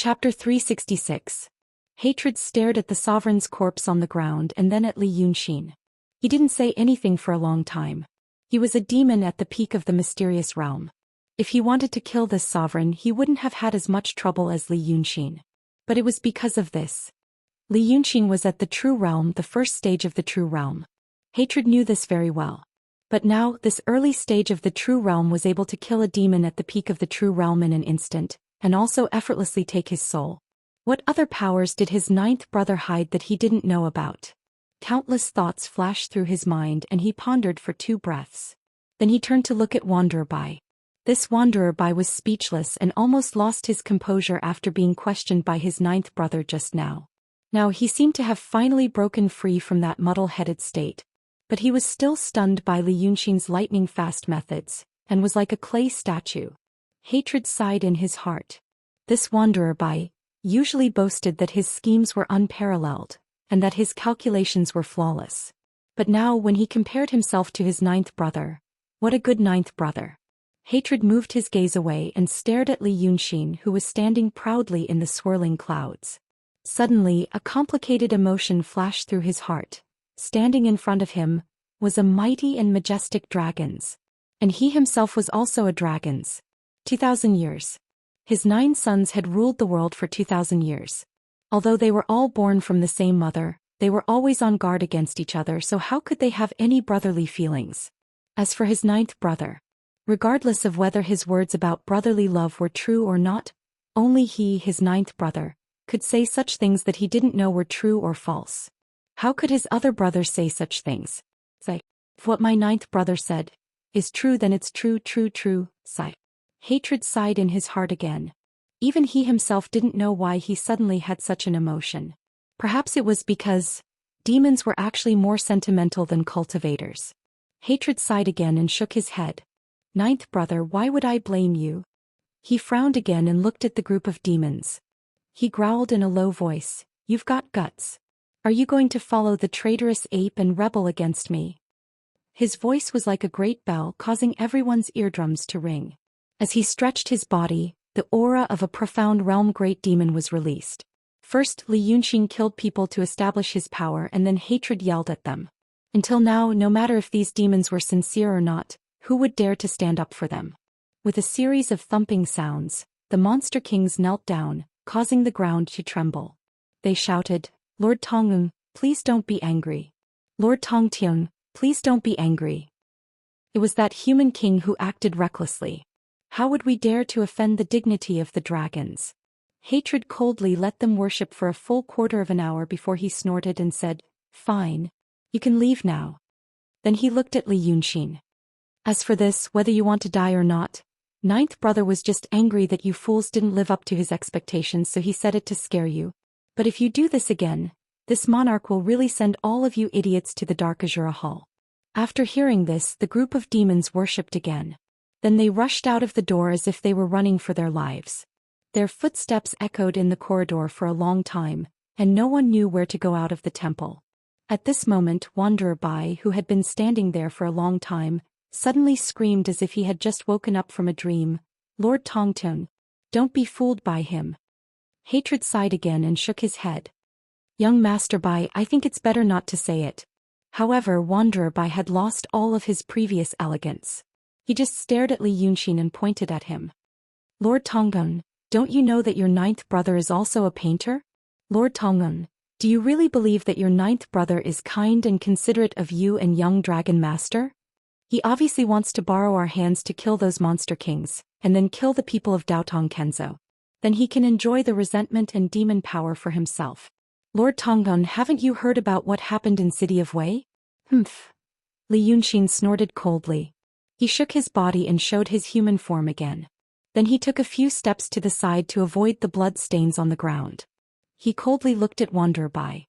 Chapter 366. Hatred stared at the sovereign's corpse on the ground and then at Li Yunxin. He didn't say anything for a long time. He was a demon at the peak of the mysterious realm. If he wanted to kill this sovereign, he wouldn't have had as much trouble as Li Yunxin. But it was because of this. Li Yunxin was at the true realm, the first stage of the true realm. Hatred knew this very well. But now, this early stage of the true realm was able to kill a demon at the peak of the true realm in an instant, and also effortlessly take his soul. What other powers did his ninth brother hide that he didn't know about? Countless thoughts flashed through his mind and he pondered for 2 breaths. Then he turned to look at Wanderer Bai. This Wanderer Bai was speechless and almost lost his composure after being questioned by his ninth brother just now. Now he seemed to have finally broken free from that muddle-headed state. But he was still stunned by Li Yunxin's lightning-fast methods, and was like a clay statue. Hatred sighed in his heart. This Wanderer Bai usually boasted that his schemes were unparalleled, and that his calculations were flawless. But now when he compared himself to his ninth brother, what a good ninth brother. Hatred moved his gaze away and stared at Li Yunxin, who was standing proudly in the swirling clouds. Suddenly, a complicated emotion flashed through his heart. Standing in front of him was a mighty and majestic dragons. And he himself was also a dragons. 2,000 years. His 9 sons had ruled the world for 2,000 years. Although they were all born from the same mother, they were always on guard against each other, so how could they have any brotherly feelings? As for his ninth brother, regardless of whether his words about brotherly love were true or not, only he, his ninth brother, could say such things that he didn't know were true or false. How could his other brothers say such things? Say, if what my ninth brother said is true, then it's true, sigh. Hatred sighed in his heart again. Even he himself didn't know why he suddenly had such an emotion. Perhaps it was because demons were actually more sentimental than cultivators. Hatred sighed again and shook his head. Ninth brother, why would I blame you? He frowned again and looked at the group of demons. He growled in a low voice, you've got guts. Are you going to follow the traitorous ape and rebel against me? His voice was like a great bell, causing everyone's eardrums to ring. As he stretched his body, the aura of a profound realm great demon was released. First, Li Yunxin killed people to establish his power, and then hatred yelled at them. Until now, no matter if these demons were sincere or not, who would dare to stand up for them? With a series of thumping sounds, the monster kings knelt down, causing the ground to tremble. They shouted, Lord Tongung, please don't be angry. Lord Tongtiong, please don't be angry. It was that human king who acted recklessly. How would we dare to offend the dignity of the dragons? Hatred coldly let them worship for a full quarter of an hour before he snorted and said, fine. You can leave now. Then he looked at Li Yunxin. As for this, whether you want to die or not, ninth brother was just angry that you fools didn't live up to his expectations, so he said it to scare you. But if you do this again, this monarch will really send all of you idiots to the Dark Azure Hall. After hearing this, the group of demons worshipped again. Then they rushed out of the door as if they were running for their lives. Their footsteps echoed in the corridor for a long time, and no one knew where to go out of the temple. At this moment, Wanderer Bai, who had been standing there for a long time, suddenly screamed as if he had just woken up from a dream, Lord Tongtung, don't be fooled by him. Hatred sighed again and shook his head. Young Master Bai, I think it's better not to say it. However, Wanderer Bai had lost all of his previous elegance. He just stared at Li Yunxin and pointed at him. Lord Tonggung, don't you know that your ninth brother is also a painter? Lord Tonggung, do you really believe that your ninth brother is kind and considerate of you and young Dragon Master? He obviously wants to borrow our hands to kill those monster kings, and then kill the people of Daotong Kenzo. Then he can enjoy the resentment and demon power for himself. Lord Tonggung, haven't you heard about what happened in City of Wei? Humph. Li Yunxin snorted coldly. He shook his body and showed his human form again. Then he took a few steps to the side to avoid the blood stains on the ground. He coldly looked at Wanderer Bai.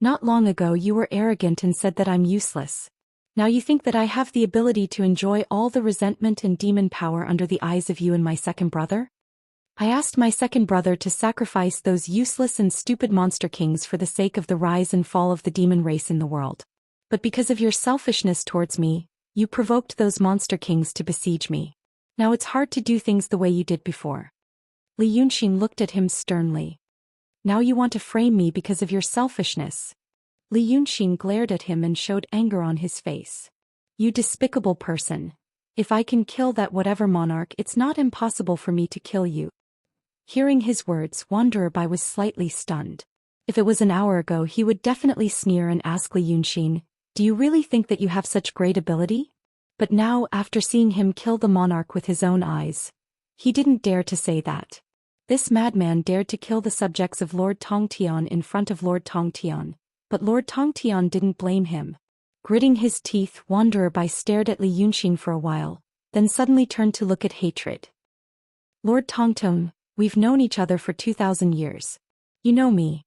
Not long ago you were arrogant and said that I'm useless. Now you think that I have the ability to enjoy all the resentment and demon power under the eyes of you and my second brother? I asked my second brother to sacrifice those useless and stupid monster kings for the sake of the rise and fall of the demon race in the world. But because of your selfishness towards me, you provoked those monster kings to besiege me. Now it's hard to do things the way you did before. Li Yunxin looked at him sternly. Now you want to frame me because of your selfishness. Li Yunxin glared at him and showed anger on his face. You despicable person. If I can kill that whatever monarch, it's not impossible for me to kill you. Hearing his words, Wanderer Bai was slightly stunned. If it was an hour ago, he would definitely sneer and ask Li Yunxin, do you really think that you have such great ability? But now, after seeing him kill the monarch with his own eyes, he didn't dare to say that. This madman dared to kill the subjects of Lord Tongtian in front of Lord Tongtian, but Lord Tongtian didn't blame him. Gritting his teeth, Wanderer Bai stared at Li Yunxin for a while, then suddenly turned to look at Hatred. Lord Tongtian, we've known each other for 2,000 years. You know me.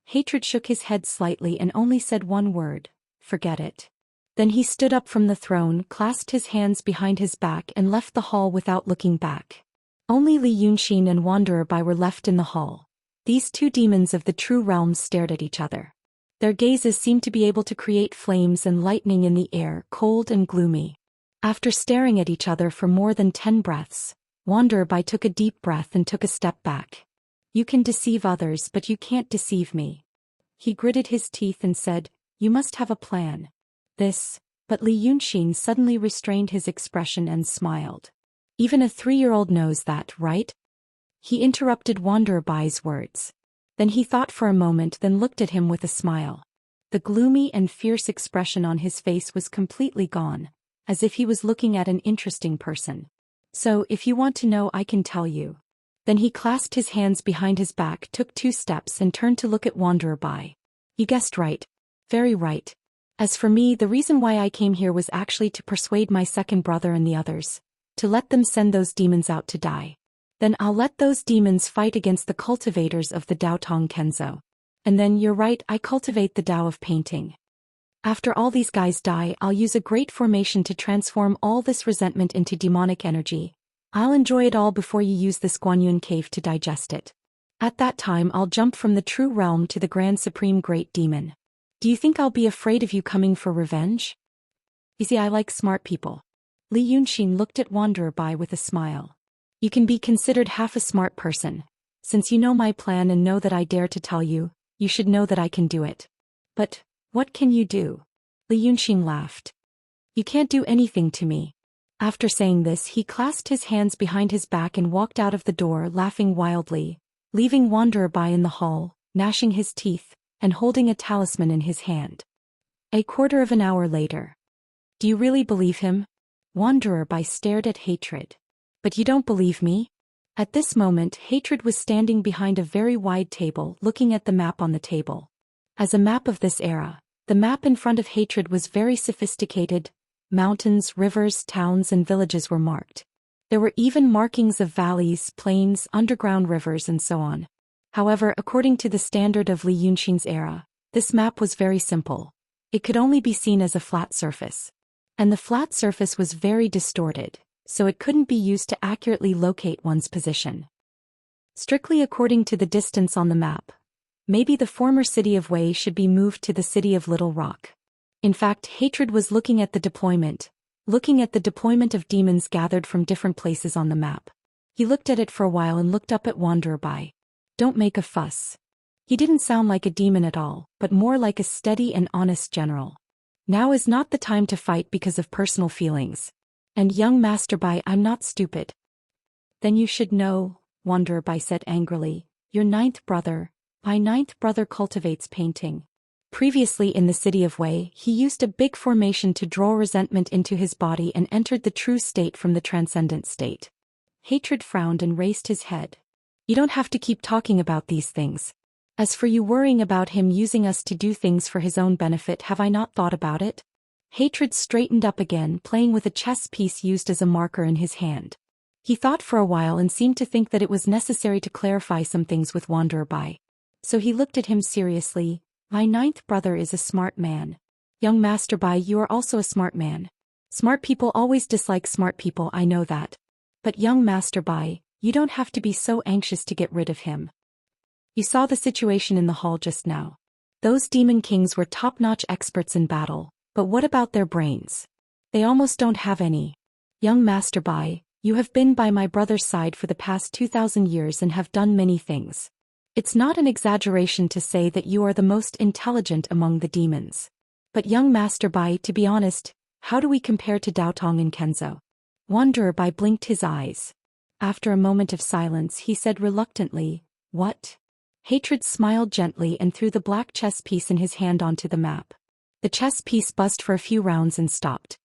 Hatred shook his head slightly and only said one word, forget it. Then he stood up from the throne, clasped his hands behind his back and left the hall without looking back. Only Li Yunxin and Wanderer Bai were left in the hall. These two demons of the true realms stared at each other. Their gazes seemed to be able to create flames and lightning in the air, cold and gloomy. After staring at each other for more than 10 breaths, Wanderer Bai took a deep breath and took a step back. You can deceive others, but you can't deceive me. He gritted his teeth and said, you must have a plan. But Li Yunxin suddenly restrained his expression and smiled. Even a 3-year-old knows that, right? He interrupted Wanderer Bai's words. Then he thought for a moment, then looked at him with a smile. The gloomy and fierce expression on his face was completely gone, as if he was looking at an interesting person. So, if you want to know, I can tell you. Then he clasped his hands behind his back, took 2 steps and turned to look at Wanderer Bai. You guessed right. Very right. As for me, the reason why I came here was actually to persuade my second brother and the others, to let them send those demons out to die. Then I'll let those demons fight against the cultivators of the Dao Tong Kenzo. And then, you're right, I cultivate the Dao of painting. After all these guys die, I'll use a great formation to transform all this resentment into demonic energy. I'll enjoy it all before you use this Guanyun cave to digest it. At that time, I'll jump from the true realm to the Grand Supreme Great Demon. Do you think I'll be afraid of you coming for revenge? You see, I like smart people. Li Yunxin looked at Wanderer Bai with a smile. You can be considered half a smart person. Since you know my plan and know that I dare to tell you, you should know that I can do it. But, what can you do? Li Yunxin laughed. You can't do anything to me. After saying this, he clasped his hands behind his back and walked out of the door, laughing wildly, leaving Wanderer Bai in the hall, gnashing his teeth, and holding a talisman in his hand. A quarter of an hour later. Do you really believe him? Wanderer Bai stared at Hatred. But you don't believe me? At this moment, Hatred was standing behind a very wide table, looking at the map on the table. As a map of this era, the map in front of Hatred was very sophisticated. Mountains, rivers, towns and villages were marked. There were even markings of valleys, plains, underground rivers and so on. However, according to the standard of Li Yunxin's era, this map was very simple. It could only be seen as a flat surface. And the flat surface was very distorted, so it couldn't be used to accurately locate one's position. Strictly according to the distance on the map, maybe the former city of Wei should be moved to the city of Little Rock. In fact, Hatred was looking at the deployment of demons gathered from different places on the map. He looked at it for a while and looked up at Wanderer Bai. Don't make a fuss. He didn't sound like a demon at all, but more like a steady and honest general. Now is not the time to fight because of personal feelings. And young Master Bai, I'm not stupid. Then you should know, Wanderer Bai said angrily, my ninth brother cultivates painting. Previously in the city of Wei, he used a big formation to draw resentment into his body and entered the true state from the transcendent state. Hatred frowned and raised his head. You don't have to keep talking about these things. As for you worrying about him using us to do things for his own benefit, have I not thought about it? Hatred straightened up again, playing with a chess piece used as a marker in his hand. He thought for a while and seemed to think that it was necessary to clarify some things with Wanderer Bai. So he looked at him seriously. My ninth brother is a smart man. Young Master Bai, you are also a smart man. Smart people always dislike smart people, I know that. But young Master Bai, you don't have to be so anxious to get rid of him. You saw the situation in the hall just now. Those demon kings were top-notch experts in battle, but what about their brains? They almost don't have any. Young Master Bai, You have been by my brother's side for the past 2,000 years and have done many things. It's not an exaggeration to say that you are the most intelligent among the demons. But young Master Bai, to be honest, how do we compare to Daotong and Kenzo? Wanderer Bai blinked his eyes. After a moment of silence he said reluctantly, "What?" Hatred smiled gently and threw the black chess piece in his hand onto the map. The chess piece buzzed for a few rounds and stopped.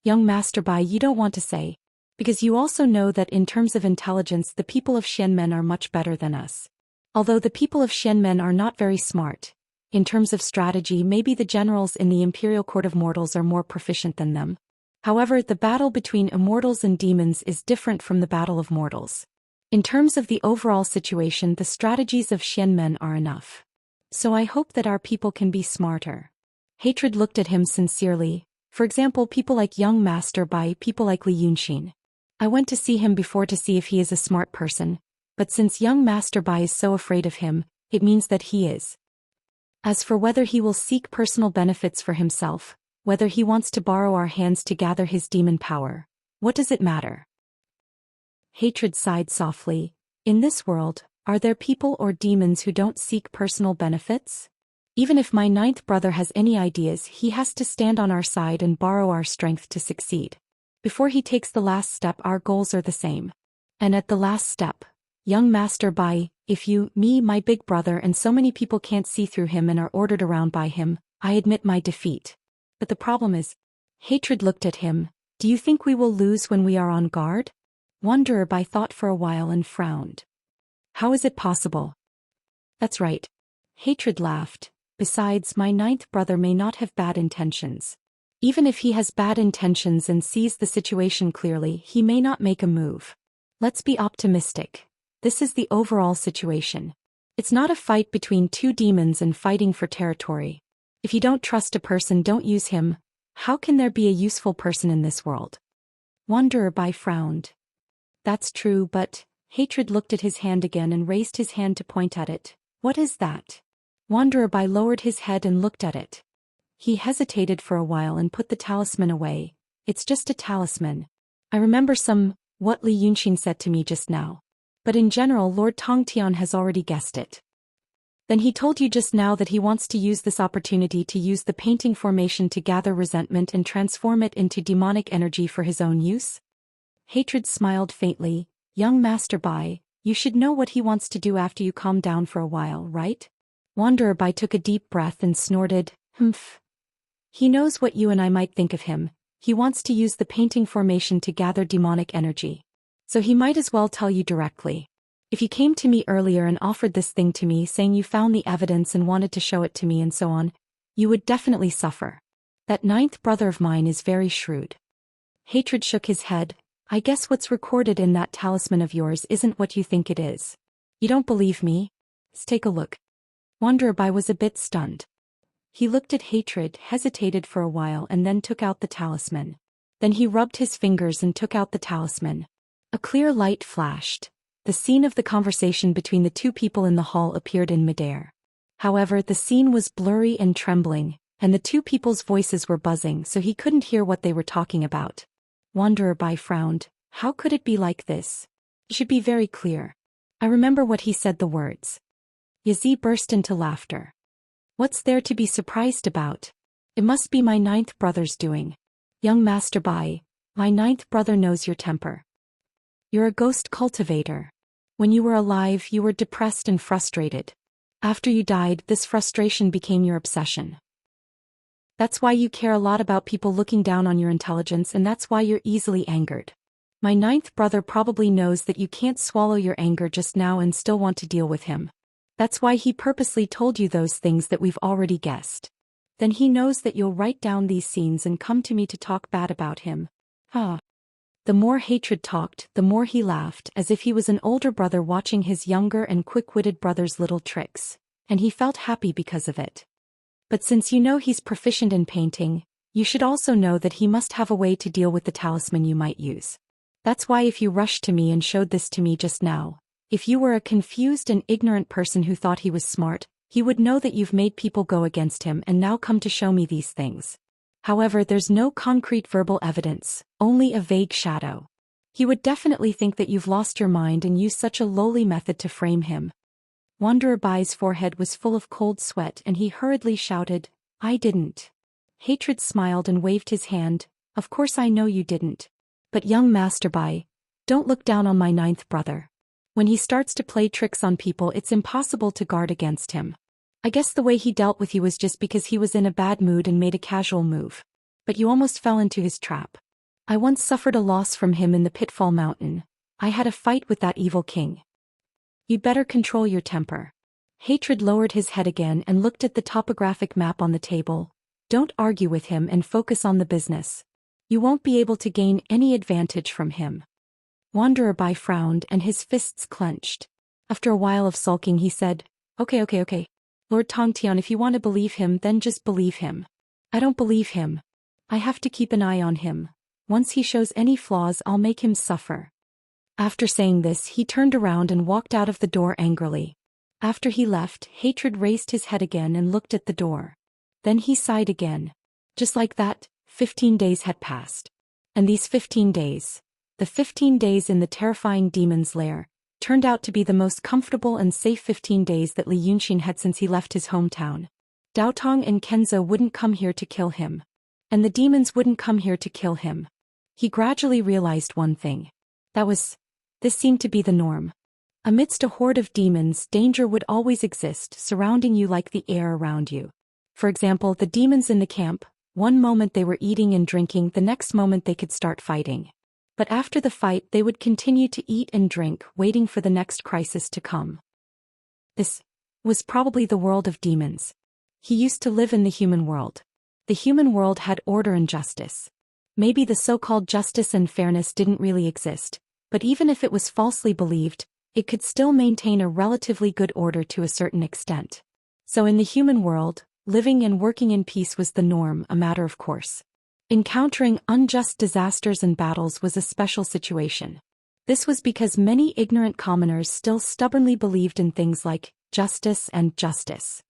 Young Master Bai, you don't want to say. Because you also know that in terms of intelligence the people of Xianmen are much better than us. Although the people of Xianmen are not very smart, in terms of strategy maybe the generals in the Imperial Court of Mortals are more proficient than them. However, the battle between immortals and demons is different from the battle of mortals. In terms of the overall situation, the strategies of Xianmen are enough. So I hope that our people can be smarter. Hatred looked at him sincerely. For example, people like young Master Bai, people like Li Yunxin. I went to see him before to see if he is a smart person, but since young Master Bai is so afraid of him, it means that he is. As for whether he will seek personal benefits for himself, whether he wants to borrow our hands to gather his demon power, what does it matter? Hatred sighed softly. In this world, are there people or demons who don't seek personal benefits? Even if my ninth brother has any ideas, he has to stand on our side and borrow our strength to succeed. Before he takes the last step, our goals are the same. And at the last step, young Master Bai, if you, me, my big brother and so many people can't see through him and are ordered around by him, I admit my defeat. But the problem is, Hatred looked at him, do you think we will lose when we are on guard? Wanderer Bai thought for a while and frowned. How is it possible? That's right. Hatred laughed. Besides, my ninth brother may not have bad intentions. Even if he has bad intentions and sees the situation clearly, he may not make a move. Let's be optimistic. This is the overall situation. It's not a fight between two demons and fighting for territory. If you don't trust a person, don't use him. How can there be a useful person in this world? Wanderer Bai frowned. That's true, but... Hatred looked at his hand again and raised his hand to point at it. What is that? Wanderer Bai lowered his head and looked at it. He hesitated for a while and put the talisman away. It's just a talisman. I remember what Li Yunxin said to me just now. But in general, Lord Tongtian has already guessed it. Then he told you just now that he wants to use this opportunity to use the painting formation to gather resentment and transform it into demonic energy for his own use? Hatred smiled faintly. Young Master Bai, you should know what he wants to do after you calm down for a while, right? Wanderer Bai took a deep breath and snorted, "Humph. He knows what you and I might think of him. He wants to use the painting formation to gather demonic energy. So he might as well tell you directly. If you came to me earlier and offered this thing to me saying you found the evidence and wanted to show it to me and so on, you would definitely suffer. That ninth brother of mine is very shrewd." Hatred shook his head. I guess what's recorded in that talisman of yours isn't what you think it is. You don't believe me? Let's take a look. Wanderer Bai was a bit stunned. He looked at Hatred, hesitated for a while and then took out the talisman. Then he rubbed his fingers and took out the talisman. A clear light flashed. The scene of the conversation between the two people in the hall appeared in midair. However, the scene was blurry and trembling, and the two people's voices were buzzing so he couldn't hear what they were talking about. Wanderer Bai frowned. How could it be like this? It should be very clear. I remember what he said, the words. Yazi burst into laughter. What's there to be surprised about? It must be my ninth brother's doing. Young Master Bai, my ninth brother knows your temper. You're a ghost cultivator. When you were alive, you were depressed and frustrated. After you died, this frustration became your obsession. That's why you care a lot about people looking down on your intelligence, and that's why you're easily angered. My ninth brother probably knows that you can't swallow your anger just now and still want to deal with him. That's why he purposely told you those things that we've already guessed. Then he knows that you'll write down these scenes and come to me to talk bad about him. Ah. The more Hatred talked, the more he laughed, as if he was an older brother watching his younger and quick-witted brother's little tricks, and he felt happy because of it. But since you know he's proficient in painting, you should also know that he must have a way to deal with the talisman you might use. That's why if you rushed to me and showed this to me just now, if you were a confused and ignorant person who thought he was smart, he would know that you've made people go against him and now come to show me these things. However, there's no concrete verbal evidence, only a vague shadow. He would definitely think that you've lost your mind and use such a lowly method to frame him. Wanderer Bai's forehead was full of cold sweat and he hurriedly shouted, I didn't. Hatred smiled and waved his hand, of course I know you didn't. But young Master Bai, don't look down on my ninth brother. When he starts to play tricks on people it's impossible to guard against him. I guess the way he dealt with you was just because he was in a bad mood and made a casual move. But you almost fell into his trap. I once suffered a loss from him in the Pitfall Mountain. I had a fight with that evil king. You'd better control your temper. Hatred lowered his head again and looked at the topographic map on the table. Don't argue with him and focus on the business. You won't be able to gain any advantage from him. Wanderer Bai frowned and his fists clenched. After a while of sulking he said, Okay. Lord Tongtian, if you want to believe him then just believe him. I don't believe him. I have to keep an eye on him. Once he shows any flaws I'll make him suffer. After saying this he turned around and walked out of the door angrily. After he left, Hatred raised his head again and looked at the door. Then he sighed again. Just like that, 15 days had passed. And these 15 days, the 15 days in the terrifying demon's lair, turned out to be the most comfortable and safe 15 days that Li Yunxin had since he left his hometown. Daotong and Kenzo wouldn't come here to kill him. And the demons wouldn't come here to kill him. He gradually realized one thing. This seemed to be the norm. Amidst a horde of demons, danger would always exist, surrounding you like the air around you. For example, the demons in the camp, one moment they were eating and drinking, the next moment they could start fighting. But after the fight they would continue to eat and drink, waiting for the next crisis to come. This was probably the world of demons. He used to live in the human world. The human world had order and justice. Maybe the so-called justice and fairness didn't really exist, but even if it was falsely believed, it could still maintain a relatively good order to a certain extent. So in the human world, living and working in peace was the norm, a matter of course. Encountering unjust disasters and battles was a special situation. This was because many ignorant commoners still stubbornly believed in things like justice and justice.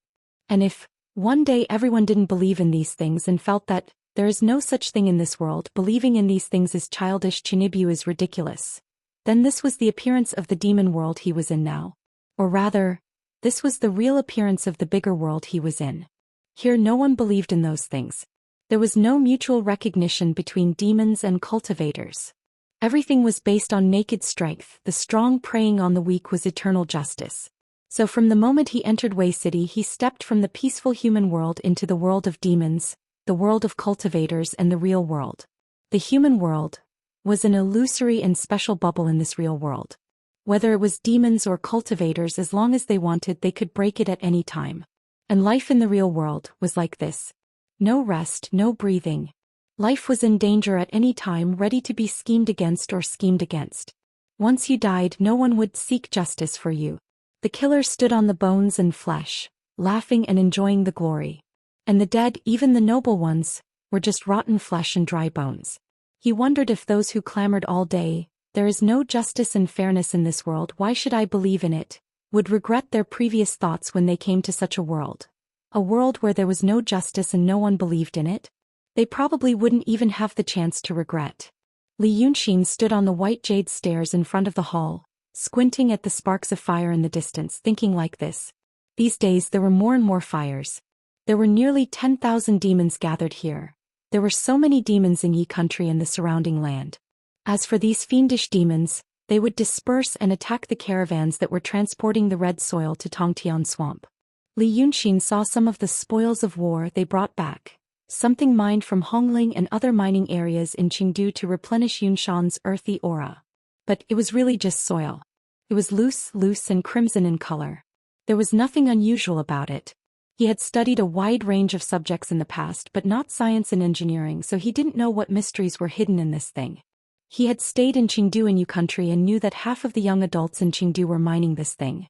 And if, one day everyone didn't believe in these things and felt that there is no such thing in this world, believing in these things is childish, Chinibyu is ridiculous, then this was the appearance of the demon world he was in now. Or rather, this was the real appearance of the bigger world he was in. Here no one believed in those things. There was no mutual recognition between demons and cultivators. Everything was based on naked strength, the strong preying on the weak was eternal justice. So from the moment he entered Wei City he stepped from the peaceful human world into the world of demons, the world of cultivators and the real world. The human world was an illusory and special bubble in this real world. Whether it was demons or cultivators, as long as they wanted they could break it at any time. And life in the real world was like this. No rest, no breathing. Life was in danger at any time, ready to be schemed against or schemed against. Once you died no one would seek justice for you. The killer stood on the bones and flesh, laughing and enjoying the glory. And the dead, even the noble ones, were just rotten flesh and dry bones. He wondered if those who clamored all day, "There is no justice and fairness in this world, why should I believe in it?" would regret their previous thoughts when they came to such a world. A world where there was no justice and no one believed in it? They probably wouldn't even have the chance to regret. Li Yunxin stood on the white jade stairs in front of the hall, squinting at the sparks of fire in the distance, thinking like this. These days there were more and more fires. There were nearly 10,000 demons gathered here. There were so many demons in Yi country and the surrounding land. As for these fiendish demons, they would disperse and attack the caravans that were transporting the red soil to Tongtian Swamp. Li Yunxin saw some of the spoils of war they brought back, something mined from Hongling and other mining areas in Qingdu to replenish Yunshan's earthy aura. But it was really just soil. It was loose and crimson in color. There was nothing unusual about it. He had studied a wide range of subjects in the past but not science and engineering, so he didn't know what mysteries were hidden in this thing. He had stayed in Qingdu in Yu country and knew that half of the young adults in Qingdu were mining this thing.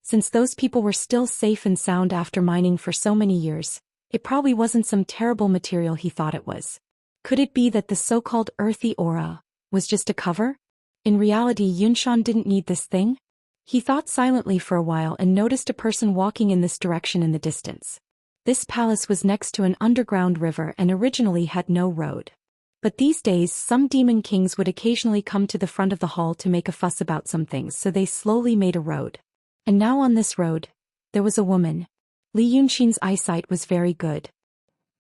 Since those people were still safe and sound after mining for so many years, it probably wasn't some terrible material he thought it was. Could it be that the so-called earthy aura was just a cover? In reality, Yunshan didn't need this thing? He thought silently for a while and noticed a person walking in this direction in the distance. This palace was next to an underground river and originally had no road. But these days some demon kings would occasionally come to the front of the hall to make a fuss about some things, so they slowly made a road. And now on this road, there was a woman. Li Yunxin's eyesight was very good.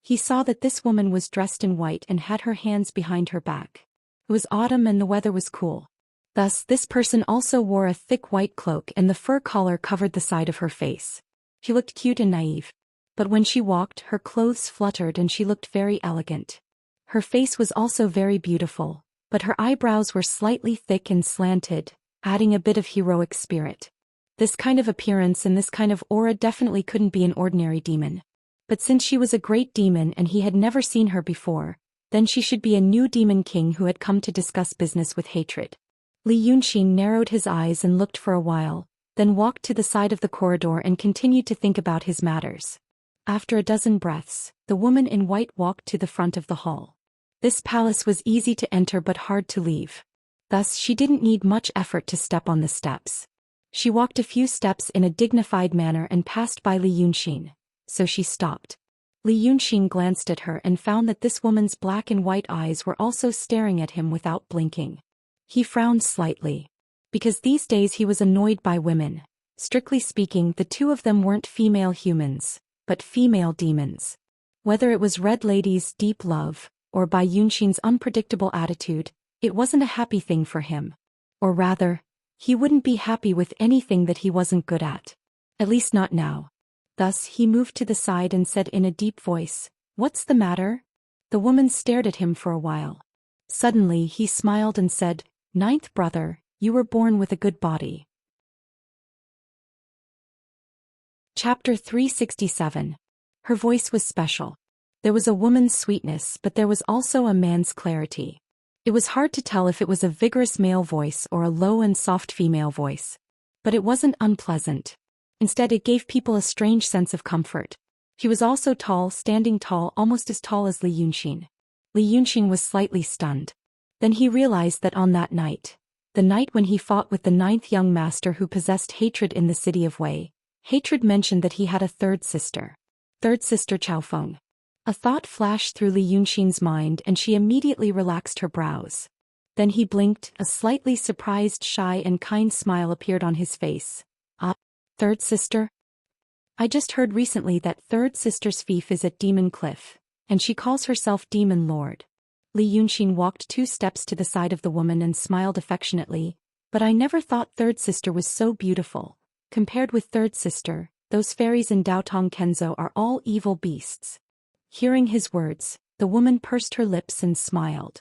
He saw that this woman was dressed in white and had her hands behind her back. It was autumn and the weather was cool. Thus, this person also wore a thick white cloak and the fur collar covered the side of her face. She looked cute and naive. But when she walked, her clothes fluttered and she looked very elegant. Her face was also very beautiful, but her eyebrows were slightly thick and slanted, adding a bit of heroic spirit. This kind of appearance and this kind of aura definitely couldn't be an ordinary demon. But since she was a great demon and he had never seen her before, then she should be a new demon king who had come to discuss business with hatred. Li Yunxin narrowed his eyes and looked for a while, then walked to the side of the corridor and continued to think about his matters. After a dozen breaths, the woman in white walked to the front of the hall. This palace was easy to enter but hard to leave. Thus she didn't need much effort to step on the steps. She walked a few steps in a dignified manner and passed by Li Yunxin, so she stopped. Li Yunxin glanced at her and found that this woman's black and white eyes were also staring at him without blinking. He frowned slightly. Because these days he was annoyed by women. Strictly speaking, the two of them weren't female humans, but female demons. Whether it was Red Lady's deep love, or by Yunxin's unpredictable attitude, it wasn't a happy thing for him. Or rather, he wouldn't be happy with anything that he wasn't good at. At least not now. Thus he moved to the side and said in a deep voice, "What's the matter?" The woman stared at him for a while. Suddenly he smiled and said, "Ninth brother, you were born with a good body." Chapter 367. Her voice was special. There was a woman's sweetness, but there was also a man's clarity. It was hard to tell if it was a vigorous male voice or a low and soft female voice. But it wasn't unpleasant. Instead, it gave people a strange sense of comfort. He was also tall, standing tall, almost as tall as Li Yunxin. Li Yunxin was slightly stunned. Then he realized that on that night, the night when he fought with the ninth young master who possessed hatred in the city of Wei, hatred mentioned that he had a third sister. Third sister Chaofeng. A thought flashed through Li Yunxin's mind and she immediately relaxed her brows. Then he blinked, a slightly surprised, shy and kind smile appeared on his face. "Ah, third sister? I just heard recently that third sister's fief is at Demon Cliff, and she calls herself Demon Lord." Li Yunxin walked 2 steps to the side of the woman and smiled affectionately, "But I never thought third sister was so beautiful. Compared with third sister, those fairies in Daotong Kenzo are all evil beasts." Hearing his words, the woman pursed her lips and smiled.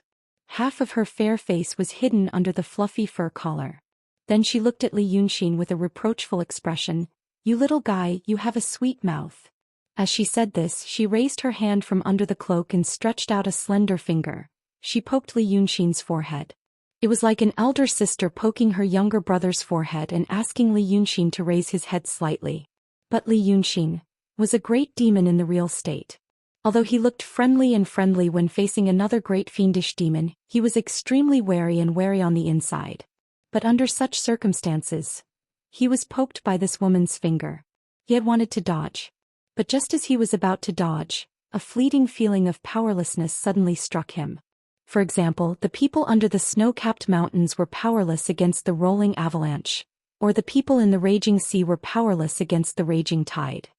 Half of her fair face was hidden under the fluffy fur collar. Then she looked at Li Yunxin with a reproachful expression. "You little guy, you have a sweet mouth." As she said this, she raised her hand from under the cloak and stretched out a slender finger. She poked Li Yunxin's forehead. It was like an elder sister poking her younger brother's forehead and asking Li Yunxin to raise his head slightly. But Li Yunxin was a great demon in the real state. Although he looked friendly when facing another great fiendish demon, he was extremely wary on the inside. But under such circumstances, he was poked by this woman's finger. He had wanted to dodge. But just as he was about to dodge, a fleeting feeling of powerlessness suddenly struck him. For example, the people under the snow-capped mountains were powerless against the rolling avalanche, or the people in the raging sea were powerless against the raging tide.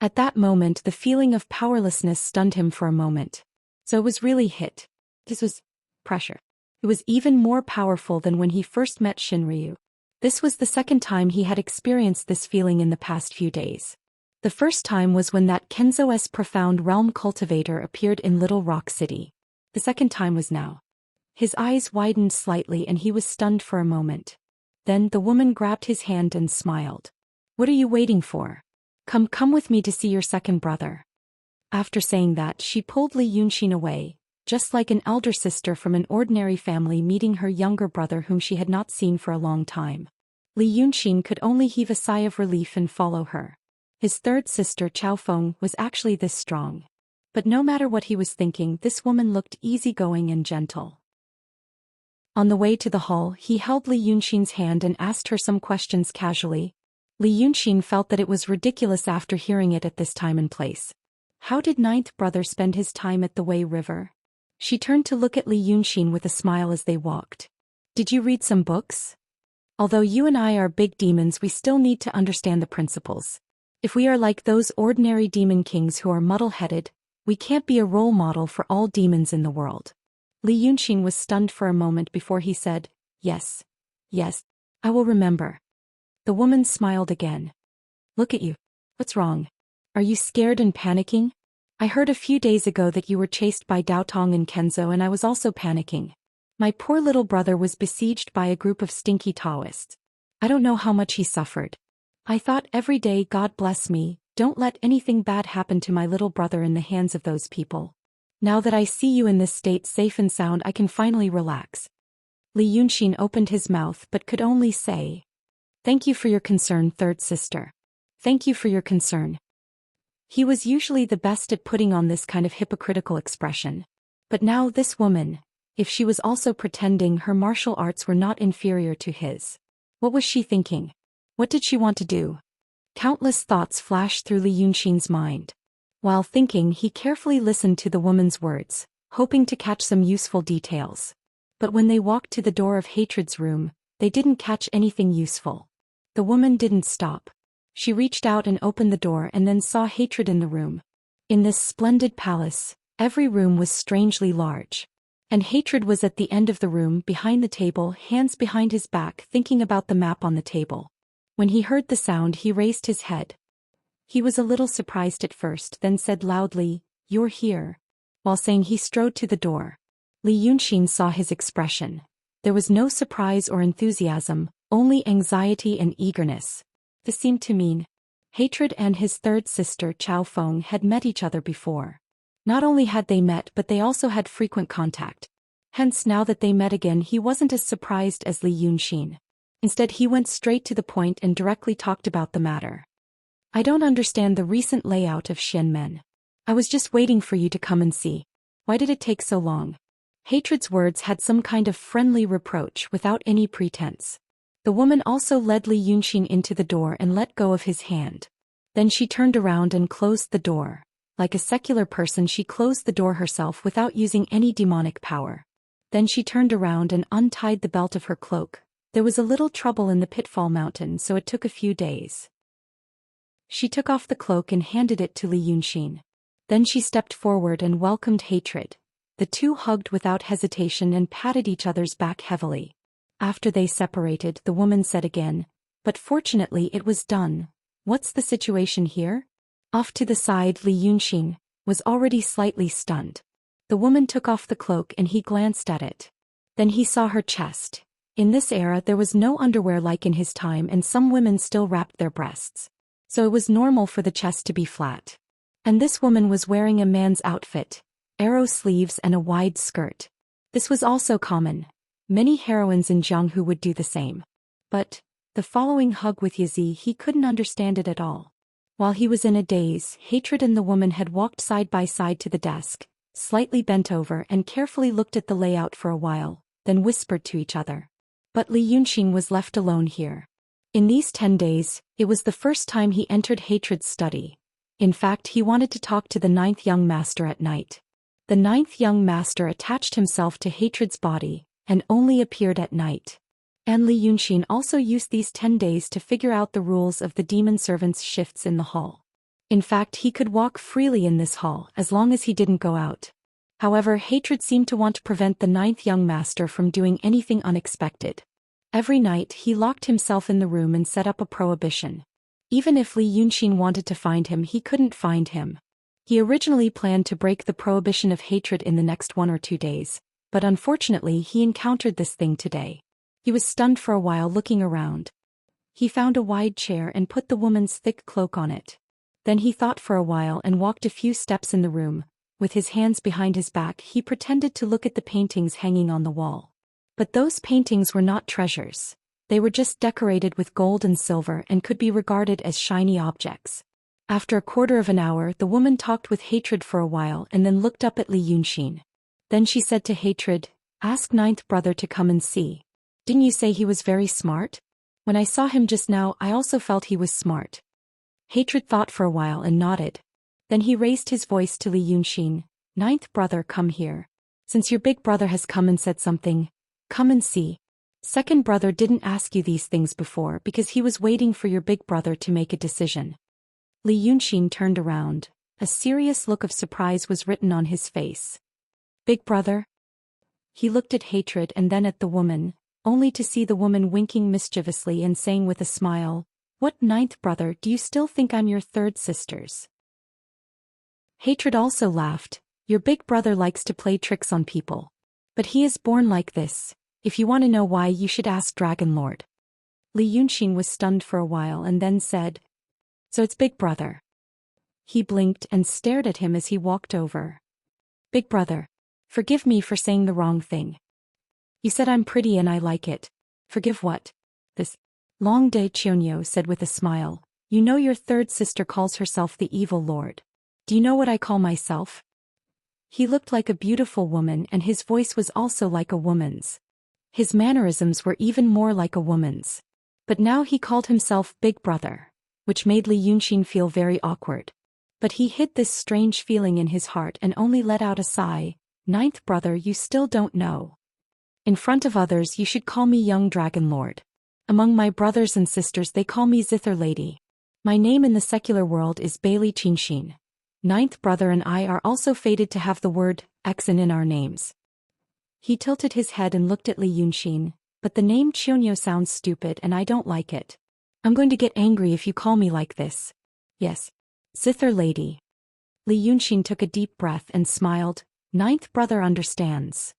At that moment the feeling of powerlessness stunned him for a moment. So it was really hit. This was pressure. It was even more powerful than when he first met Shinryu. This was the second time he had experienced this feeling in the past few days. The first time was when that Kenzo's profound realm cultivator appeared in Little Rock City. The second time was now. His eyes widened slightly and he was stunned for a moment. Then the woman grabbed his hand and smiled. "What are you waiting for? Come with me to see your second brother." After saying that, she pulled Li Yunxin away, just like an elder sister from an ordinary family meeting her younger brother whom she had not seen for a long time. Li Yunxin could only heave a sigh of relief and follow her. His third sister Chaofeng was actually this strong. But no matter what he was thinking, this woman looked easygoing and gentle. On the way to the hall, he held Li Yunxin's hand and asked her some questions casually. Li Yunxin felt that it was ridiculous after hearing it at this time and place. How did ninth brother spend his time at the Wei River? She turned to look at Li Yunxin with a smile as they walked. Did you read some books? Although you and I are big demons, we still need to understand the principles. If we are like those ordinary demon kings who are muddle-headed, we can't be a role model for all demons in the world. Li Yunxin was stunned for a moment before he said, Yes, I will remember. The woman smiled again. Look at you. What's wrong? Are you scared and panicking? I heard a few days ago that you were chased by Daotong and Kenzo, and I was also panicking. My poor little brother was besieged by a group of stinky Taoists. I don't know how much he suffered. I thought every day, God bless me, don't let anything bad happen to my little brother in the hands of those people. Now that I see you in this state safe and sound, I can finally relax. Li Yunxin opened his mouth but could only say, Thank you for your concern, third sister. Thank you for your concern. He was usually the best at putting on this kind of hypocritical expression. But now this woman, if she was also pretending her martial arts were not inferior to his. What was she thinking? What did she want to do? Countless thoughts flashed through Li Yunxin's mind. While thinking, he carefully listened to the woman's words, hoping to catch some useful details. But when they walked to the door of Hatred's room, they didn't catch anything useful. The woman didn't stop. She reached out and opened the door and then saw Hatred in the room. In this splendid palace, every room was strangely large. And Hatred was at the end of the room, behind the table, hands behind his back, thinking about the map on the table. When he heard the sound, he raised his head. He was a little surprised at first, then said loudly, You're here. While saying, he strode to the door. Li Yunxin saw his expression. There was no surprise or enthusiasm, only anxiety and eagerness. This seemed to mean Hatred and his third sister Chao Feng had met each other before. Not only had they met, but they also had frequent contact. Hence, now that they met again, he wasn't as surprised as Li Yunxin. Instead, he went straight to the point and directly talked about the matter. I don't understand the recent layout of Xianmen. I was just waiting for you to come and see. Why did it take so long? Hatred's words had some kind of friendly reproach without any pretense. The woman also led Li Yunxin into the door and let go of his hand. Then she turned around and closed the door. Like a secular person, she closed the door herself without using any demonic power. Then she turned around and untied the belt of her cloak. There was a little trouble in the Pitfall Mountain, so it took a few days. She took off the cloak and handed it to Li Yunxin. Then she stepped forward and welcomed Hatred. The two hugged without hesitation and patted each other's back heavily. After they separated, the woman said again, But fortunately it was done. What's the situation here? Off to the side, Li Yunxin was already slightly stunned. The woman took off the cloak and he glanced at it. Then he saw her chest. In this era there was no underwear like in his time, and some women still wrapped their breasts. So it was normal for the chest to be flat. And this woman was wearing a man's outfit, arrow sleeves and a wide skirt. This was also common. Many heroines in Jianghu would do the same. But the following hug with Yazi, he couldn't understand it at all. While he was in a daze, Hatred and the woman had walked side by side to the desk, slightly bent over and carefully looked at the layout for a while, then whispered to each other. But Li Yunxin was left alone here. In these 10 days, it was the first time he entered Hatred's study. In fact, he wanted to talk to the 9th young master at night. The 9th young master attached himself to Hatred's body, and only appeared at night. And Li Yunxin also used these 10 days to figure out the rules of the demon servants' shifts in the hall. In fact, he could walk freely in this hall as long as he didn't go out. However, Hatred seemed to want to prevent the 9th young master from doing anything unexpected. Every night, he locked himself in the room and set up a prohibition. Even if Li Yunxin wanted to find him, he couldn't find him. He originally planned to break the prohibition of Hatred in the next 1 or 2 days, but unfortunately he encountered this thing today. He was stunned for a while, looking around. He found a wide chair and put the woman's thick cloak on it. Then he thought for a while and walked a few steps in the room. With his hands behind his back, he pretended to look at the paintings hanging on the wall. But those paintings were not treasures. They were just decorated with gold and silver and could be regarded as shiny objects. After a quarter of an hour, the woman talked with Hatred for a while and then looked up at Li Yunxin. Then she said to Hatred, Ask 9th brother to come and see. Didn't you say he was very smart? When I saw him just now, I also felt he was smart. Hatred thought for a while and nodded. Then he raised his voice to Li Yunxin, 9th brother, come here. Since your big brother has come and said something, come and see. Second brother didn't ask you these things before because he was waiting for your big brother to make a decision. Li Yunxin turned around. A serious look of surprise was written on his face. Big brother? He looked at Hatred and then at the woman, only to see the woman winking mischievously and saying with a smile, "What ninth brother? Do you still think I'm your third sisters?" Hatred also laughed. Your big brother likes to play tricks on people. But he is born like this. If you want to know why, you should ask Dragon Lord. Li Yunxin was stunned for a while and then said, "So it's big brother." He blinked and stared at him as he walked over. "Big brother, forgive me for saying the wrong thing. You said I'm pretty and I like it. Forgive what?" This Long Day Chionyo said with a smile, "You know your third sister calls herself the evil lord. Do you know what I call myself?" He looked like a beautiful woman and his voice was also like a woman's. His mannerisms were even more like a woman's. But now he called himself Big Brother, which made Li Yunxin feel very awkward. But he hid this strange feeling in his heart and only let out a sigh. "Ninth brother, you still don't know. In front of others you should call me Young Dragon Lord. Among my brothers and sisters they call me Zither Lady. My name in the secular world is Bailey Qinshin. Ninth brother and I are also fated to have the word Xen in our names." He tilted his head and looked at Li Yunxin, "But the name Chionyo sounds stupid and I don't like it. I'm going to get angry if you call me like this." "Yes. Zither Lady." Li Yunxin took a deep breath and smiled. "Ninth brother understands."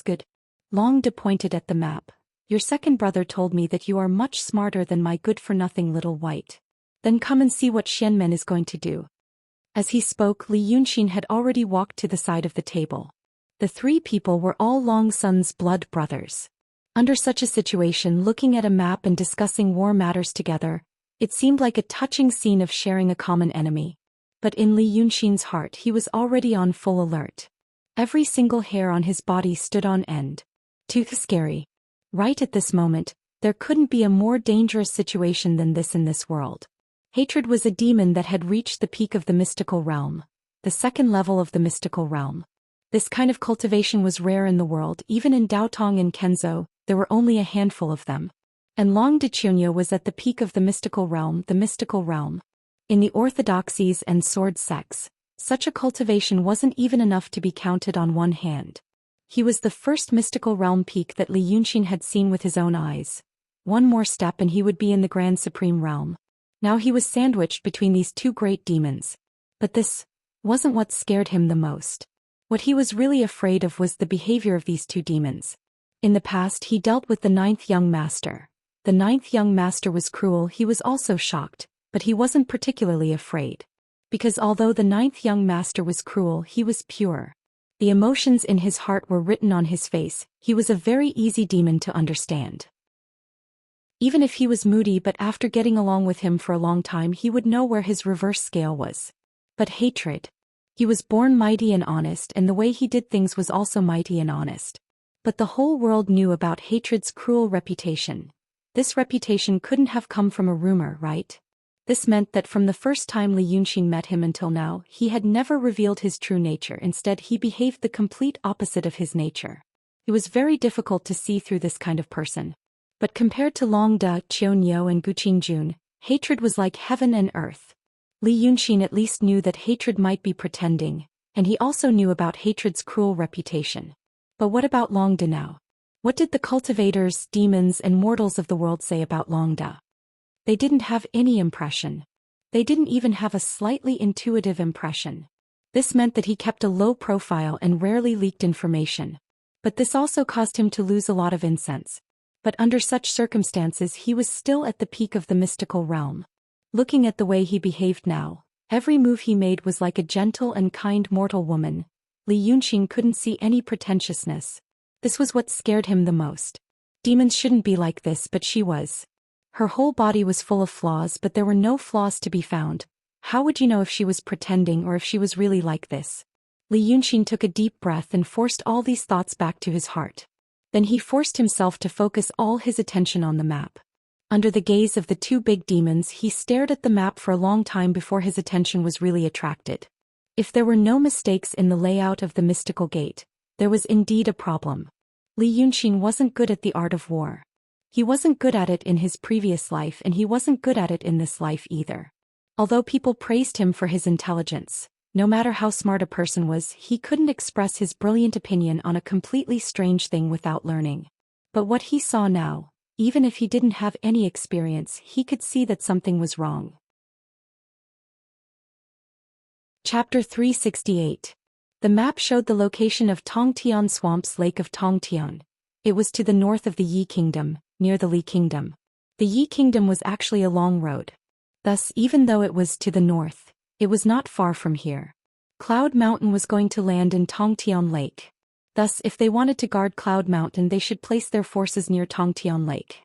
"Good." Long De pointed at the map. "Your second brother told me that you are much smarter than my good-for-nothing little white. Then come and see what Xianmen is going to do." As he spoke, Li Yunxin had already walked to the side of the table. The three people were all Long Sun's blood brothers. Under such a situation, looking at a map and discussing war matters together, it seemed like a touching scene of sharing a common enemy. But in Li Yunxin's heart he was already on full alert. Every single hair on his body stood on end. Too scary. Right at this moment, there couldn't be a more dangerous situation than this in this world. Hatred was a demon that had reached the peak of the mystical realm, the second level of the mystical realm. This kind of cultivation was rare in the world. Even in Daotong and Kenzo, there were only a handful of them. And Long De Chionyo was at the peak of the mystical realm, the mystical realm. In the orthodoxies and sword sects, such a cultivation wasn't even enough to be counted on one hand. He was the first mystical realm peak that Li Yunxin had seen with his own eyes. One more step and he would be in the Grand Supreme Realm. Now he was sandwiched between these two great demons. But this wasn't what scared him the most. What he was really afraid of was the behavior of these two demons. In the past he dealt with the ninth young master. The ninth young master was cruel. He was also shocked, but he wasn't particularly afraid. Because although the ninth young master was cruel, he was pure. The emotions in his heart were written on his face. He was a very easy demon to understand. Even if he was moody, but after getting along with him for a long time he would know where his reverse scale was. But Hatred. He was born mighty and honest, and the way he did things was also mighty and honest. But the whole world knew about Hatred's cruel reputation. This reputation couldn't have come from a rumor, right? This meant that from the first time Li Yunxin met him until now, he had never revealed his true nature. Instead, he behaved the complete opposite of his nature. It was very difficult to see through this kind of person. But compared to Long De Chionyo and Guqingjun, Hatred was like heaven and earth. Li Yunxin at least knew that Hatred might be pretending, and he also knew about Hatred's cruel reputation. But what about Long De now? What did the cultivators, demons, and mortals of the world say about Long De? They didn't have any impression. They didn't even have a slightly intuitive impression. This meant that he kept a low profile and rarely leaked information. But this also caused him to lose a lot of incense. But under such circumstances he was still at the peak of the mystical realm. Looking at the way he behaved now, every move he made was like a gentle and kind mortal woman. Li Yunxin couldn't see any pretentiousness. This was what scared him the most. Demons shouldn't be like this, but she was. Her whole body was full of flaws, but there were no flaws to be found. How would you know if she was pretending or if she was really like this? Li Yunxin took a deep breath and forced all these thoughts back to his heart. Then he forced himself to focus all his attention on the map. Under the gaze of the two big demons, he stared at the map for a long time before his attention was really attracted. If there were no mistakes in the layout of the mystical gate, There was indeed a problem. Li Yunxin wasn't good at the art of war. He wasn't good at it in his previous life and he wasn't good at it in this life either. Although people praised him for his intelligence, no matter how smart a person was, he couldn't express his brilliant opinion on a completely strange thing without learning. But what he saw now, even if he didn't have any experience, he could see that something was wrong. Chapter 368. The map showed the location of Tongtian Swamp's Lake of Tongtian. It was to the north of the Yi Kingdom, near the Li Kingdom. The Yi Kingdom was actually a long road. Thus, even though it was to the north, it was not far from here. Cloud Mountain was going to land in Tongtian Lake. Thus, if they wanted to guard Cloud Mountain, they should place their forces near Tongtian Lake.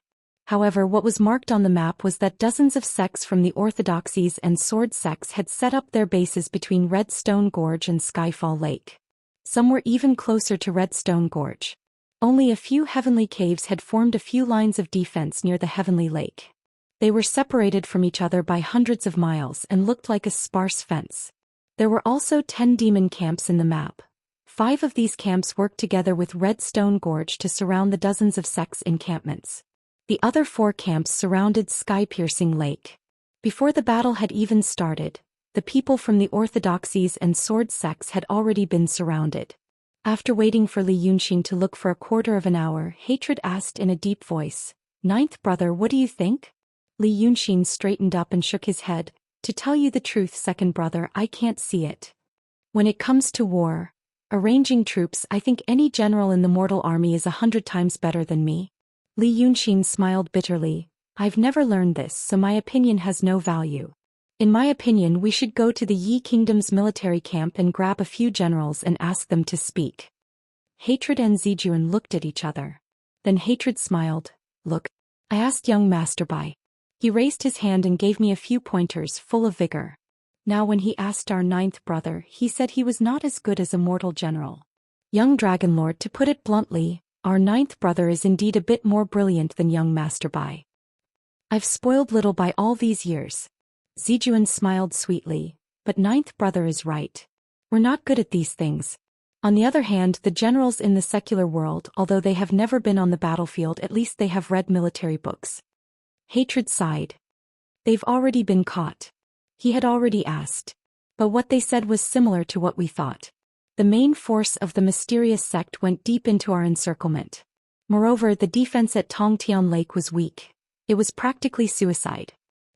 However, what was marked on the map was that dozens of sects from the Orthodoxies and Sword sects had set up their bases between Redstone Gorge and Skyfall Lake. Some were even closer to Redstone Gorge. Only a few heavenly caves had formed a few lines of defense near the Heavenly Lake. They were separated from each other by hundreds of miles and looked like a sparse fence. There were also 10 demon camps in the map. 5 of these camps worked together with Redstone Gorge to surround the dozens of sects' encampments. The other 4 camps surrounded Sky-Piercing Lake. Before the battle had even started, the people from the Orthodoxies and Sword sects had already been surrounded. After waiting for Li Yunxin to look for a quarter of an hour, Hatred asked in a deep voice, "Ninth brother, what do you think?" Li Yunxin straightened up and shook his head. "To tell you the truth, second brother, I can't see it. When it comes to war, arranging troops, I think any general in the mortal army is 100 times better than me." Li Yunxin smiled bitterly. "I've never learned this, so my opinion has no value. In my opinion, we should go to the Yi Kingdom's military camp and grab a few generals and ask them to speak." Hatred and Zhou looked at each other. Then Hatred smiled. "Look, I asked young Master Bai. He raised his hand and gave me a few pointers full of vigor. Now when he asked our 9th brother, he said he was not as good as a mortal general. Young Dragon Lord, to put it bluntly, our 9th brother is indeed a bit more brilliant than young Master Bai. I've spoiled little by all these years." Zhou smiled sweetly, "But 9th brother is right. We're not good at these things. On the other hand, the generals in the secular world, although they have never been on the battlefield, at least they have read military books." Hatred sighed. "They've already been caught." He had already asked. But what they said was similar to what we thought. The main force of the mysterious sect went deep into our encirclement. Moreover, the defense at Tongtian Lake was weak. It was practically suicide.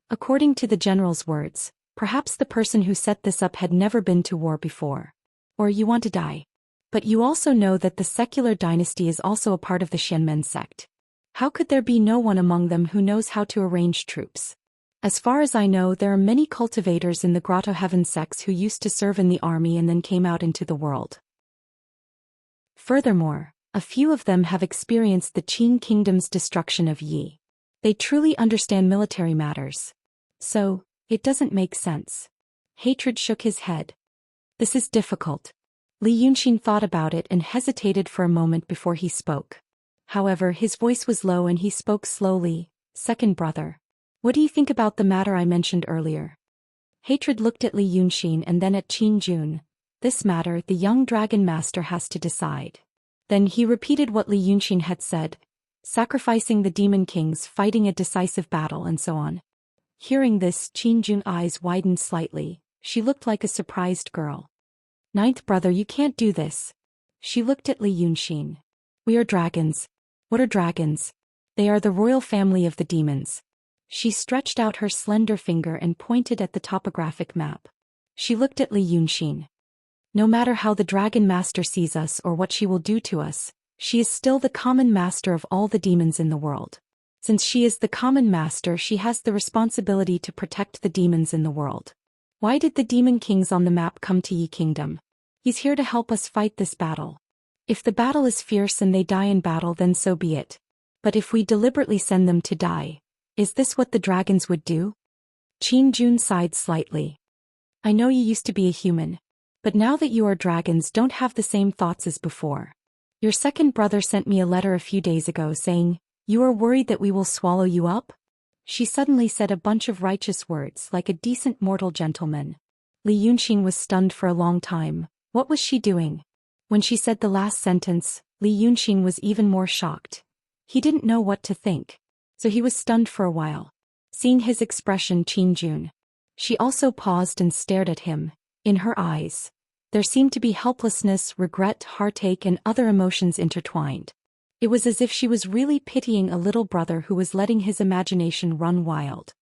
According to the general's words, perhaps the person who set this up had never been to war before. Or you want to die. But you also know that the secular dynasty is also a part of the Xianmen sect. How could there be no one among them who knows how to arrange troops? As far as I know, there are many cultivators in the Grotto Heaven sects who used to serve in the army and then came out into the world. Furthermore, a few of them have experienced the Qin Kingdom's destruction of Yi. They truly understand military matters. So, it doesn't make sense." Hatred shook his head. "This is difficult." Li Yunxin thought about it and hesitated for a moment before he spoke. However, his voice was low and he spoke slowly. "Second brother, what do you think about the matter I mentioned earlier?" Hatred looked at Li Yunxin and then at Qin Jun. "This matter, the young dragon master has to decide." Then he repeated what Li Yunxin had said. Sacrificing the demon kings, fighting a decisive battle, and so on. Hearing this, Qin Jun's eyes widened slightly. She looked like a surprised girl. "Ninth brother, you can't do this." She looked at Li Yunxin. "We are dragons." "What are dragons?" "They are the royal family of the demons." She stretched out her slender finger and pointed at the topographic map. She looked at Li Yunxin. "No matter how the dragon master sees us or what she will do to us, she is still the common master of all the demons in the world. Since she is the common master, she has the responsibility to protect the demons in the world. Why did the demon kings on the map come to Yi Kingdom? He's here to help us fight this battle. If the battle is fierce and they die in battle, then so be it. But if we deliberately send them to die, is this what the dragons would do?" Qin Jun sighed slightly. "I know you used to be a human. But now that you are dragons, don't have the same thoughts as before. Your second brother sent me a letter a few days ago saying, 'You are worried that we will swallow you up?'" She suddenly said a bunch of righteous words like a decent mortal gentleman. Li Yunxin was stunned for a long time. What was she doing? When she said the last sentence, Li Yunxin was even more shocked. He didn't know what to think. So he was stunned for a while. Seeing his expression, Qin Jun. She also paused and stared at him. In her eyes, there seemed to be helplessness, regret, heartache, and other emotions intertwined. It was as if she was really pitying a little brother who was letting his imagination run wild.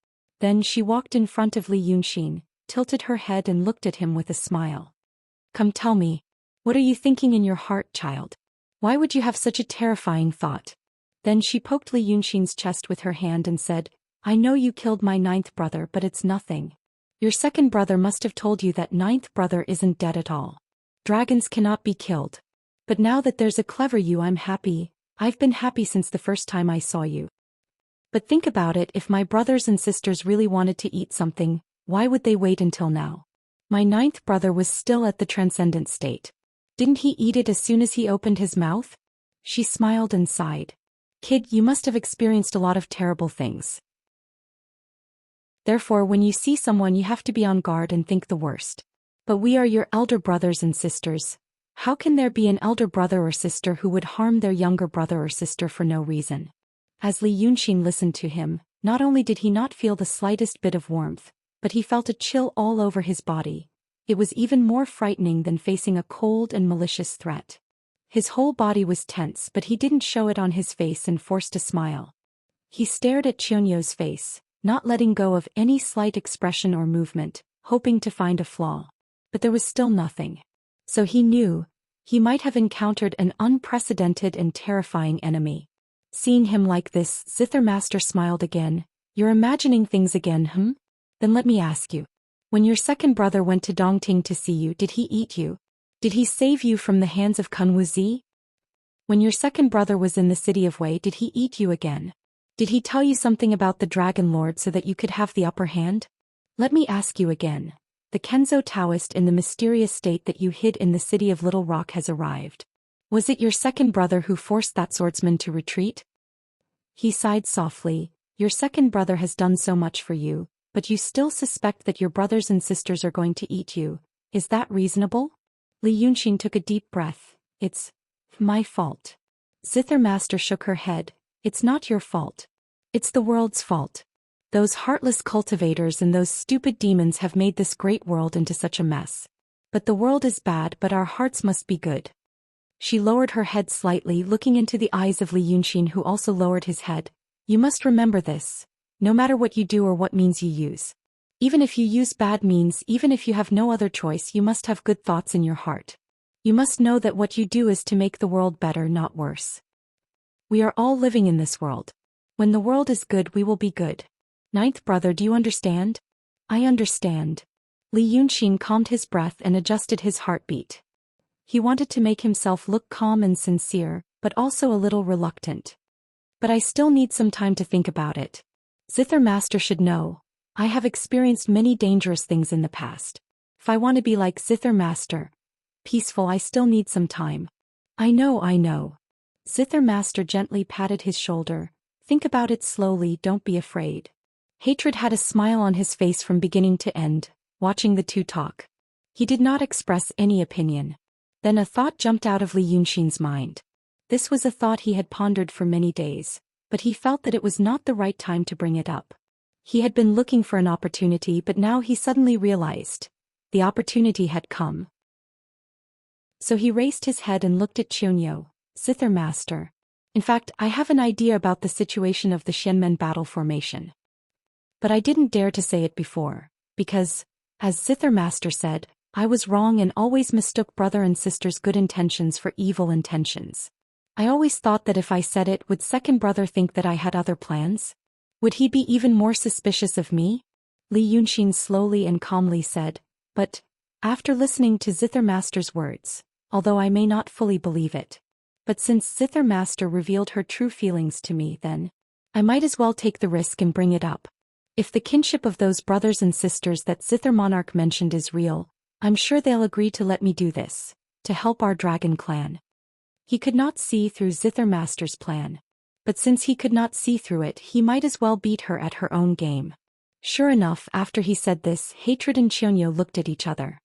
Then she walked in front of Li Yunxin, tilted her head and looked at him with a smile. Come, tell me. What are you thinking in your heart, child? Why would you have such a terrifying thought? Then she poked Li Yunxin's chest with her hand and said, I know you killed my 9th brother, but it's nothing. Your 2nd brother must have told you that 9th brother isn't dead at all. Dragons cannot be killed. But now that there's a clever you, I'm happy. I've been happy since the first time I saw you. But think about it, if my brothers and sisters really wanted to eat something, why would they wait until now? My 9th brother was still at the transcendent state. Didn't he eat it as soon as he opened his mouth? She smiled and sighed. Kid, you must have experienced a lot of terrible things. Therefore, when you see someone, you have to be on guard and think the worst. But we are your elder brothers and sisters. How can there be an elder brother or sister who would harm their younger brother or sister for no reason? As Li Yunxin listened to him, not only did he not feel the slightest bit of warmth, but he felt a chill all over his body. It was even more frightening than facing a cold and malicious threat. His whole body was tense, but he didn't show it on his face and forced a smile. He stared at Qianyou's face, not letting go of any slight expression or movement, hoping to find a flaw. But there was still nothing. So he knew, he might have encountered an unprecedented and terrifying enemy. Seeing him like this, Zither Master smiled again. You're imagining things again, Then let me ask you. When your 2nd brother went to Dongting to see you, did he eat you? Did he save you from the hands of Kun Wuzi? When your 2nd brother was in the city of Wei, did he eat you again? Did he tell you something about the Dragon Lord so that you could have the upper hand? Let me ask you again. The Kenzo Taoist in the mysterious state that you hid in the city of Little Rock has arrived. Was it your 2nd brother who forced that swordsman to retreat? He sighed softly. Your 2nd brother has done so much for you, but you still suspect that your brothers and sisters are going to eat you. Is that reasonable? Li Yunxin took a deep breath. It's my fault. Zither Master shook her head. It's not your fault. It's the world's fault. Those heartless cultivators and those stupid demons have made this great world into such a mess. But the world is bad, but our hearts must be good. She lowered her head slightly, looking into the eyes of Li Yunxin, who also lowered his head. You must remember this. No matter what you do or what means you use. Even if you use bad means, even if you have no other choice, you must have good thoughts in your heart. You must know that what you do is to make the world better, not worse. We are all living in this world. When the world is good, we will be good. 9th brother, do you understand? I understand. Li Yunxin calmed his breath and adjusted his heartbeat. He wanted to make himself look calm and sincere, but also a little reluctant. But I still need some time to think about it. Zither Master should know. I have experienced many dangerous things in the past. If I want to be like Zither Master, peaceful, I still need some time. I know. Zither Master gently patted his shoulder. Think about it slowly, don't be afraid. Hatred had a smile on his face from beginning to end, watching the two talk. He did not express any opinion. Then a thought jumped out of Li Yunxin's mind. This was a thought he had pondered for many days, but he felt that it was not the right time to bring it up. He had been looking for an opportunity, but now he suddenly realized. The opportunity had come. So he raised his head and looked at Qianyou. Zither Master. In fact, I have an idea about the situation of the Xianmen battle formation. But I didn't dare to say it before, because, as Zither Master said, I was wrong and always mistook brother and sister's good intentions for evil intentions. I always thought that if I said it, would 2nd brother think that I had other plans? Would he be even more suspicious of me? Li Yunxin slowly and calmly said, but, after listening to Zither Master's words, although I may not fully believe it, but since Zither Master revealed her true feelings to me, then I might as well take the risk and bring it up. If the kinship of those brothers and sisters that Zither Monarch mentioned is real, I'm sure they'll agree to let me do this, to help our dragon clan. He could not see through Zither Master's plan. But since he could not see through it, he might as well beat her at her own game. Sure enough, after he said this, Hatred and Qianyou looked at each other.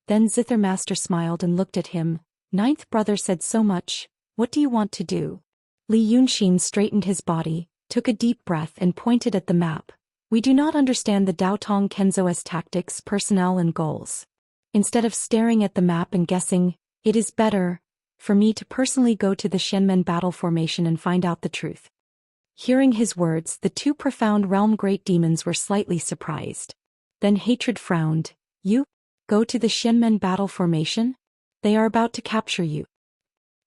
Then Zither Master smiled and looked at him. Ninth brother said so much, what do you want to do? Li Yunxin straightened his body, took a deep breath and pointed at the map. We do not understand the Daotong Kenzo's tactics, personnel and goals. Instead of staring at the map and guessing, it is better for me to personally go to the Xianmen battle formation and find out the truth. Hearing his words, the two profound realm great demons were slightly surprised. Then Hatred frowned. You? Go to the Xianmen battle formation? They are about to capture you.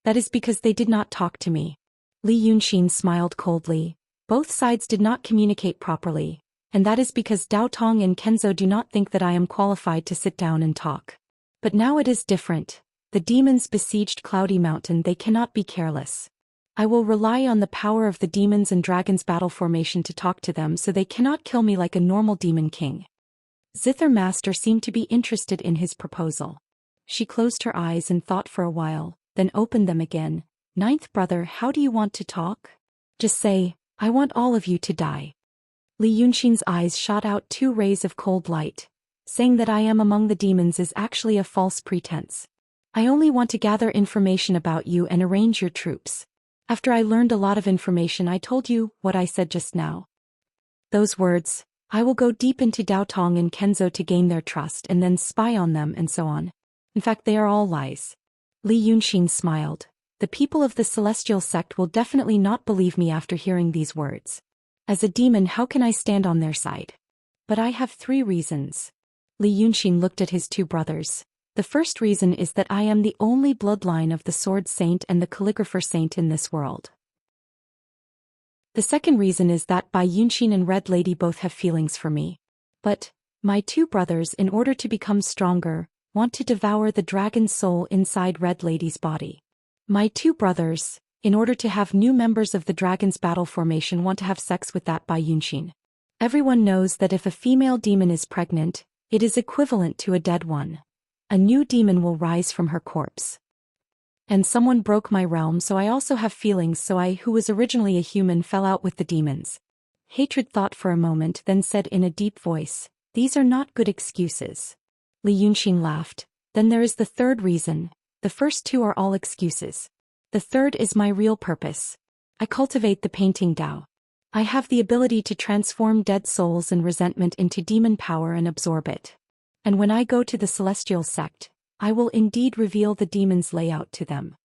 That is because they did not talk to me. Li Yunxin smiled coldly. Both sides did not communicate properly, and that is because Daotong and Kenzo do not think that I am qualified to sit down and talk. But now it is different. The demons besieged Cloudy Mountain, they cannot be careless. I will rely on the power of the demons and dragons battle formation to talk to them so they cannot kill me like a normal demon king. Zither Master seemed to be interested in his proposal. She closed her eyes and thought for a while, then opened them again. Ninth brother, how do you want to talk? Just say, I want all of you to die. Li Yunxin's eyes shot out 2 rays of cold light. Saying that I am among the demons is actually a false pretense. I only want to gather information about you and arrange your troops. After I learned a lot of information, I told you what I said just now. Those words, I will go deep into Daotong and Kenzo to gain their trust and then spy on them and so on. In fact, they are all lies. Li Yunxin smiled. The people of the Celestial Sect will definitely not believe me after hearing these words. As a demon, how can I stand on their side? But I have 3 reasons. Li Yunxin looked at his 2 brothers. The first reason is that I am the only bloodline of the Sword Saint and the Calligrapher Saint in this world. The second reason is that Bai Yunxin and Red Lady both have feelings for me. But my 2 brothers, in order to become stronger, want to devour the dragon's soul inside Red Lady's body. My 2 brothers, in order to have new members of the dragon's battle formation, want to have sex with that Bai Yunxin. Everyone knows that if a female demon is pregnant, it is equivalent to a dead one. A new demon will rise from her corpse. And someone broke my realm, so I also have feelings, so I, who was originally a human, fell out with the demons. Hatred thought for a moment, then said in a deep voice, these are not good excuses. Li Yunxin laughed. Then there is the third reason. The first 2 are all excuses. The third is my real purpose. I cultivate the painting Dao. I have the ability to transform dead souls and resentment into demon power and absorb it. And when I go to the Celestial Sect, I will indeed reveal the demons' layout to them.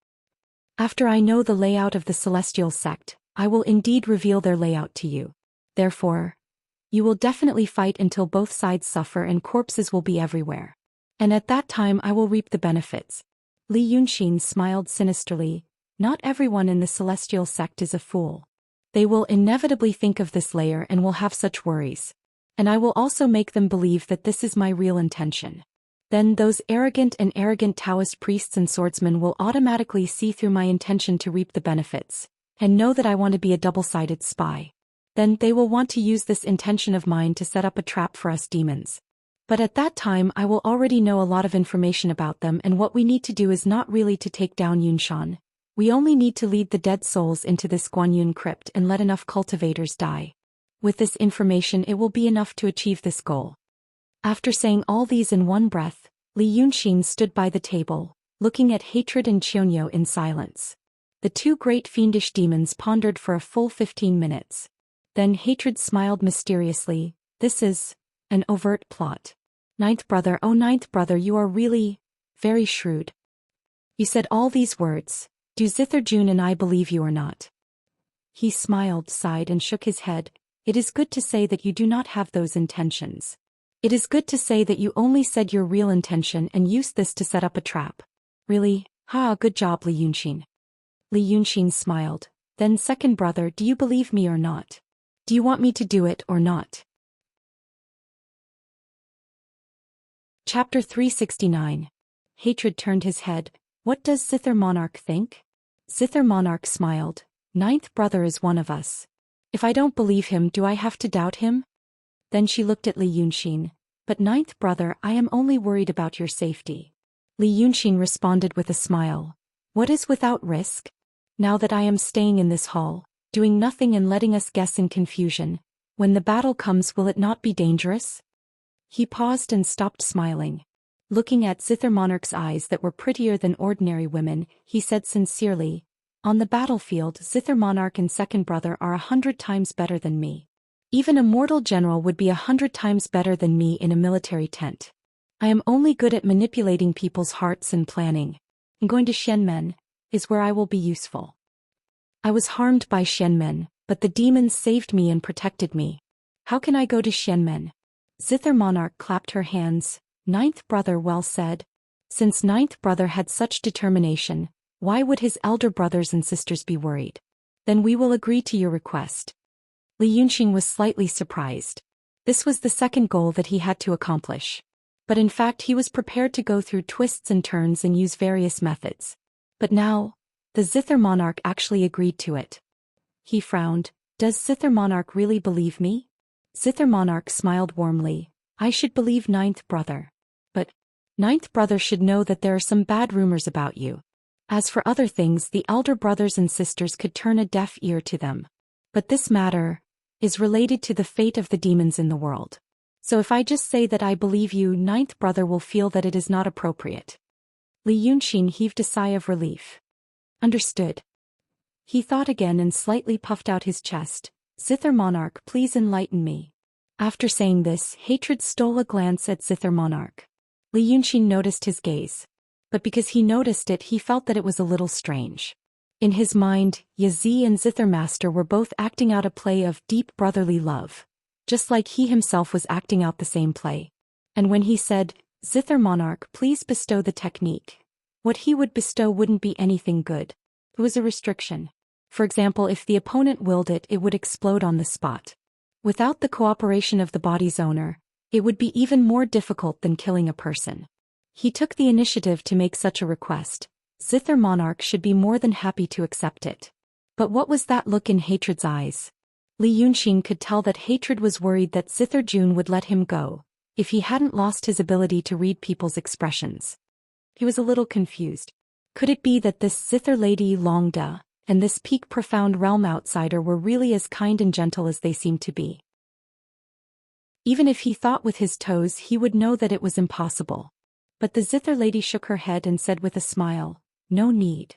After I know the layout of the Celestial Sect, I will indeed reveal their layout to you. Therefore, you will definitely fight until both sides suffer and corpses will be everywhere. And at that time I will reap the benefits. Li Yunxin smiled sinisterly. Not everyone in the Celestial Sect is a fool. They will inevitably think of this layer and will have such worries. And I will also make them believe that this is my real intention. Then those arrogant Taoist priests and swordsmen will automatically see through my intention to reap the benefits, and know that I want to be a double-sided spy. Then they will want to use this intention of mine to set up a trap for us demons. But at that time I will already know a lot of information about them, and what we need to do is not really to take down Yunshan. We only need to lead the dead souls into this Guanyun crypt and let enough cultivators die. With this information it will be enough to achieve this goal. After saying all these in one breath, Li Yunxin stood by the table, looking at Hatred and Qionyou in silence. The 2 great fiendish demons pondered for a full 15 minutes. Then Hatred smiled mysteriously. This is an overt plot. Ninth brother, oh ninth brother, you are really very shrewd. You said all these words. Do Zither Jun and I believe you or not? He smiled, sighed and shook his head. It is good to say that you do not have those intentions. It is good to say that you only said your real intention and used this to set up a trap. Really? Ha, good job, Li Yunxin. Li Yunxin smiled. Then second brother, do you believe me or not? Do you want me to do it or not? Chapter 369. Hatred turned his head. What does Zither Monarch think? Zither Monarch smiled. Ninth brother is one of us. If I don't believe him, do I have to doubt him? Then she looked at Li Yunxin. But ninth brother, I am only worried about your safety. Li Yunxin responded with a smile. What is without risk? Now that I am staying in this hall, doing nothing and letting us guess in confusion, when the battle comes will it not be dangerous? He paused and stopped smiling. Looking at Zither Monarch's eyes that were prettier than ordinary women, he said sincerely, "On the battlefield, Zither Monarch and second brother are 100 times better than me. Even a mortal general would be 100 times better than me in a military tent. I am only good at manipulating people's hearts and planning. And going to Xianmen is where I will be useful. I was harmed by Xianmen, but the demons saved me and protected me. How can I go to Xianmen?" Zither Monarch clapped her hands. "Ninth brother, well said. Since ninth brother had such determination, why would his elder brothers and sisters be worried? Then we will agree to your request." Li Yunxing was slightly surprised. This was the second goal that he had to accomplish. But in fact he was prepared to go through twists and turns and use various methods. But now, the Zither Monarch actually agreed to it. He frowned. "Does Zither Monarch really believe me?" Zither Monarch smiled warmly. "I should believe ninth brother. But ninth brother should know that there are some bad rumors about you. As for other things, the elder brothers and sisters could turn a deaf ear to them. But this matter is related to the fate of the demons in the world. So if I just say that I believe you, ninth brother will feel that it is not appropriate." Li Yunxin heaved a sigh of relief. "Understood." He thought again and slightly puffed out his chest. "Zither Monarch, please enlighten me." After saying this, hatred stole a glance at Zither Monarch. Li Yunxin noticed his gaze. But because he noticed it, he felt that it was a little strange. In his mind, Yazi and Zither Master were both acting out a play of deep brotherly love, just like he himself was acting out the same play. And when he said, "Zither Monarch, please bestow the technique," what he would bestow wouldn't be anything good. It was a restriction. For example, if the opponent willed it, it would explode on the spot. Without the cooperation of the body's owner, it would be even more difficult than killing a person. He took the initiative to make such a request. Zither Monarch should be more than happy to accept it. But what was that look in hatred's eyes? Li Yunxin could tell that hatred was worried that Zither Jun would let him go, if he hadn't lost his ability to read people's expressions. He was a little confused. Could it be that this Zither lady Longda and this peak profound realm outsider were really as kind and gentle as they seemed to be? Even if he thought with his toes, he would know that it was impossible. But the Zither lady shook her head and said with a smile, "No need."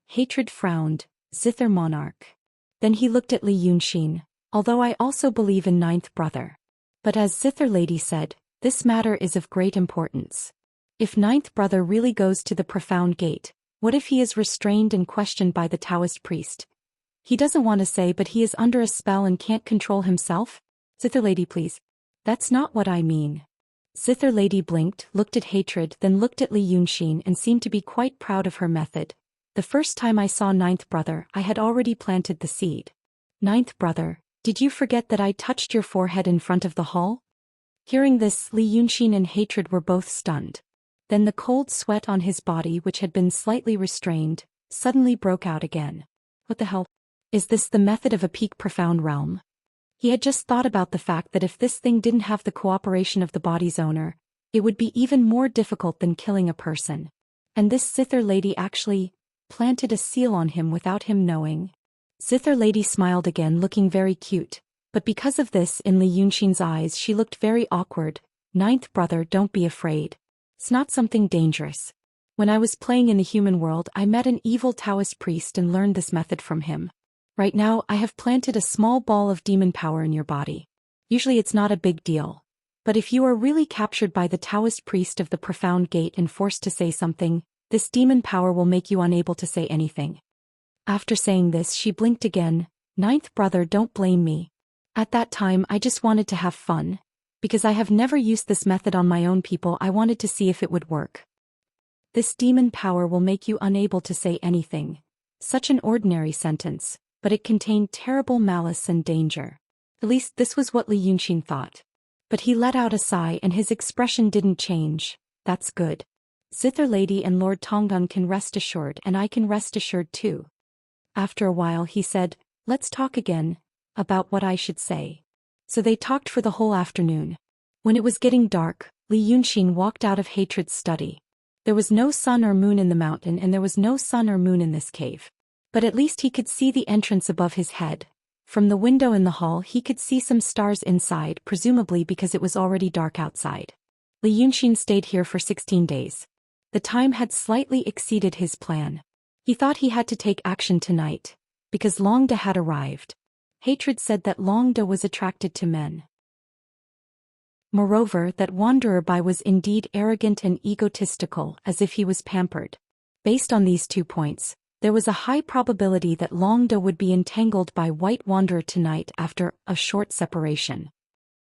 Hatred frowned. "Zither Monarch." Then he looked at Li Yunxin. "Although I also believe in ninth brother. But as Zither lady said, this matter is of great importance. If ninth brother really goes to the profound gate, what if he is restrained and questioned by the Taoist priest? He doesn't want to say, but he is under a spell and can't control himself? Zither lady, please." "That's not what I mean." Zither lady blinked, looked at hatred, then looked at Li Yunxin and seemed to be quite proud of her method. "The first time I saw ninth brother, I had already planted the seed." "Ninth brother, did you forget that I touched your forehead in front of the hall?" Hearing this, Li Yunxin and hatred were both stunned. Then the cold sweat on his body, which had been slightly restrained, suddenly broke out again. What the hell? Is this the method of a peak profound realm? He had just thought about the fact that if this thing didn't have the cooperation of the body's owner, it would be even more difficult than killing a person. And this Zither lady actually planted a seal on him without him knowing. Zither lady smiled again, looking very cute. But because of this, in Li Yunxin's eyes, she looked very awkward. "Ninth brother, don't be afraid. It's not something dangerous. When I was playing in the human world, I met an evil Taoist priest and learned this method from him. Right now, I have planted a small ball of demon power in your body. Usually it's not a big deal. But if you are really captured by the Taoist priest of the profound gate and forced to say something, this demon power will make you unable to say anything." After saying this, she blinked again. "Ninth brother, don't blame me. At that time, I just wanted to have fun. Because I have never used this method on my own people, I wanted to see if it would work. This demon power will make you unable to say anything." Such an ordinary sentence, but it contained terrible malice and danger. At least this was what Li Yunxin thought. But he let out a sigh and his expression didn't change. "That's good. Zither lady and Lord Tongdun can rest assured, and I can rest assured too." After a while he said, "Let's talk again about what I should say." So they talked for the whole afternoon. When it was getting dark, Li Yunxin walked out of hatred's study. There was no sun or moon in the mountain, and there was no sun or moon in this cave. But at least he could see the entrance above his head. From the window in the hall he could see some stars inside, presumably because it was already dark outside. Li Yunxin stayed here for 16 days. The time had slightly exceeded his plan. He thought he had to take action tonight, because Long De had arrived. Hatred said that Long De was attracted to men. Moreover, that Wanderer Bai was indeed arrogant and egotistical, as if he was pampered. Based on these 2 points, there was a high probability that Long De would be entangled by White Wanderer tonight after a short separation.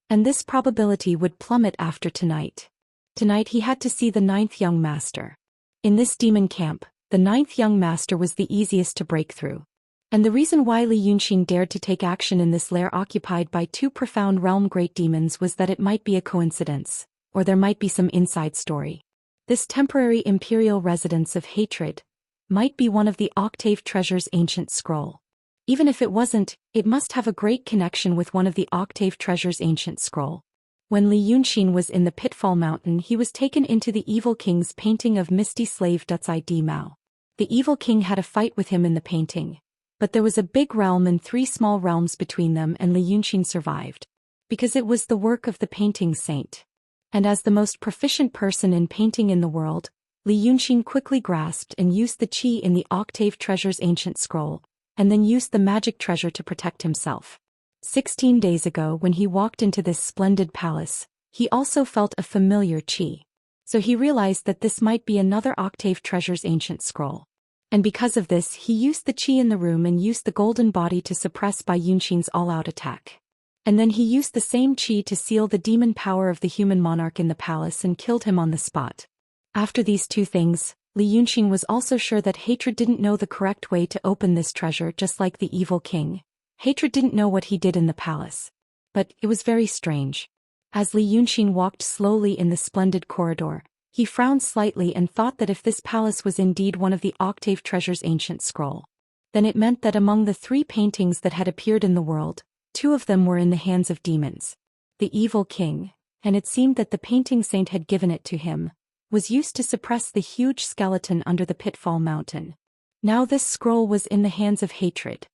And this probability would plummet after tonight. Tonight he had to see the 9th young master. In this demon camp, the 9th young master was the easiest to break through. And the reason why Li Yunxin dared to take action in this lair occupied by 2 profound realm great demons was that it might be a coincidence, or there might be some inside story. This temporary imperial residence of hatred might be one of the Octave Treasure's ancient scroll. Even if it wasn't, it must have a great connection with one of the Octave Treasure's ancient scroll. When Li Yunxin was in the Pitfall Mountain, he was taken into the Evil King's painting of Misty Slave Dutsai Mao. The Evil King had a fight with him in the painting, but there was a big realm and 3 small realms between them, and Li Yunxin survived. Because it was the work of the painting saint. And as the most proficient person in painting in the world, Li Yunxin quickly grasped and used the qi in the Octave Treasure's ancient scroll, and then used the magic treasure to protect himself. 16 days ago, when he walked into this splendid palace, he also felt a familiar qi. So he realized that this might be another Octave Treasure's ancient scroll. And because of this, he used the qi in the room and used the golden body to suppress Bai Yunxin's all-out attack. And then he used the same qi to seal the demon power of the human monarch in the palace and killed him on the spot. After these 2 things, Li Yunxin was also sure that Hatred didn't know the correct way to open this treasure, just like the Evil King. Hatred didn't know what he did in the palace. But it was very strange. As Li Yunxin walked slowly in the splendid corridor, he frowned slightly and thought that if this palace was indeed one of the Octave Treasure's ancient scroll, then it meant that among the 3 paintings that had appeared in the world, 2 of them were in the hands of demons. The Evil King, and it seemed that the painting saint had given it to him, was used to suppress the huge skeleton under the Pitfall Mountain. Now this scroll was in the hands of Hatred.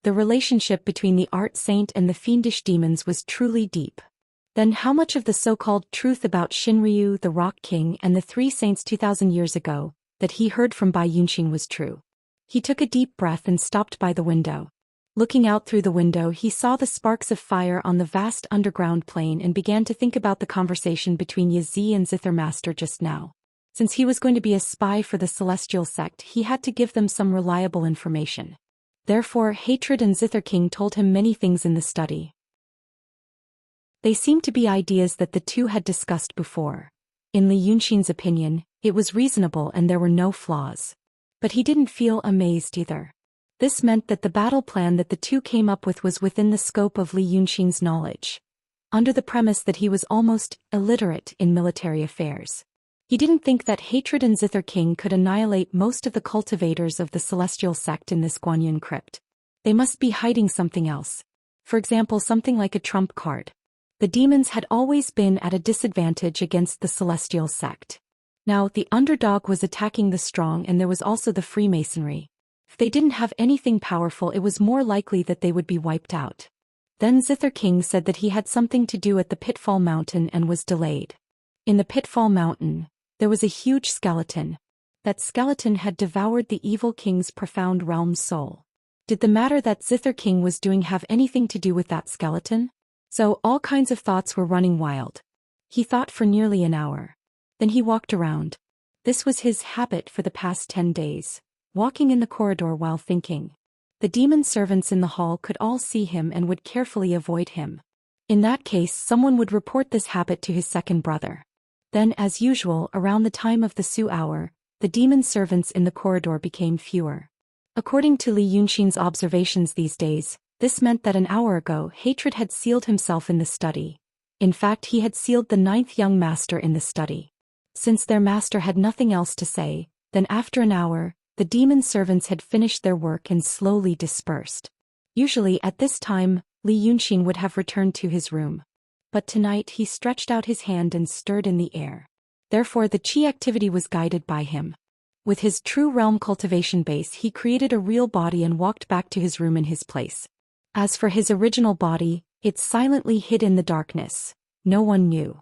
The relationship between the art saint and the fiendish demons was truly deep. Then how much of the so-called truth about Shinryu, the Rock King, and the 3 saints 2,000 years ago, that he heard from Bai Yunxin was true? He took a deep breath and stopped by the window. Looking out through the window, he saw the sparks of fire on the vast underground plain and began to think about the conversation between Yazi and Zither Master just now. Since he was going to be a spy for the Celestial Sect, he had to give them some reliable information. Therefore, Hatred and Zither King told him many things in the study. They seemed to be ideas that the 2 had discussed before. In Li Yunxin's opinion, it was reasonable and there were no flaws. But he didn't feel amazed either. This meant that the battle plan that the 2 came up with was within the scope of Li Yunxin's knowledge, under the premise that he was almost illiterate in military affairs. He didn't think that Hatred and Zither King could annihilate most of the cultivators of the Celestial Sect in this Guanyin crypt. They must be hiding something else. For example, something like a trump card. The demons had always been at a disadvantage against the Celestial Sect. Now, the underdog was attacking the strong, and there was also the Freemasonry. If they didn't have anything powerful, it was more likely that they would be wiped out. Then Zither King said that he had something to do at the Pitfall Mountain and was delayed. In the Pitfall Mountain, there was a huge skeleton. That skeleton had devoured the Evil King's profound realm soul. Did the matter that Zither King was doing have anything to do with that skeleton? So all kinds of thoughts were running wild. He thought for nearly an hour. Then he walked around. This was his habit for the past 10 days. Walking in the corridor while thinking. The demon servants in the hall could all see him and would carefully avoid him. In that case, someone would report this habit to his second brother. Then, as usual, around the time of the Su hour, the demon servants in the corridor became fewer. According to Li Yunxin's observations these days, this meant that an hour ago, Hatred had sealed himself in the study. In fact, he had sealed the 9th young master in the study. Since their master had nothing else to say, then after an hour, the demon servants had finished their work and slowly dispersed. Usually at this time, Li Yunxin would have returned to his room. But tonight he stretched out his hand and stirred in the air. Therefore the qi activity was guided by him. With his true realm cultivation base, he created a real body and walked back to his room in his place. As for his original body, it silently hid in the darkness. No one knew.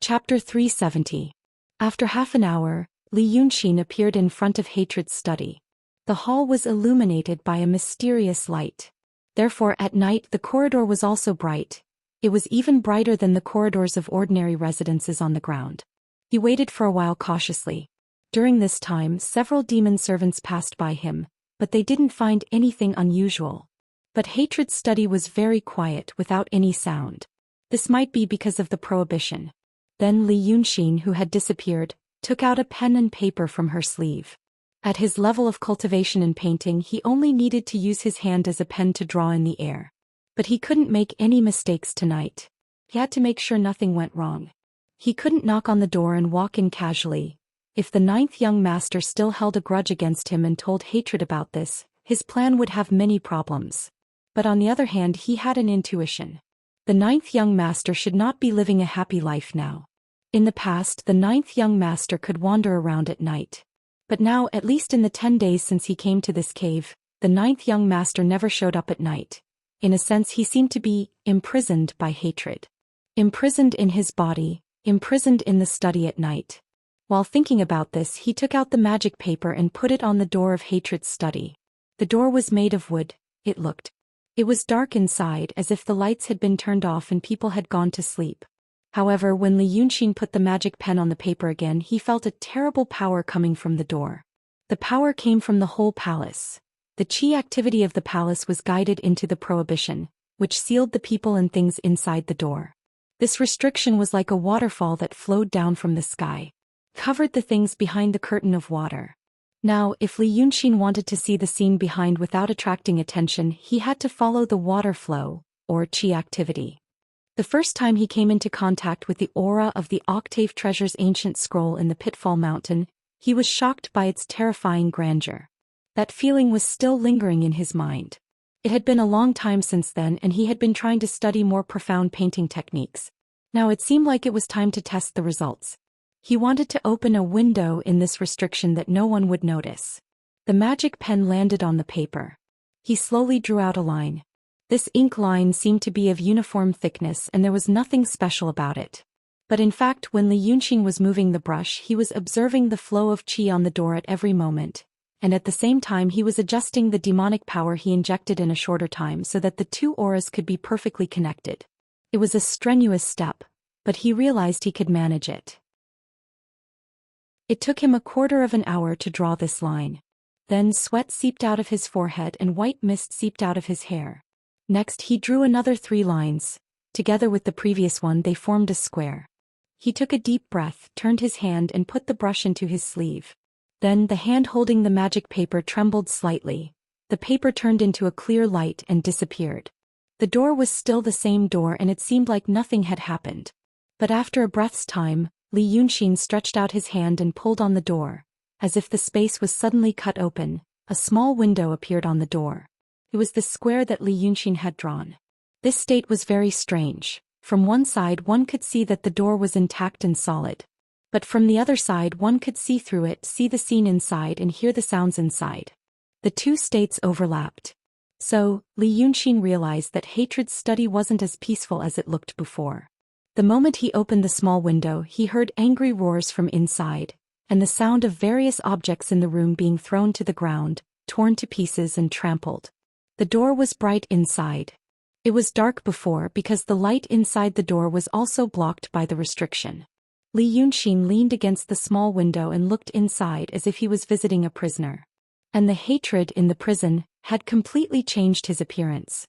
Chapter 370. After half an hour, Li Yunxin appeared in front of Hatred's study. The hall was illuminated by a mysterious light. Therefore at night the corridor was also bright. It was even brighter than the corridors of ordinary residences on the ground. He waited for a while cautiously. During this time several demon servants passed by him, but they didn't find anything unusual. But Hatred's study was very quiet without any sound. This might be because of the prohibition. Then Li Yunxin, who had disappeared, took out a pen and paper from her sleeve. At his level of cultivation and painting he only needed to use his hand as a pen to draw in the air. But he couldn't make any mistakes tonight. He had to make sure nothing went wrong. He couldn't knock on the door and walk in casually. If the ninth young master still held a grudge against him and told Hatred about this, his plan would have many problems. But on the other hand he had an intuition. The ninth young master should not be living a happy life now. In the past the ninth young master could wander around at night. But now, at least in the 10 days since he came to this cave, the ninth young master never showed up at night. In a sense he seemed to be imprisoned by Hatred. Imprisoned in his body, imprisoned in the study at night. While thinking about this he took out the magic paper and put it on the door of Hatred's study. The door was made of wood, it looked. It was dark inside, as if the lights had been turned off and people had gone to sleep. However, when Li Yunxin put the magic pen on the paper again he felt a terrible power coming from the door. The power came from the whole palace. The chi activity of the palace was guided into the prohibition, which sealed the people and things inside the door. This restriction was like a waterfall that flowed down from the sky, covered the things behind the curtain of water. Now, if Li Yunxin wanted to see the scene behind without attracting attention, he had to follow the water flow, or chi activity. The first time he came into contact with the aura of the Octave Treasure's ancient scroll in the Pitfall Mountain, he was shocked by its terrifying grandeur. That feeling was still lingering in his mind. It had been a long time since then and he had been trying to study more profound painting techniques. Now it seemed like it was time to test the results. He wanted to open a window in this restriction that no one would notice. The magic pen landed on the paper. He slowly drew out a line. This ink line seemed to be of uniform thickness and there was nothing special about it. But in fact when Li Yunxin was moving the brush he was observing the flow of chi on the door at every moment, and at the same time he was adjusting the demonic power he injected in a shorter time so that the two auras could be perfectly connected. It was a strenuous step, but he realized he could manage it. It took him a quarter of an hour to draw this line. Then sweat seeped out of his forehead and white mist seeped out of his hair. Next he drew another 3 lines. Together with the previous one they formed a square. He took a deep breath, turned his hand and put the brush into his sleeve. Then the hand holding the magic paper trembled slightly. The paper turned into a clear light and disappeared. The door was still the same door and it seemed like nothing had happened. But after a breath's time, Li Yunxin stretched out his hand and pulled on the door. As if the space was suddenly cut open, a small window appeared on the door. It was the square that Li Yunxin had drawn. This state was very strange. From one side one could see that the door was intact and solid. But from the other side one could see through it, see the scene inside and hear the sounds inside. The two states overlapped. So, Li Yunxin realized that Hatred's study wasn't as peaceful as it looked before. The moment he opened the small window he heard angry roars from inside, and the sound of various objects in the room being thrown to the ground, torn to pieces and trampled. The door was bright inside. It was dark before because the light inside the door was also blocked by the restriction. Li Yunxin leaned against the small window and looked inside as if he was visiting a prisoner. And the hatred in the prison had completely changed his appearance.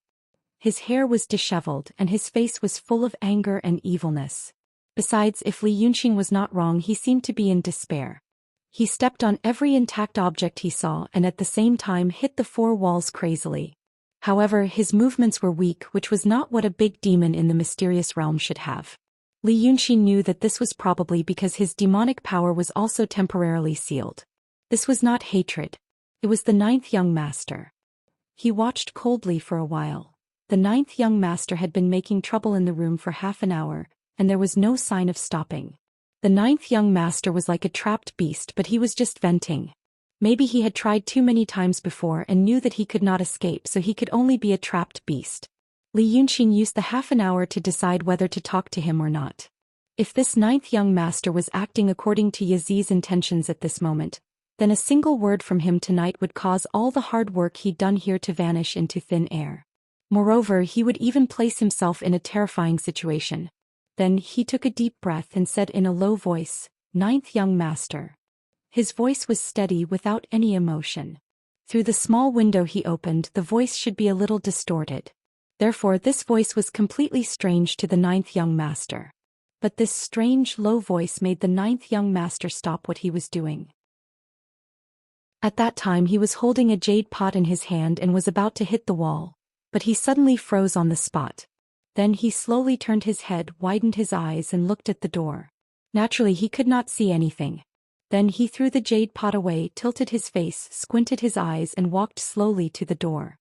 His hair was disheveled and his face was full of anger and evilness. Besides, if Li Yunxin was not wrong, he seemed to be in despair. He stepped on every intact object he saw and at the same time hit the 4 walls crazily. However, his movements were weak, which was not what a big demon in the mysterious realm should have. Li Yunxin knew that this was probably because his demonic power was also temporarily sealed. This was not hatred. It was the 9th young master. He watched coldly for a while. The 9th young master had been making trouble in the room for half an hour, and there was no sign of stopping. The 9th young master was like a trapped beast, but he was just venting. Maybe he had tried too many times before and knew that he could not escape, so he could only be a trapped beast. Li Yunxin used the half an hour to decide whether to talk to him or not. If this ninth young master was acting according to Yazi's intentions at this moment, then a single word from him tonight would cause all the hard work he'd done here to vanish into thin air. Moreover, he would even place himself in a terrifying situation. Then he took a deep breath and said in a low voice, "Ninth young master." His voice was steady without any emotion. Through the small window he opened, the voice should be a little distorted. Therefore, this voice was completely strange to the ninth young master. But this strange, low voice made the ninth young master stop what he was doing. At that time he was holding a jade pot in his hand and was about to hit the wall, but he suddenly froze on the spot. Then he slowly turned his head, widened his eyes and looked at the door. Naturally he could not see anything. Then he threw the jade pot away, tilted his face, squinted his eyes and walked slowly to the door.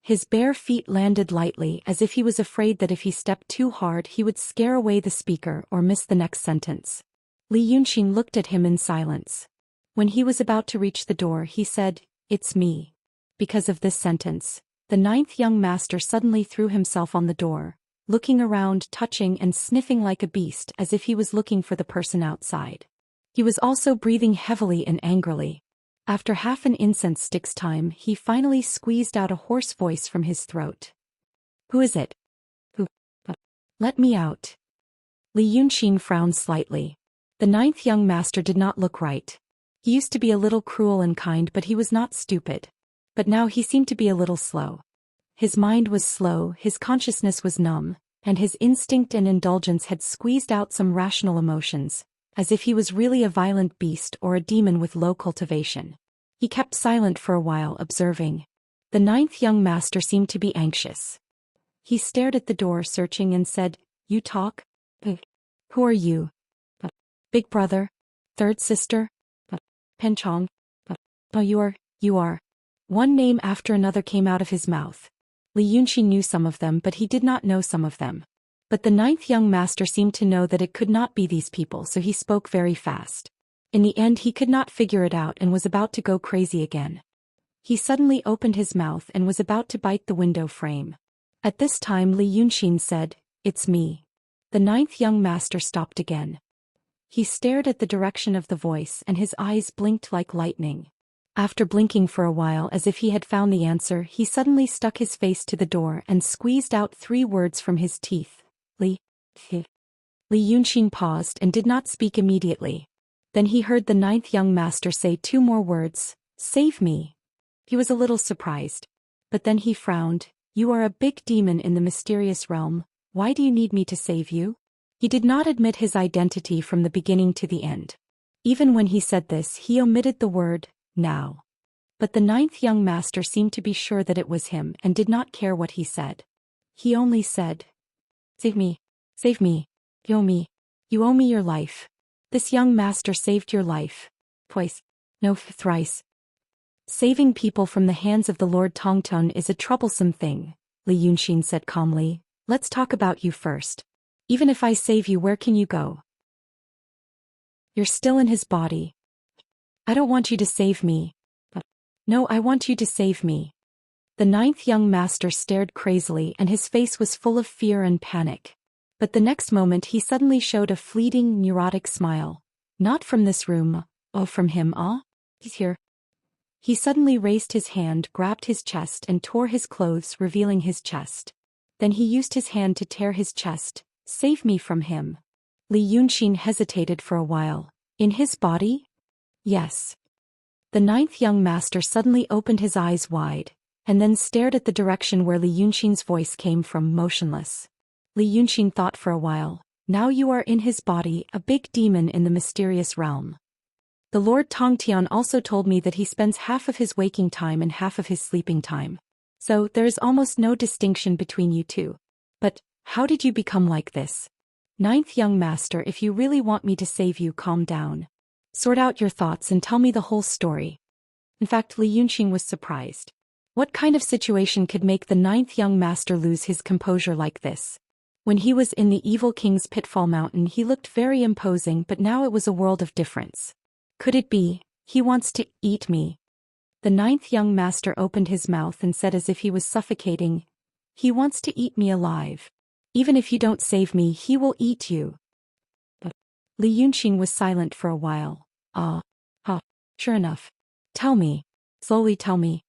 His bare feet landed lightly as if he was afraid that if he stepped too hard he would scare away the speaker or miss the next sentence. Li Yunxin looked at him in silence. When he was about to reach the door he said, "It's me." Because of this sentence, the ninth young master suddenly threw himself on the door, looking around, touching and sniffing like a beast as if he was looking for the person outside. He was also breathing heavily and angrily. After half an incense stick's time, he finally squeezed out a hoarse voice from his throat. "Who is it? Who? Let me out." Li Yunxin frowned slightly. The ninth young master did not look right. He used to be a little cruel and kind, but he was not stupid. But now he seemed to be a little slow. His mind was slow, his consciousness was numb, and his instinct and indulgence had squeezed out some rational emotions, as if he was really a violent beast or a demon with low cultivation. He kept silent for a while, observing. The ninth young master seemed to be anxious. He stared at the door, searching, and said, "You talk? Who are you? Big brother? Third sister? Penchong? Oh, you are. One name after another came out of his mouth. Li Yunxin knew some of them, but he did not know some of them. But the ninth young master seemed to know that it could not be these people, so he spoke very fast. In the end he could not figure it out and was about to go crazy again. He suddenly opened his mouth and was about to bite the window frame. At this time Li Yunxin said, "It's me." The ninth young master stopped again. He stared at the direction of the voice and his eyes blinked like lightning. After blinking for a while as if he had found the answer, he suddenly stuck his face to the door and squeezed out 3 words from his teeth. Li Yunxin paused and did not speak immediately. Then he heard the ninth young master say 2 more words, "Save me." He was a little surprised. But then he frowned. "You are a big demon in the mysterious realm. Why do you need me to save you?" He did not admit his identity from the beginning to the end. Even when he said this, he omitted the word, "now." But the ninth young master seemed to be sure that it was him and did not care what he said. He only said, "Save me. Save me. You owe me. You owe me your life." This young master saved your life. Twice. No, thrice. Saving people from the hands of the Lord Tongtun is a troublesome thing, Li Yunxin said calmly. "Let's talk about you first. Even if I save you, where can you go? You're still in his body. I don't want you to save me. No, I want you to save me." The ninth young master stared crazily and his face was full of fear and panic. But the next moment he suddenly showed a fleeting, neurotic smile. "Not from this room. Oh, from him, ah? He's here." He suddenly raised his hand, grabbed his chest and tore his clothes, revealing his chest. Then he used his hand to tear his chest. "Save me from him." Li Yunxin hesitated for a while. "In his body?" "Yes." The ninth young master suddenly opened his eyes wide, and then stared at the direction where Li Yunxin's voice came from, motionless. Li Yunxin thought for a while. "Now you are in his body, a big demon in the mysterious realm. The Lord Tongtian also told me that he spends half of his waking time and half of his sleeping time. So there is almost no distinction between you two. But how did you become like this? Ninth young master, if you really want me to save you, calm down. Sort out your thoughts and tell me the whole story." In fact, Li Yunxin was surprised. What kind of situation could make the ninth young master lose his composure like this? When he was in the evil king's pitfall mountain he looked very imposing, but now it was a world of difference. Could it be, he wants to eat me? The ninth young master opened his mouth and said as if he was suffocating, "He wants to eat me alive. Even if you don't save me, he will eat you." Li Yunxin was silent for a while. Ah. Ha. Sure enough. Tell me. Slowly tell me.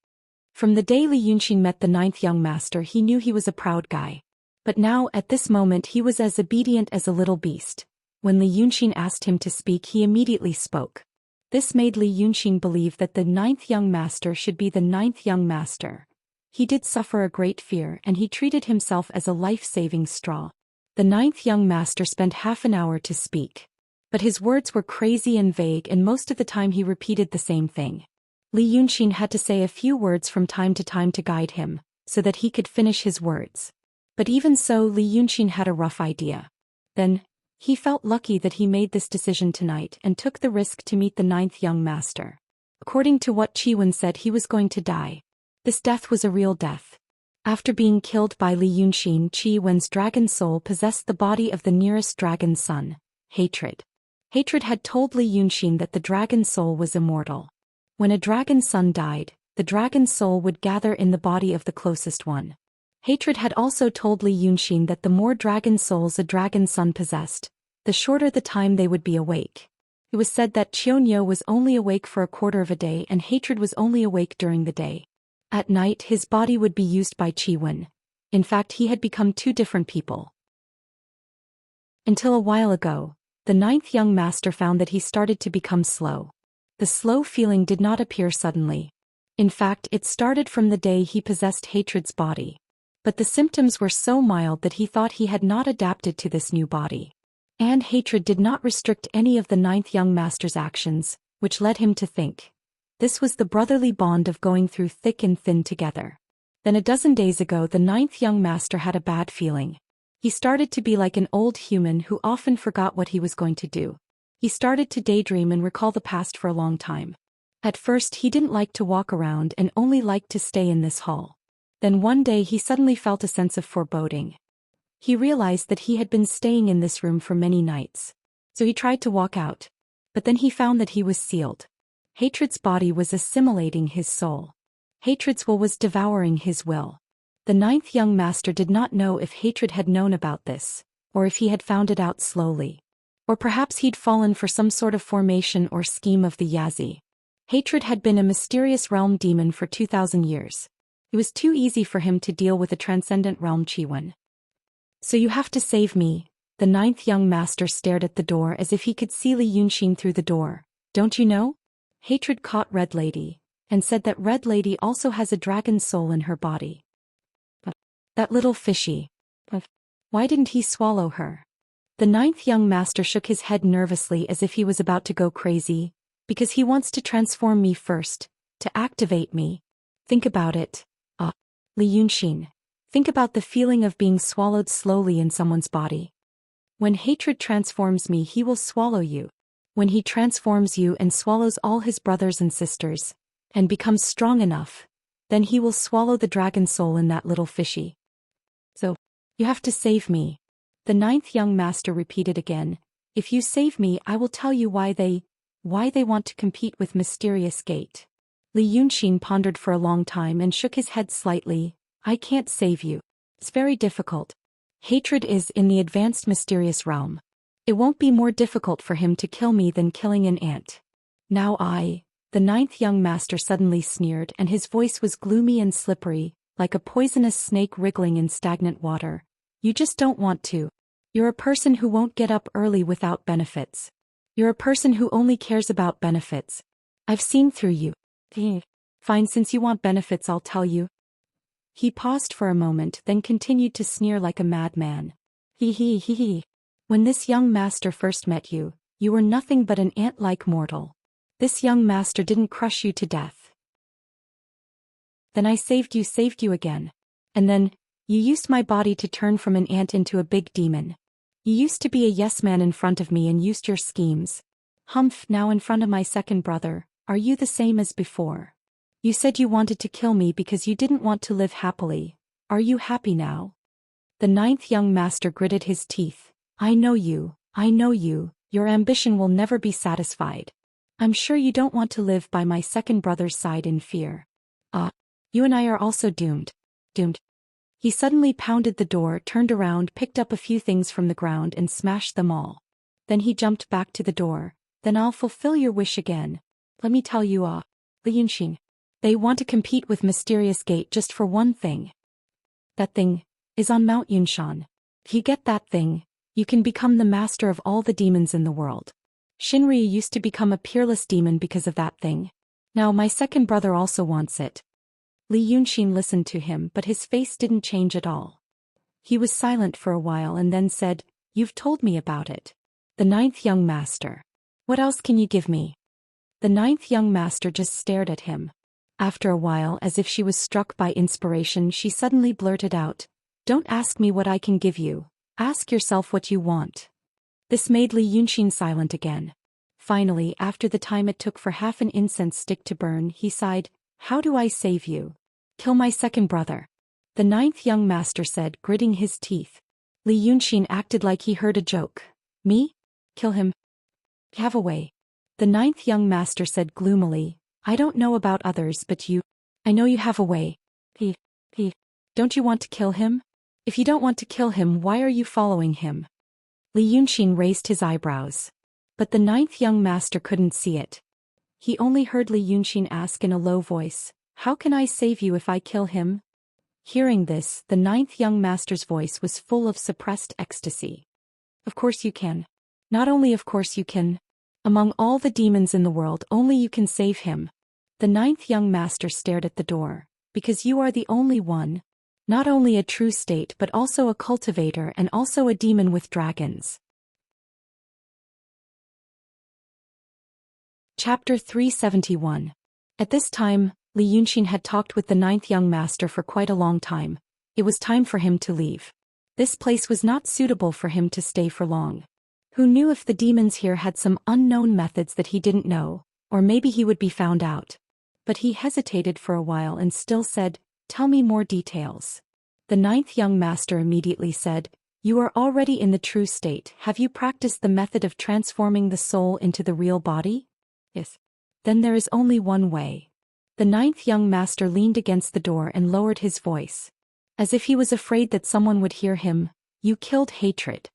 From the day Li Yunxin met the ninth young master he knew he was a proud guy. But now at this moment he was as obedient as a little beast. When Li Yunxin asked him to speak he immediately spoke. This made Li Yunxin believe that the ninth young master should be the ninth young master. He did suffer a great fear and he treated himself as a life-saving straw. The ninth young master spent half an hour to speak. But his words were crazy and vague and most of the time he repeated the same thing. Li Yunxin had to say a few words from time to guide him, so that he could finish his words. But even so Li Yunxin had a rough idea. Then, he felt lucky that he made this decision tonight and took the risk to meet the ninth young master. According to what Qi said he was going to die. This death was a real death. After being killed by Li Yunxin, Qi dragon soul possessed the body of the nearest dragon's son, Hatred. Hatred had told Li Yunxin that the dragon soul was immortal. When a dragon's son died, the dragon soul would gather in the body of the closest one. Hatred had also told Li Yunxin that the more dragon souls a dragon's son possessed, the shorter the time they would be awake. It was said that Qianxia was only awake for a quarter of a day and Hatred was only awake during the day. At night his body would be used by Qi. In fact he had become two different people. Until a while ago, the ninth young master found that he started to become slow. The slow feeling did not appear suddenly. In fact it started from the day he possessed Hatred's body. But the symptoms were so mild that he thought he had not adapted to this new body. And Hatred did not restrict any of the ninth young master's actions, which led him to think. This was the brotherly bond of going through thick and thin together. Then a dozen days ago the ninth young master had a bad feeling. He started to be like an old human who often forgot what he was going to do. He started to daydream and recall the past for a long time. At first he didn't like to walk around and only liked to stay in this hall. Then one day he suddenly felt a sense of foreboding. He realized that he had been staying in this room for many nights. So he tried to walk out. But then he found that he was sealed. Hatred's body was assimilating his soul. Hatred's will was devouring his will. The ninth young master did not know if Hatred had known about this, or if he had found it out slowly. Or perhaps he'd fallen for some sort of formation or scheme of the Yazi. Hatred had been a mysterious realm demon for 2,000 years. It was too easy for him to deal with a transcendent realm Qi. So you have to save me. The ninth young master stared at the door as if he could see Li Yunxin through the door. Don't you know? Hatred caught Red Lady, and said that Red Lady also has a dragon soul in her body. But that little fishy. But why didn't he swallow her? The ninth young master shook his head nervously as if he was about to go crazy. Because he wants to transform me first, to activate me. Think about it. Li Yunxin. Think about the feeling of being swallowed slowly in someone's body. When Hatred transforms me he will swallow you. When he transforms you and swallows all his brothers and sisters, and becomes strong enough, then he will swallow the dragon soul in that little fishy. So, you have to save me. The ninth young master repeated again, if you save me I will tell you why they want to compete with Mysterious Gate. Li Yunxin pondered for a long time and shook his head slightly. I can't save you. It's very difficult. Hatred is in the advanced mysterious realm. It won't be more difficult for him to kill me than killing an ant. Now the ninth young master suddenly sneered and his voice was gloomy and slippery, like a poisonous snake wriggling in stagnant water. You just don't want to. You're a person who won't get up early without benefits. You're a person who only cares about benefits. I've seen through you. Fine, since you want benefits I'll tell you. He paused for a moment then continued to sneer like a madman. He. When this young master first met you, you were nothing but an ant-like mortal. This young master didn't crush you to death. Then I saved you again. And then, you used my body to turn from an ant into a big demon. You used to be a yes man in front of me and used your schemes. Humph, now in front of my second brother, are you the same as before? You said you wanted to kill me because you didn't want to live happily. Are you happy now? The ninth young master gritted his teeth. I know you, your ambition will never be satisfied. I'm sure you don't want to live by my second brother's side in fear. You and I are also doomed. He suddenly pounded the door, turned around, picked up a few things from the ground and smashed them all. Then he jumped back to the door. Then I'll fulfill your wish again. Let me tell you, Li Yunxin. They want to compete with Mysterious Gate just for one thing. That thing is on Mount Yunshan. If you get that thing, you can become the master of all the demons in the world. Shinryu used to become a peerless demon because of that thing. Now my second brother also wants it. Li Yunxin listened to him, but his face didn't change at all. He was silent for a while and then said, "You've told me about it. The ninth young master. What else can you give me?" The ninth young master just stared at him. After a while, as if she was struck by inspiration, she suddenly blurted out, "Don't ask me what I can give you. Ask yourself what you want." This made Li Yunxin silent again. Finally, after the time it took for half an incense stick to burn, he sighed, "How do I save you?" "Kill my second brother," the ninth young master said, gritting his teeth. Li Yunxin acted like he heard a joke. "Me? Kill him? Have a way." The ninth young master said gloomily, "I don't know about others, but you. I know you have a way. He. Don't you want to kill him? If you don't want to kill him, why are you following him?" Li Yunxin raised his eyebrows. But the ninth young master couldn't see it. He only heard Li Yunxin ask in a low voice, "How can I save you if I kill him?" Hearing this, the ninth young master's voice was full of suppressed ecstasy. "Of course you can. Not only of course you can. Among all the demons in the world, only you can save him." The ninth young master stared at the door. "Because you are the only one. Not only a true state but also a cultivator and also a demon with dragons." Chapter 371. At this time, Li Yunxin had talked with the ninth young master for quite a long time. It was time for him to leave. This place was not suitable for him to stay for long. Who knew if the demons here had some unknown methods that he didn't know, or maybe he would be found out. But he hesitated for a while and still said, "Tell me more details." The ninth young master immediately said, "You are already in the true state. Have you practiced the method of transforming the soul into the real body?" "Yes." "Then there is only one way." The ninth young master leaned against the door and lowered his voice, as if he was afraid that someone would hear him. "You killed hatred.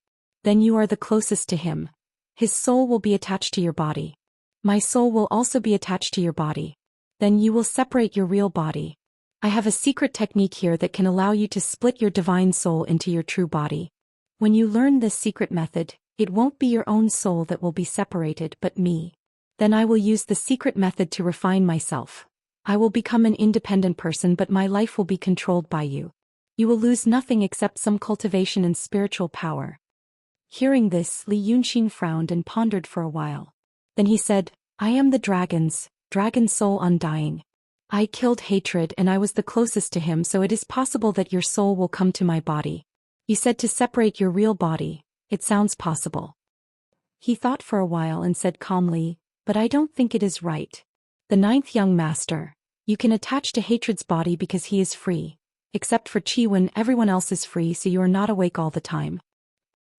Then you are the closest to him. His soul will be attached to your body. My soul will also be attached to your body. Then you will separate your real body. I have a secret technique here that can allow you to split your divine soul into your true body. When you learn this secret method, it won't be your own soul that will be separated but me. Then I will use the secret method to refine myself. I will become an independent person, but my life will be controlled by you. You will lose nothing except some cultivation and spiritual power." Hearing this, Li Yunxin frowned and pondered for a while. Then he said, "I am the dragon soul undying. I killed hatred and I was the closest to him, so it is possible that your soul will come to my body. You said to separate your real body. It sounds possible." He thought for a while and said calmly, "But I don't think it is right." The ninth young master, "You can attach to hatred's body because he is free. Except for Qi, when everyone else is free, so you are not awake all the time."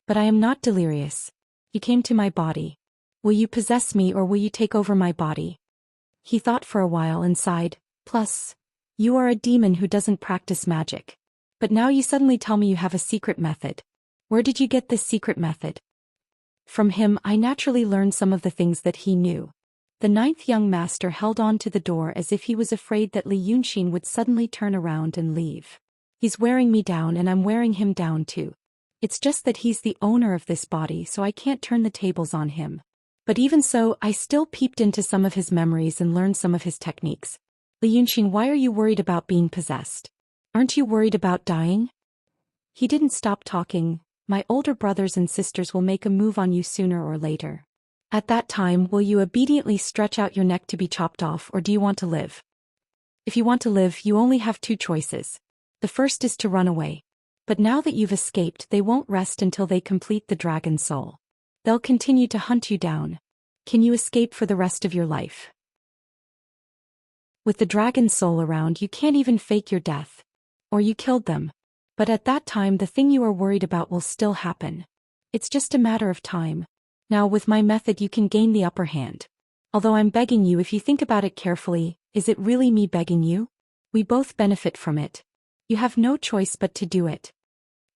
"But I am not delirious. You came to my body. Will you possess me or will you take over my body?" He thought for a while and sighed, "Plus, you are a demon who doesn't practice magic. But now you suddenly tell me you have a secret method. Where did you get this secret method?" From him I naturally learned some of the things that he knew. The ninth young master held on to the door as if he was afraid that Li Yunxin would suddenly turn around and leave. "He's wearing me down and I'm wearing him down too. It's just that he's the owner of this body, so I can't turn the tables on him. But even so, I still peeped into some of his memories and learned some of his techniques. Li Yunxin, why are you worried about being possessed? Aren't you worried about dying?" He didn't stop talking. "My older brothers and sisters will make a move on you sooner or later. At that time, will you obediently stretch out your neck to be chopped off, or do you want to live? If you want to live, you only have two choices. The first is to run away. But now that you've escaped, they won't rest until they complete the dragon soul. They'll continue to hunt you down. Can you escape for the rest of your life? With the dragon soul around, you can't even fake your death. Or you killed them. But at that time, the thing you are worried about will still happen. It's just a matter of time. Now with my method you can gain the upper hand. Although I'm begging you, if you think about it carefully, is it really me begging you? We both benefit from it. You have no choice but to do it."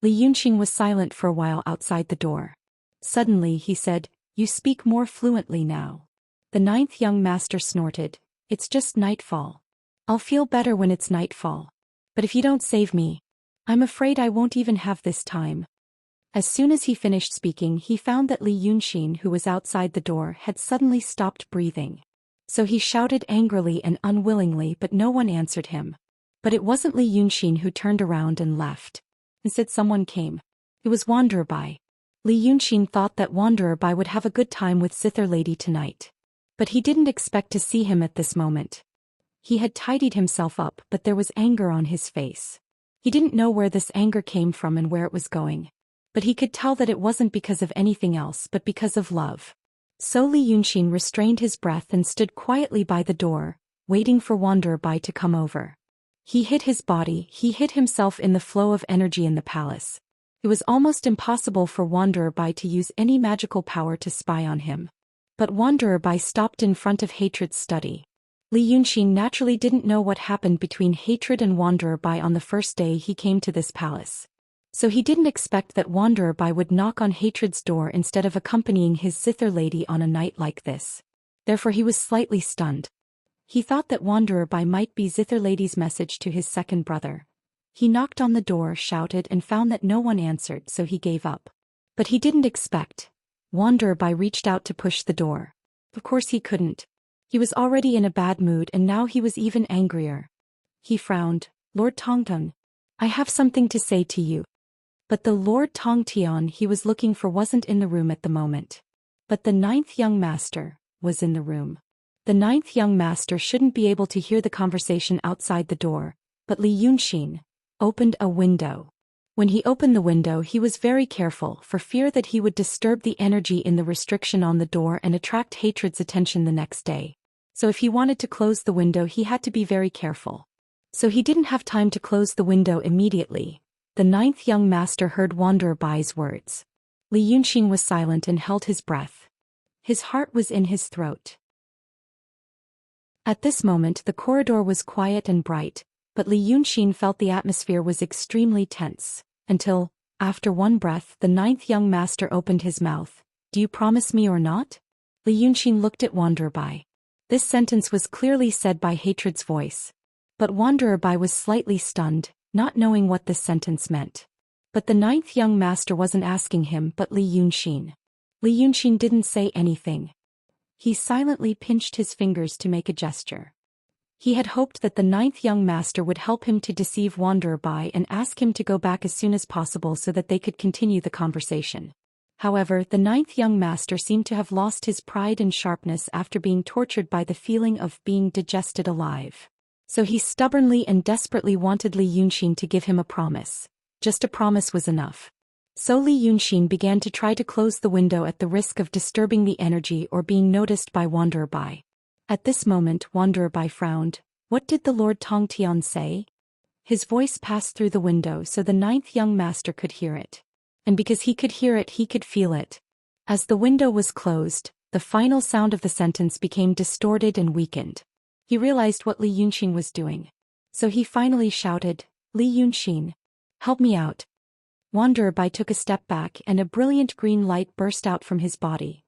Li Yunxin was silent for a while outside the door. Suddenly he said, "You speak more fluently now." The ninth young master snorted, "It's just nightfall. I'll feel better when it's nightfall. But if you don't save me, I'm afraid I won't even have this time." As soon as he finished speaking, he found that Li Yunxin, who was outside the door, had suddenly stopped breathing. So he shouted angrily and unwillingly, but no one answered him. But it wasn't Li Yunxin who turned around and left. Instead someone came. It was Wanderer Bai. Li Yunxin thought that Wanderer Bai would have a good time with Zither Lady tonight. But he didn't expect to see him at this moment. He had tidied himself up, but there was anger on his face. He didn't know where this anger came from and where it was going. But he could tell that it wasn't because of anything else but because of love. So Li Yunxin restrained his breath and stood quietly by the door, waiting for Wanderer Bai to come over. He hid his body, he hid himself in the flow of energy in the palace. It was almost impossible for Wanderer Bai to use any magical power to spy on him. But Wanderer Bai stopped in front of Hatred's study. Li Yunxin naturally didn't know what happened between Hatred and Wanderer Bai on the first day he came to this palace. So he didn't expect that Wanderer Bai would knock on Hatred's door instead of accompanying his Zither Lady on a night like this. Therefore he was slightly stunned. He thought that Wanderer Bai might be Zither Lady's message to his second brother. He knocked on the door, shouted, and found that no one answered, so he gave up. But he didn't expect. Wanderer Bai reached out to push the door. Of course he couldn't. He was already in a bad mood and now he was even angrier. He frowned. "Lord Tongtong, I have something to say to you." But the Lord Tongtian he was looking for wasn't in the room at the moment. But the ninth young master was in the room. The ninth young master shouldn't be able to hear the conversation outside the door, but Li Yunxin opened a window. When he opened the window he was very careful for fear that he would disturb the energy in the restriction on the door and attract Hatred's attention the next day. So if he wanted to close the window he had to be very careful. So he didn't have time to close the window immediately. The ninth young master heard Wanderer Bai's words. Li Yunxin was silent and held his breath. His heart was in his throat. At this moment the corridor was quiet and bright, but Li Yunxin felt the atmosphere was extremely tense, until, after one breath, the ninth young master opened his mouth. "Do you promise me or not?" Li Yunxin looked at Wanderer Bai. This sentence was clearly said by Hatred's voice. But Wanderer Bai was slightly stunned, not knowing what this sentence meant. But the ninth young master wasn't asking him but Li Yunxin. Li Yunxin didn't say anything. He silently pinched his fingers to make a gesture. He had hoped that the ninth young master would help him to deceive Wanderer Bai and ask him to go back as soon as possible so that they could continue the conversation. However, the ninth young master seemed to have lost his pride and sharpness after being tortured by the feeling of being digested alive. So he stubbornly and desperately wanted Li Yunxin to give him a promise. Just a promise was enough. So Li Yunxin began to try to close the window at the risk of disturbing the energy or being noticed by Wanderer Bai. At this moment Wanderer Bai frowned. What did the Lord Tongtian say? His voice passed through the window so the ninth young master could hear it. And because he could hear it he could feel it. As the window was closed, the final sound of the sentence became distorted and weakened. He realized what Li Yunxin was doing. So he finally shouted, "Li Yunxin, help me out." Wanderer Bai took a step back and a brilliant green light burst out from his body.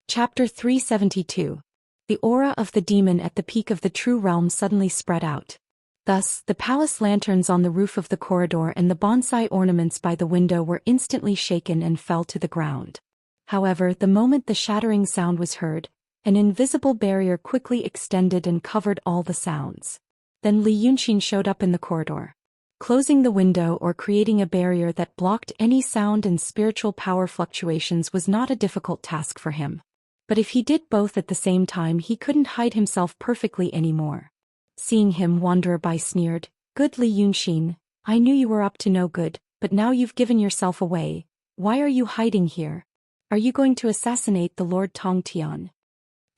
Chapter 372. The aura of the demon at the peak of the true realm suddenly spread out. Thus, the palace lanterns on the roof of the corridor and the bonsai ornaments by the window were instantly shaken and fell to the ground. However, the moment the shattering sound was heard, an invisible barrier quickly extended and covered all the sounds. Then Li Yunxin showed up in the corridor. Closing the window or creating a barrier that blocked any sound and spiritual power fluctuations was not a difficult task for him. But if he did both at the same time he couldn't hide himself perfectly anymore. Seeing him, Wanderer Bai sneered, "Good Li Yunxin, I knew you were up to no good, but now you've given yourself away. Why are you hiding here? Are you going to assassinate the Lord Tongtian?"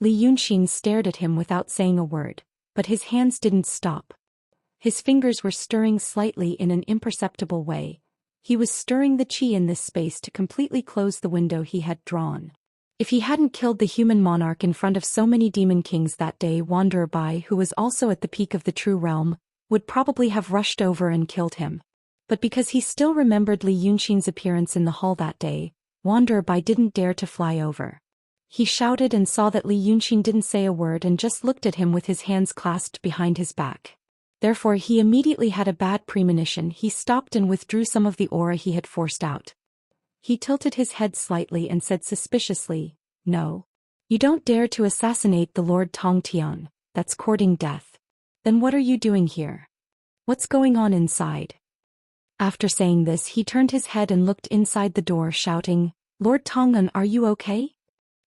Li Yunxin stared at him without saying a word, but his hands didn't stop. His fingers were stirring slightly in an imperceptible way. He was stirring the qi in this space to completely close the window he had drawn. If he hadn't killed the human monarch in front of so many demon kings that day, Wanderer Bai, who was also at the peak of the true realm, would probably have rushed over and killed him. But because he still remembered Li Yunxin's appearance in the hall that day, Wanderer Bai didn't dare to fly over. He shouted and saw that Li Yunxin didn't say a word and just looked at him with his hands clasped behind his back. Therefore he immediately had a bad premonition. He stopped and withdrew some of the aura he had forced out. He tilted his head slightly and said suspiciously, "No. You don't dare to assassinate the Lord Tongtian. That's courting death. Then what are you doing here? What's going on inside?" After saying this, he turned his head and looked inside the door, shouting, "Lord Tongnan, are you okay?"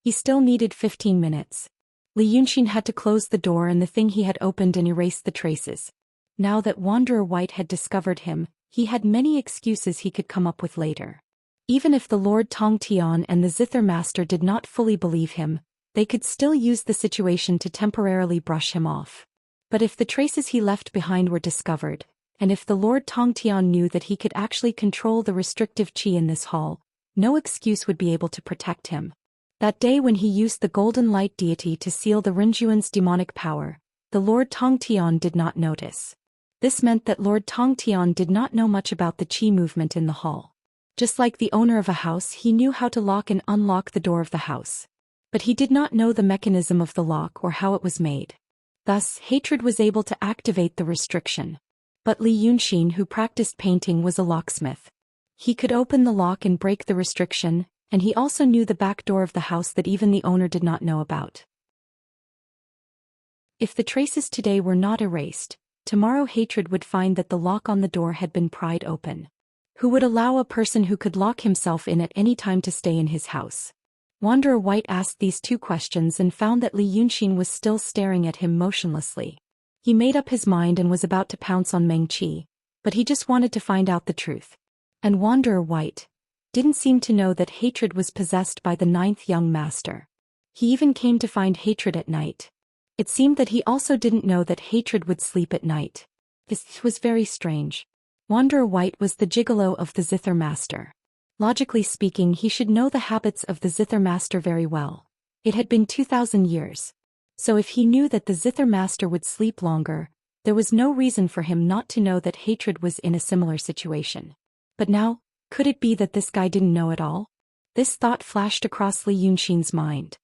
He still needed 15 minutes. Li Yunxin had to close the door and the thing he had opened and erase the traces. Now that Wanderer White had discovered him, he had many excuses he could come up with later. Even if the Lord Tongtian and the Zither Master did not fully believe him, they could still use the situation to temporarily brush him off. But if the traces he left behind were discovered, and if the Lord Tongtian knew that he could actually control the restrictive qi in this hall, no excuse would be able to protect him. That day when he used the golden light deity to seal the Rinjuan's demonic power, the Lord Tongtian did not notice. This meant that Lord Tongtian did not know much about the qi movement in the hall. Just like the owner of a house, he knew how to lock and unlock the door of the house. But he did not know the mechanism of the lock or how it was made. Thus, hatred was able to activate the restriction. But Li Yunxin, who practiced painting, was a locksmith. He could open the lock and break the restriction, and he also knew the back door of the house that even the owner did not know about. If the traces today were not erased, tomorrow hatred would find that the lock on the door had been pried open. Who would allow a person who could lock himself in at any time to stay in his house? Wanderer White asked these two questions and found that Li Yunxin was still staring at him motionlessly. He made up his mind and was about to pounce on Meng Qi, but he just wanted to find out the truth. And Wanderer White didn't seem to know that hatred was possessed by the 9th young master. He even came to find hatred at night. It seemed that he also didn't know that hatred would sleep at night. This was very strange. Wanderer White was the gigolo of the Zither Master. Logically speaking, he should know the habits of the Zither Master very well. It had been 2,000 years. So if he knew that the Zither Master would sleep longer, there was no reason for him not to know that hatred was in a similar situation. But now, could it be that this guy didn't know at all? This thought flashed across Li Yunxin's mind.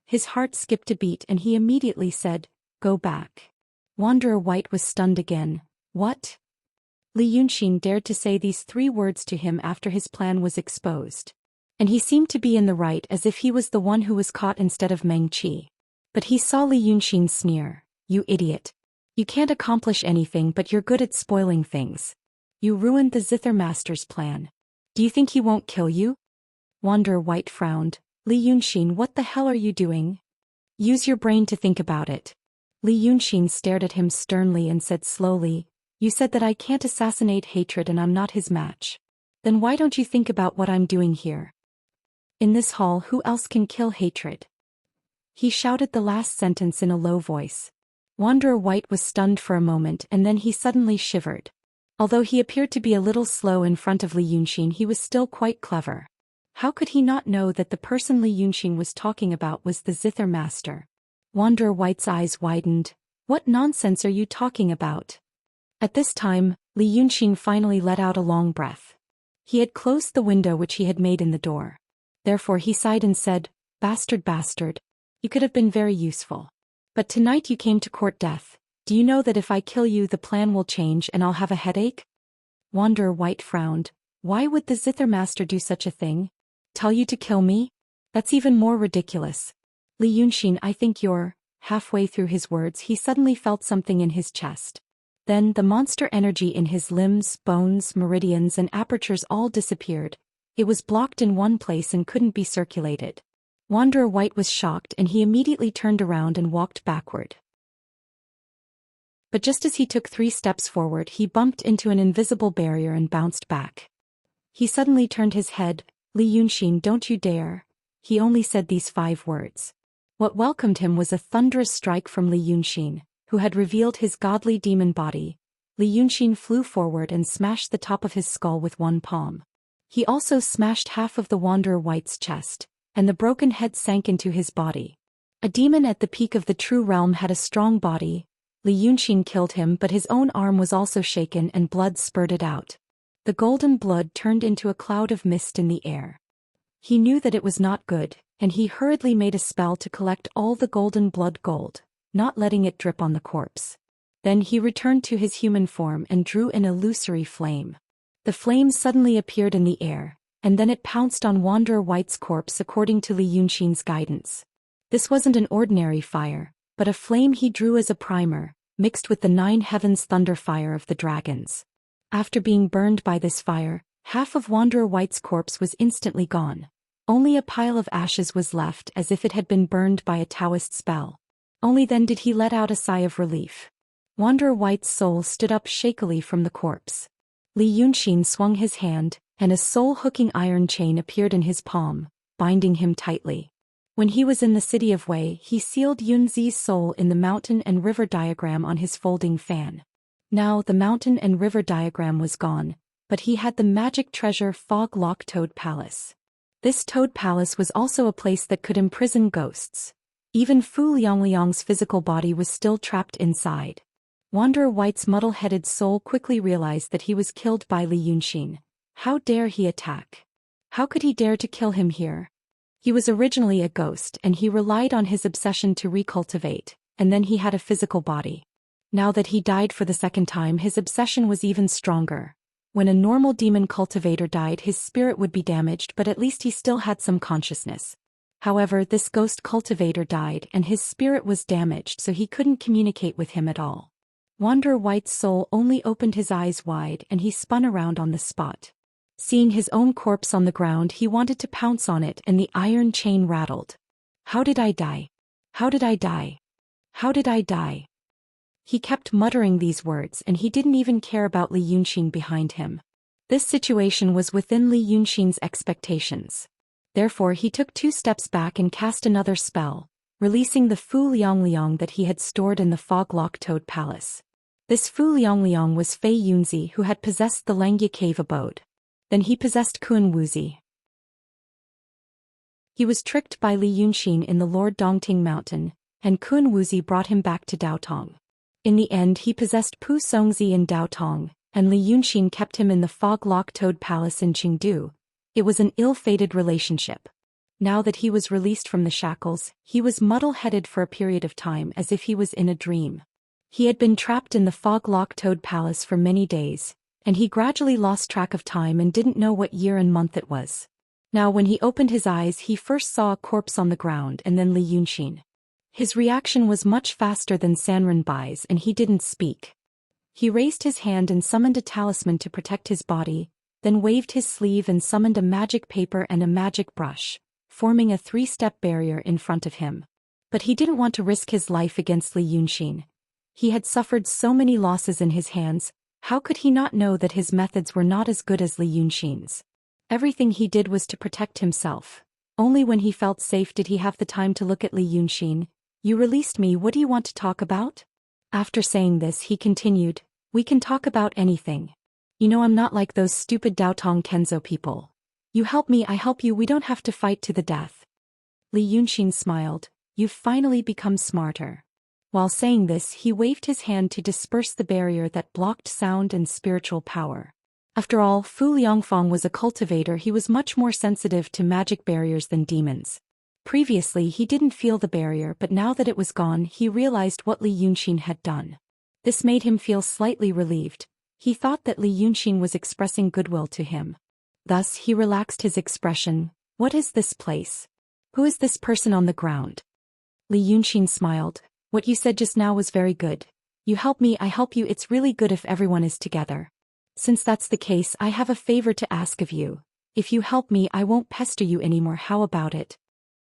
His heart skipped a beat and he immediately said, "Go back." Wanderer White was stunned again. What? Li Yunxin dared to say these 3 words to him after his plan was exposed. And he seemed to be in the right, as if he was the one who was caught instead of Meng Qi. But he saw Li Yunxin sneer. "You idiot. You can't accomplish anything, but you're good at spoiling things. You ruined the Zither Master's plan. Do you think he won't kill you?" Wanderer White frowned. "Li Yunxin, what the hell are you doing? Use your brain to think about it." Li Yunxin stared at him sternly and said slowly, "You said that I can't assassinate hatred and I'm not his match. Then why don't you think about what I'm doing here? In this hall, who else can kill hatred?" He shouted the last sentence in a low voice. Wanderer White was stunned for a moment and then he suddenly shivered. Although he appeared to be a little slow in front of Li Yunxin, he was still quite clever. How could he not know that the person Li Yunxin was talking about was the Zither Master? Wanderer White's eyes widened. "What nonsense are you talking about?" At this time, Li Yunxin finally let out a long breath. He had closed the window which he had made in the door. Therefore he sighed and said, "Bastard, bastard. You could have been very useful. But tonight you came to court death. Do you know that if I kill you the plan will change and I'll have a headache?" Wanderer White frowned. Why would the Zither Master do such a thing? Tell you to kill me? That's even more ridiculous. Li Yunxin, I think you're... Halfway through his words he suddenly felt something in his chest. Then the monster energy in his limbs, bones, meridians and apertures all disappeared. It was blocked in one place and couldn't be circulated. Wanderer White was shocked and he immediately turned around and walked backward. But just as he took 3 steps forward, he bumped into an invisible barrier and bounced back. He suddenly turned his head. "Li Yunxin, don't you dare." He only said these 5 words. What welcomed him was a thunderous strike from Li Yunxin, who had revealed his godly demon body. Li Yunxin flew forward and smashed the top of his skull with one palm. He also smashed half of the Wanderer White's chest, and the broken head sank into his body. A demon at the peak of the true realm had a strong body. Li Yunxin killed him, but his own arm was also shaken and blood spurted out. The golden blood turned into a cloud of mist in the air. He knew that it was not good, and he hurriedly made a spell to collect all the golden blood gold, not letting it drip on the corpse. Then he returned to his human form and drew an illusory flame. The flame suddenly appeared in the air, and then it pounced on Wanderer White's corpse according to Li Yunxin's guidance. This wasn't an ordinary fire, but a flame he drew as a primer, mixed with the 9 heavens thunder fire of the dragons. After being burned by this fire, half of Wanderer White's corpse was instantly gone. Only a pile of ashes was left as if it had been burned by a Taoist spell. Only then did he let out a sigh of relief. Wanderer White's soul stood up shakily from the corpse. Li Yunxin swung his hand, and a soul-hooking iron chain appeared in his palm, binding him tightly. When he was in the city of Wei, he sealed Yunzi's soul in the mountain and river diagram on his folding fan. Now the mountain and river diagram was gone, but he had the magic treasure Fog Lock Toad Palace. This Toad Palace was also a place that could imprison ghosts. Even Fu Liangliang's physical body was still trapped inside. Wanderer White's muddle-headed soul quickly realized that he was killed by Li Yunxin. How dare he attack? How could he dare to kill him here? He was originally a ghost and he relied on his obsession to recultivate, and then he had a physical body. Now that he died for the second time, his obsession was even stronger. When a normal demon cultivator died, his spirit would be damaged, but at least he still had some consciousness. However, this ghost cultivator died and his spirit was damaged, so he couldn't communicate with him at all. Wanderer White's soul only opened his eyes wide and he spun around on the spot. Seeing his own corpse on the ground, he wanted to pounce on it and the iron chain rattled. How did I die? How did I die? How did I die? He kept muttering these words and he didn't even care about Li Yunxin behind him. This situation was within Li Yunxin's expectations. Therefore he took 2 steps back and cast another spell, releasing the Fu Liangliang that he had stored in the Fog Lock Toad Palace. This Fu Liangliang was Fei Yunzi, who had possessed the Langya cave abode. Then he possessed Kun Wuzi. He was tricked by Li Yunxin in the Lord Dongting mountain, and Kun Wuzi brought him back to Daotong. In the end he possessed Pu Songzi in Daotong, and Li Yunxin kept him in the Fog Lock Toad Palace in Qingdu. It was an ill-fated relationship. Now that he was released from the shackles, he was muddle-headed for a period of time as if he was in a dream. He had been trapped in the Fog Lock Toad Palace for many days, and he gradually lost track of time and didn't know what year and month it was. Now when he opened his eyes, he first saw a corpse on the ground and then Li Yunxin. His reaction was much faster than Sanren Bai's and he didn't speak. He raised his hand and summoned a talisman to protect his body, then waved his sleeve and summoned a magic paper and a magic brush, forming a 3-step barrier in front of him. But he didn't want to risk his life against Li Yunxin. He had suffered so many losses in his hands, how could he not know that his methods were not as good as Li Yunxin's? Everything he did was to protect himself. Only when he felt safe did he have the time to look at Li Yunxin. You released me, what do you want to talk about? After saying this he continued, we can talk about anything. You know I'm not like those stupid Daotong Kenzo people. You help me, I help you, we don't have to fight to the death. Li Yunxin smiled, you've finally become smarter. While saying this he waved his hand to disperse the barrier that blocked sound and spiritual power. After all, Fu Liangfang was a cultivator, he was much more sensitive to magic barriers than demons. Previously he didn't feel the barrier, but now that it was gone he realized what Li Yunxin had done. This made him feel slightly relieved. He thought that Li Yunxin was expressing goodwill to him. Thus he relaxed his expression. What is this place? Who is this person on the ground? Li Yunxin smiled. What you said just now was very good. You help me, I help you, it's really good if everyone is together. Since that's the case, I have a favor to ask of you. If you help me, I won't pester you anymore, how about it?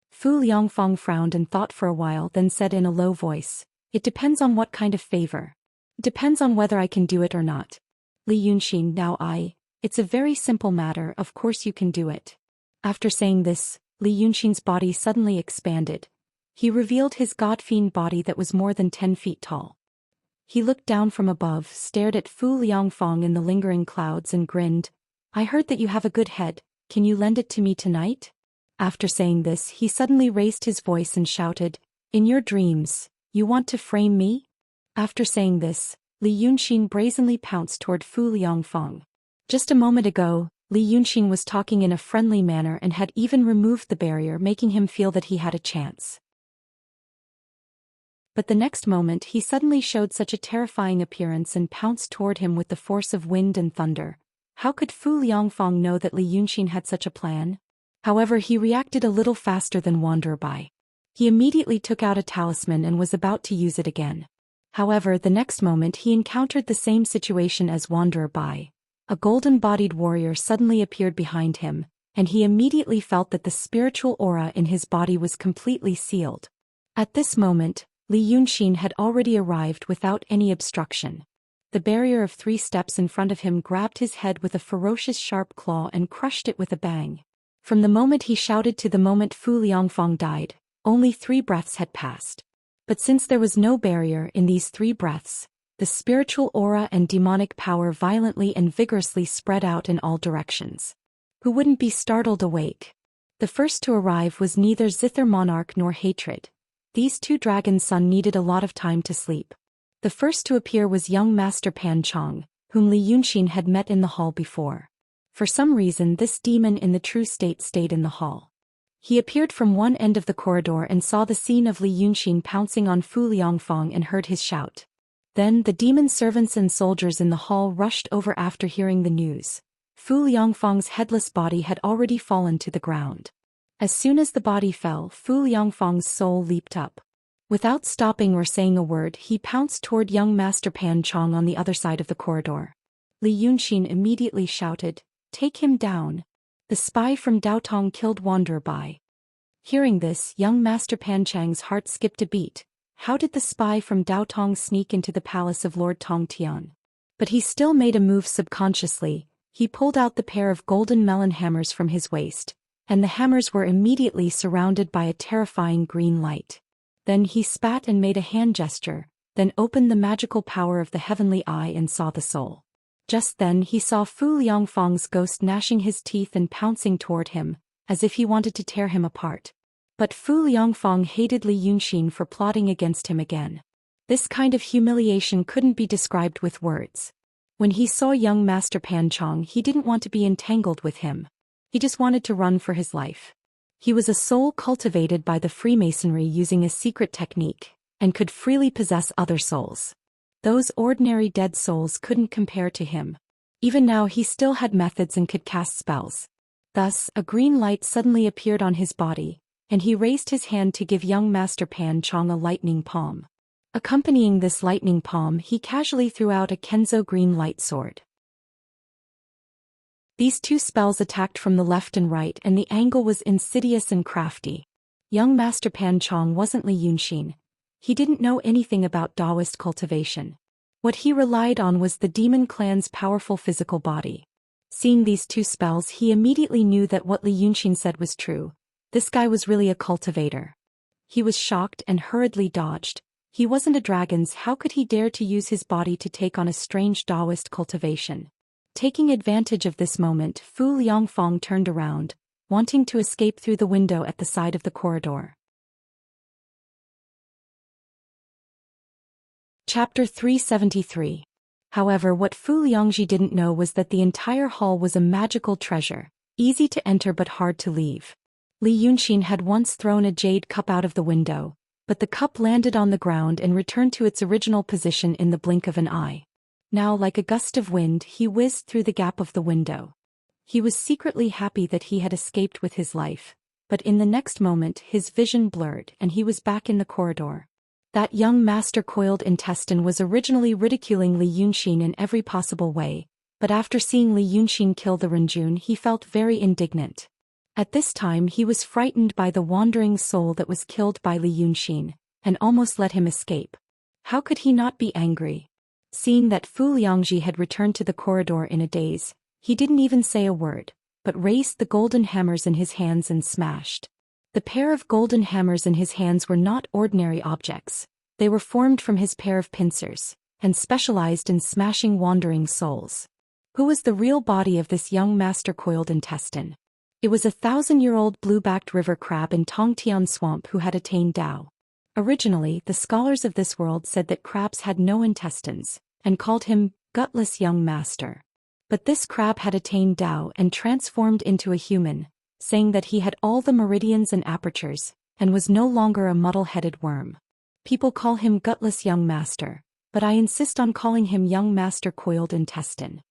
Fu Liangfang frowned and thought for a while, then said in a low voice, it depends on what kind of favor. It depends on whether I can do it or not. Li Yunxin, it's a very simple matter, of course you can do it. After saying this, Li Yunxin's body suddenly expanded. He revealed his god-fiend body that was more than 10 feet tall. He looked down from above, stared at Fu Liangfang in the lingering clouds and grinned. I heard that you have a good head, can you lend it to me tonight? After saying this he suddenly raised his voice and shouted, in your dreams, you want to frame me? After saying this, Li Yunxin brazenly pounced toward Fu Liangfang. Just a moment ago, Li Yunxin was talking in a friendly manner and had even removed the barrier, making him feel that he had a chance. But the next moment he suddenly showed such a terrifying appearance and pounced toward him with the force of wind and thunder. How could Fu Liangfang know that Li Yunxin had such a plan? However, he reacted a little faster than Wanderer Bai. He immediately took out a talisman and was about to use it again. However, the next moment he encountered the same situation as Wanderer Bai. A golden-bodied warrior suddenly appeared behind him, and he immediately felt that the spiritual aura in his body was completely sealed. At this moment, Li Yunxin had already arrived without any obstruction. The barrier of 3 steps in front of him grabbed his head with a ferocious sharp claw and crushed it with a bang. From the moment he shouted to the moment Fu Liangfang died, only 3 breaths had passed. But since there was no barrier in these 3 breaths, the spiritual aura and demonic power violently and vigorously spread out in all directions. Who wouldn't be startled awake? The first to arrive was neither Zither Monarch nor Hatred. These 2 dragons' son needed a lot of time to sleep. The first to appear was young Master Pan Chong, whom Li Yunxin had met in the hall before. For some reason this demon in the true state stayed in the hall. He appeared from one end of the corridor and saw the scene of Li Yunxin pouncing on Fu Liangfang and heard his shout. Then the demon servants and soldiers in the hall rushed over after hearing the news. Fu Liangfang's headless body had already fallen to the ground. As soon as the body fell, Fu Liangfang's soul leaped up. Without stopping or saying a word, he pounced toward young Master Pan Chong on the other side of the corridor. Li Yunxin immediately shouted, "Take him down." The spy from Daotong killed Wanderer Bai. Hearing this, young Master Pan Chang's heart skipped a beat. How did the spy from Daotong sneak into the palace of Lord Tong Tian? But he still made a move subconsciously. He pulled out the pair of golden melon hammers from his waist, and the hammers were immediately surrounded by a terrifying green light. Then he spat and made a hand gesture, then opened the magical power of the heavenly eye and saw the soul. Just then he saw Fu Liangfang's ghost gnashing his teeth and pouncing toward him, as if he wanted to tear him apart. But Fu Liangfang hated Li Yunxin for plotting against him again. This kind of humiliation couldn't be described with words. When he saw young Master Pan Chong, he didn't want to be entangled with him. He just wanted to run for his life. He was a soul cultivated by the Freemasonry using a secret technique, and could freely possess other souls. Those ordinary dead souls couldn't compare to him. Even now he still had methods and could cast spells. Thus, a green light suddenly appeared on his body, and he raised his hand to give young Master Pan Chong a lightning palm. Accompanying this lightning palm, he casually threw out a Kenzo green light sword. These 2 spells attacked from the left and right, and the angle was insidious and crafty. Young Master Pan Chong wasn't Li Yunxin. He didn't know anything about Taoist cultivation. What he relied on was the demon clan's powerful physical body. Seeing these 2 spells, he immediately knew that what Li Yunxin said was true. This guy was really a cultivator. He was shocked and hurriedly dodged. He wasn't a dragon's, how could he dare to use his body to take on a strange Taoist cultivation? Taking advantage of this moment, Fu Liangfang turned around, wanting to escape through the window at the side of the corridor. Chapter 373. However, what Fu Liangji didn't know was that the entire hall was a magical treasure, easy to enter but hard to leave. Li Yunxin had once thrown a jade cup out of the window, but the cup landed on the ground and returned to its original position in the blink of an eye. Now, like a gust of wind, he whizzed through the gap of the window. He was secretly happy that he had escaped with his life, but in the next moment his vision blurred and he was back in the corridor. That young master coiled intestine was originally ridiculing Li Yunxin in every possible way, but after seeing Li Yunxin kill the Renjun, he felt very indignant. At this time he was frightened by the wandering soul that was killed by Li Yunxin, and almost let him escape. How could he not be angry? Seeing that Fu Liangji had returned to the corridor in a daze, he didn't even say a word, but raised the golden hammers in his hands and smashed. The pair of golden hammers in his hands were not ordinary objects. They were formed from his pair of pincers, and specialized in smashing wandering souls. Who was the real body of this young master coiled intestine? It was a 1,000-year-old blue-backed river crab in Tongtian Swamp who had attained Tao. Originally, the scholars of this world said that crabs had no intestines, and called him gutless young master. But this crab had attained Tao and transformed into a human, saying that he had all the meridians and apertures, and was no longer a muddle-headed worm. People call him gutless young master, but I insist on calling him young master coiled intestine.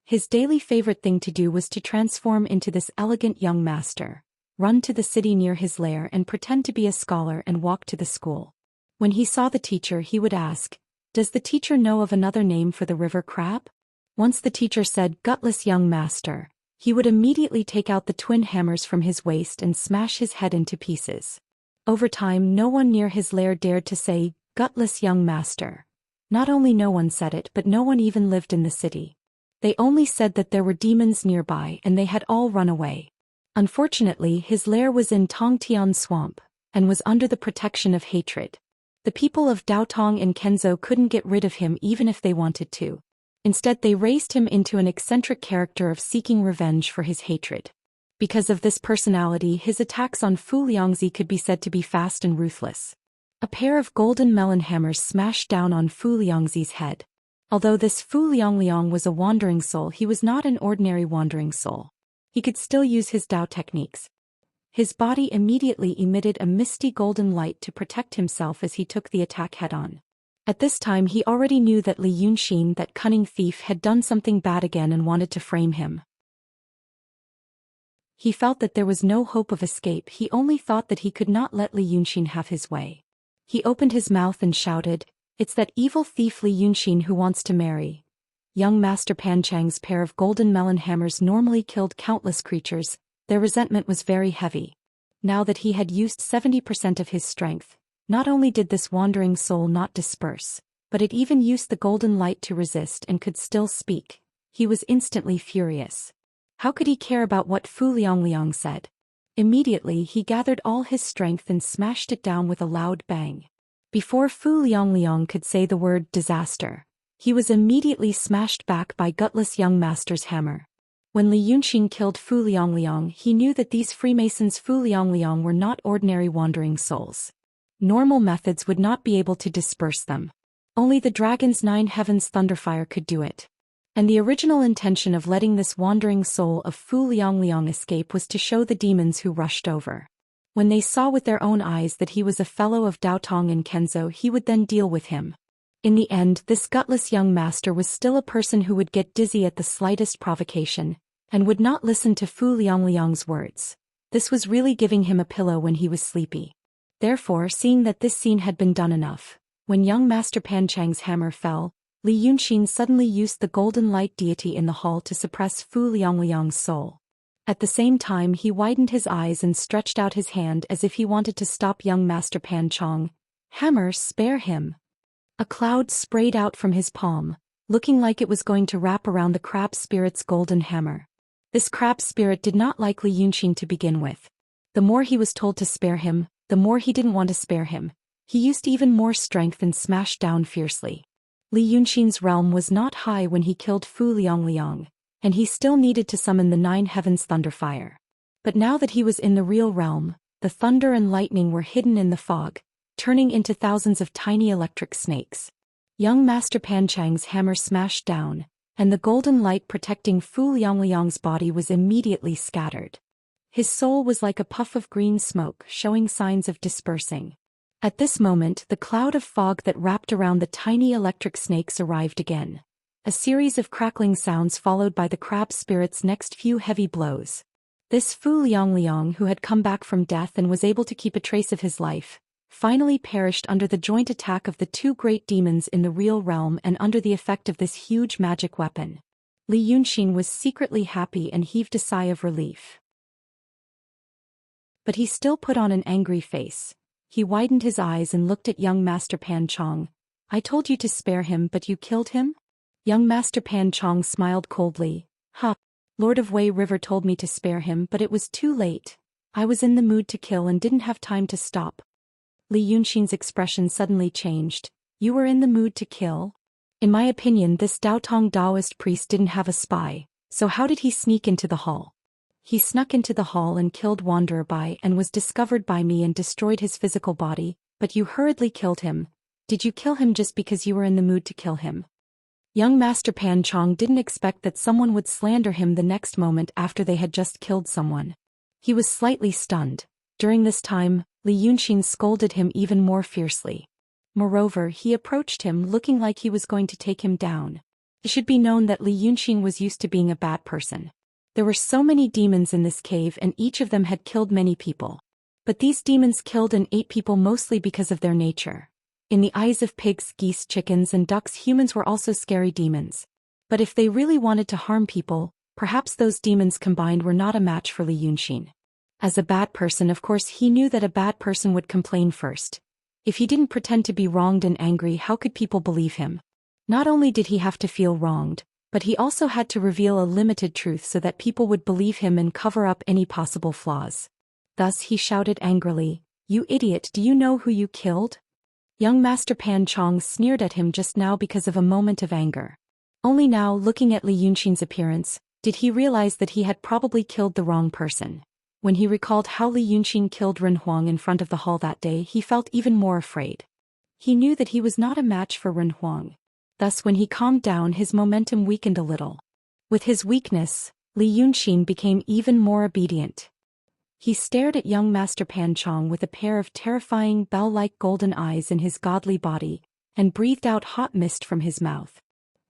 His daily favorite thing to do was to transform into this elegant young master, run to the city near his lair and pretend to be a scholar and walk to the school. When he saw the teacher, he would ask, "Does the teacher know of another name for the river crab?" Once the teacher said, "Gutless young master," he would immediately take out the twin hammers from his waist and smash his head into pieces. Over time, no one near his lair dared to say, "Gutless young master." Not only no one said it, but no one even lived in the city. They only said that there were demons nearby and they had all run away. Unfortunately, his lair was in Tongtian Swamp, and was under the protection of hatred. The people of Daotong and Kenzhou couldn't get rid of him even if they wanted to. Instead, they raised him into an eccentric character of seeking revenge for his hatred. Because of this personality, his attacks on Fu Liangzi could be said to be fast and ruthless. A pair of golden melon hammers smashed down on Fu Liangzi's head. Although this Fu Liang was a wandering soul, he was not an ordinary wandering soul. He could still use his Dao techniques. His body immediately emitted a misty golden light to protect himself as he took the attack head-on. At this time he already knew that Li Yunxin, that cunning thief, had done something bad again and wanted to frame him. He felt that there was no hope of escape. He only thought that he could not let Li Yunxin have his way. He opened his mouth and shouted, "It's that evil thief Li Yunxin who wants to marry." Young Master Pan Chang's pair of golden melon hammers normally killed countless creatures. Their resentment was very heavy. Now that he had used 70% of his strength, not only did this wandering soul not disperse, but it even used the golden light to resist and could still speak. He was instantly furious. How could he care about what Fu Liang said? Immediately he gathered all his strength and smashed it down with a loud bang. Before Fu Liang could say the word disaster, he was immediately smashed back by gutless young master's hammer. When Li Yunxin killed Fu Liang, he knew that these Freemasons Fu Liang were not ordinary wandering souls. Normal methods would not be able to disperse them. Only the dragon's 9 heavens thunderfire could do it. And the original intention of letting this wandering soul of Fu Liang escape was to show the demons who rushed over. When they saw with their own eyes that he was a fellow of Daotong and Kenzhou, he would then deal with him. In the end, this gutless young master was still a person who would get dizzy at the slightest provocation, and would not listen to Fu Liang's words. This was really giving him a pillow when he was sleepy. Therefore, seeing that this scene had been done enough, when young Master Pan Chang's hammer fell, Li Yunxin suddenly used the golden light deity in the hall to suppress Fu Liang's soul. At the same time, he widened his eyes and stretched out his hand as if he wanted to stop young Master Pan Chang. "Hammer, spare him." A cloud sprayed out from his palm, looking like it was going to wrap around the crab spirit's golden hammer. This crab spirit did not like Li Yunxin to begin with. The more he was told to spare him, the more he didn't want to spare him. He used even more strength and smashed down fiercely. Li Yunxin's realm was not high when he killed Fu Liang, and he still needed to summon the 9 heavens thunderfire. But now that he was in the real realm, the thunder and lightning were hidden in the fog, turning into thousands of tiny electric snakes. Young Master Pan Chang's hammer smashed down, and the golden light protecting Fu Liang's body was immediately scattered. His soul was like a puff of green smoke, showing signs of dispersing. At this moment, the cloud of fog that wrapped around the tiny electric snakes arrived again. A series of crackling sounds followed by the crab spirit's next few heavy blows. This Fu Liang, who had come back from death and was able to keep a trace of his life, finally perished under the joint attack of the 2 great demons in the real realm and under the effect of this huge magic weapon. Li Yunxin was secretly happy and heaved a sigh of relief. But he still put on an angry face. He widened his eyes and looked at young Master Pan Chang. "I told you to spare him, but you killed him?" Young Master Pan Chang smiled coldly. "Ha! Lord of Wei River told me to spare him, but it was too late. I was in the mood to kill and didn't have time to stop." Li Yunxin's expression suddenly changed. "You were in the mood to kill?" In my opinion, this Daotong Taoist priest didn't have a spy, so how did he sneak into the hall? He snuck into the hall and killed Wanderer Bai and was discovered by me and destroyed his physical body, but you hurriedly killed him. Did you kill him just because you were in the mood to kill him? Young Master Pan Chong didn't expect that someone would slander him the next moment after they had just killed someone. He was slightly stunned. During this time, Li Yunxin scolded him even more fiercely. Moreover, he approached him looking like he was going to take him down. It should be known that Li Yunxin was used to being a bad person. There were so many demons in this cave and each of them had killed many people. But these demons killed and ate people mostly because of their nature. In the eyes of pigs, geese, chickens, and ducks, humans were also scary demons. But if they really wanted to harm people, perhaps those demons combined were not a match for Li Yunxin. As a bad person, of course, he knew that a bad person would complain first. If he didn't pretend to be wronged and angry, how could people believe him? Not only did he have to feel wronged, but he also had to reveal a limited truth so that people would believe him and cover up any possible flaws. Thus he shouted angrily, "You idiot, do you know who you killed?" Young Master Pan Chong sneered at him just now because of a moment of anger. Only now, looking at Li Yunxin's appearance, did he realize that he had probably killed the wrong person. When he recalled how Li Yunxin killed Ren Huang in front of the hall that day, he felt even more afraid. He knew that he was not a match for Ren Huang. Thus when he calmed down, his momentum weakened a little. With his weakness, Li Yunxin became even more obedient. He stared at young Master Pan Chong with a pair of terrifying bell-like golden eyes in his godly body, and breathed out hot mist from his mouth.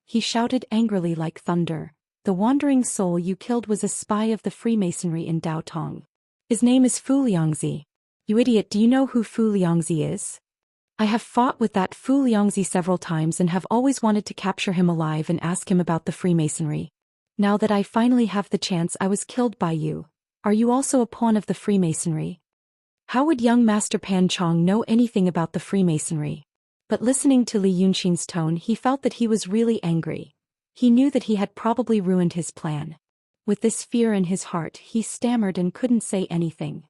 He shouted angrily like thunder, "The wandering soul you killed was a spy of the Freemasonry in Dao Tong. His name is Fu Liangzi. You idiot, do you know who Fu Liangzi is? I have fought with that Fu Liangzi several times and have always wanted to capture him alive and ask him about the Freemasonry. Now that I finally have the chance, I was killed by you. Are you also a pawn of the Freemasonry?" How would young Master Pan Chong know anything about the Freemasonry? But listening to Li Yunxin's tone, he felt that he was really angry. He knew that he had probably ruined his plan. With this fear in his heart, he stammered and couldn't say anything.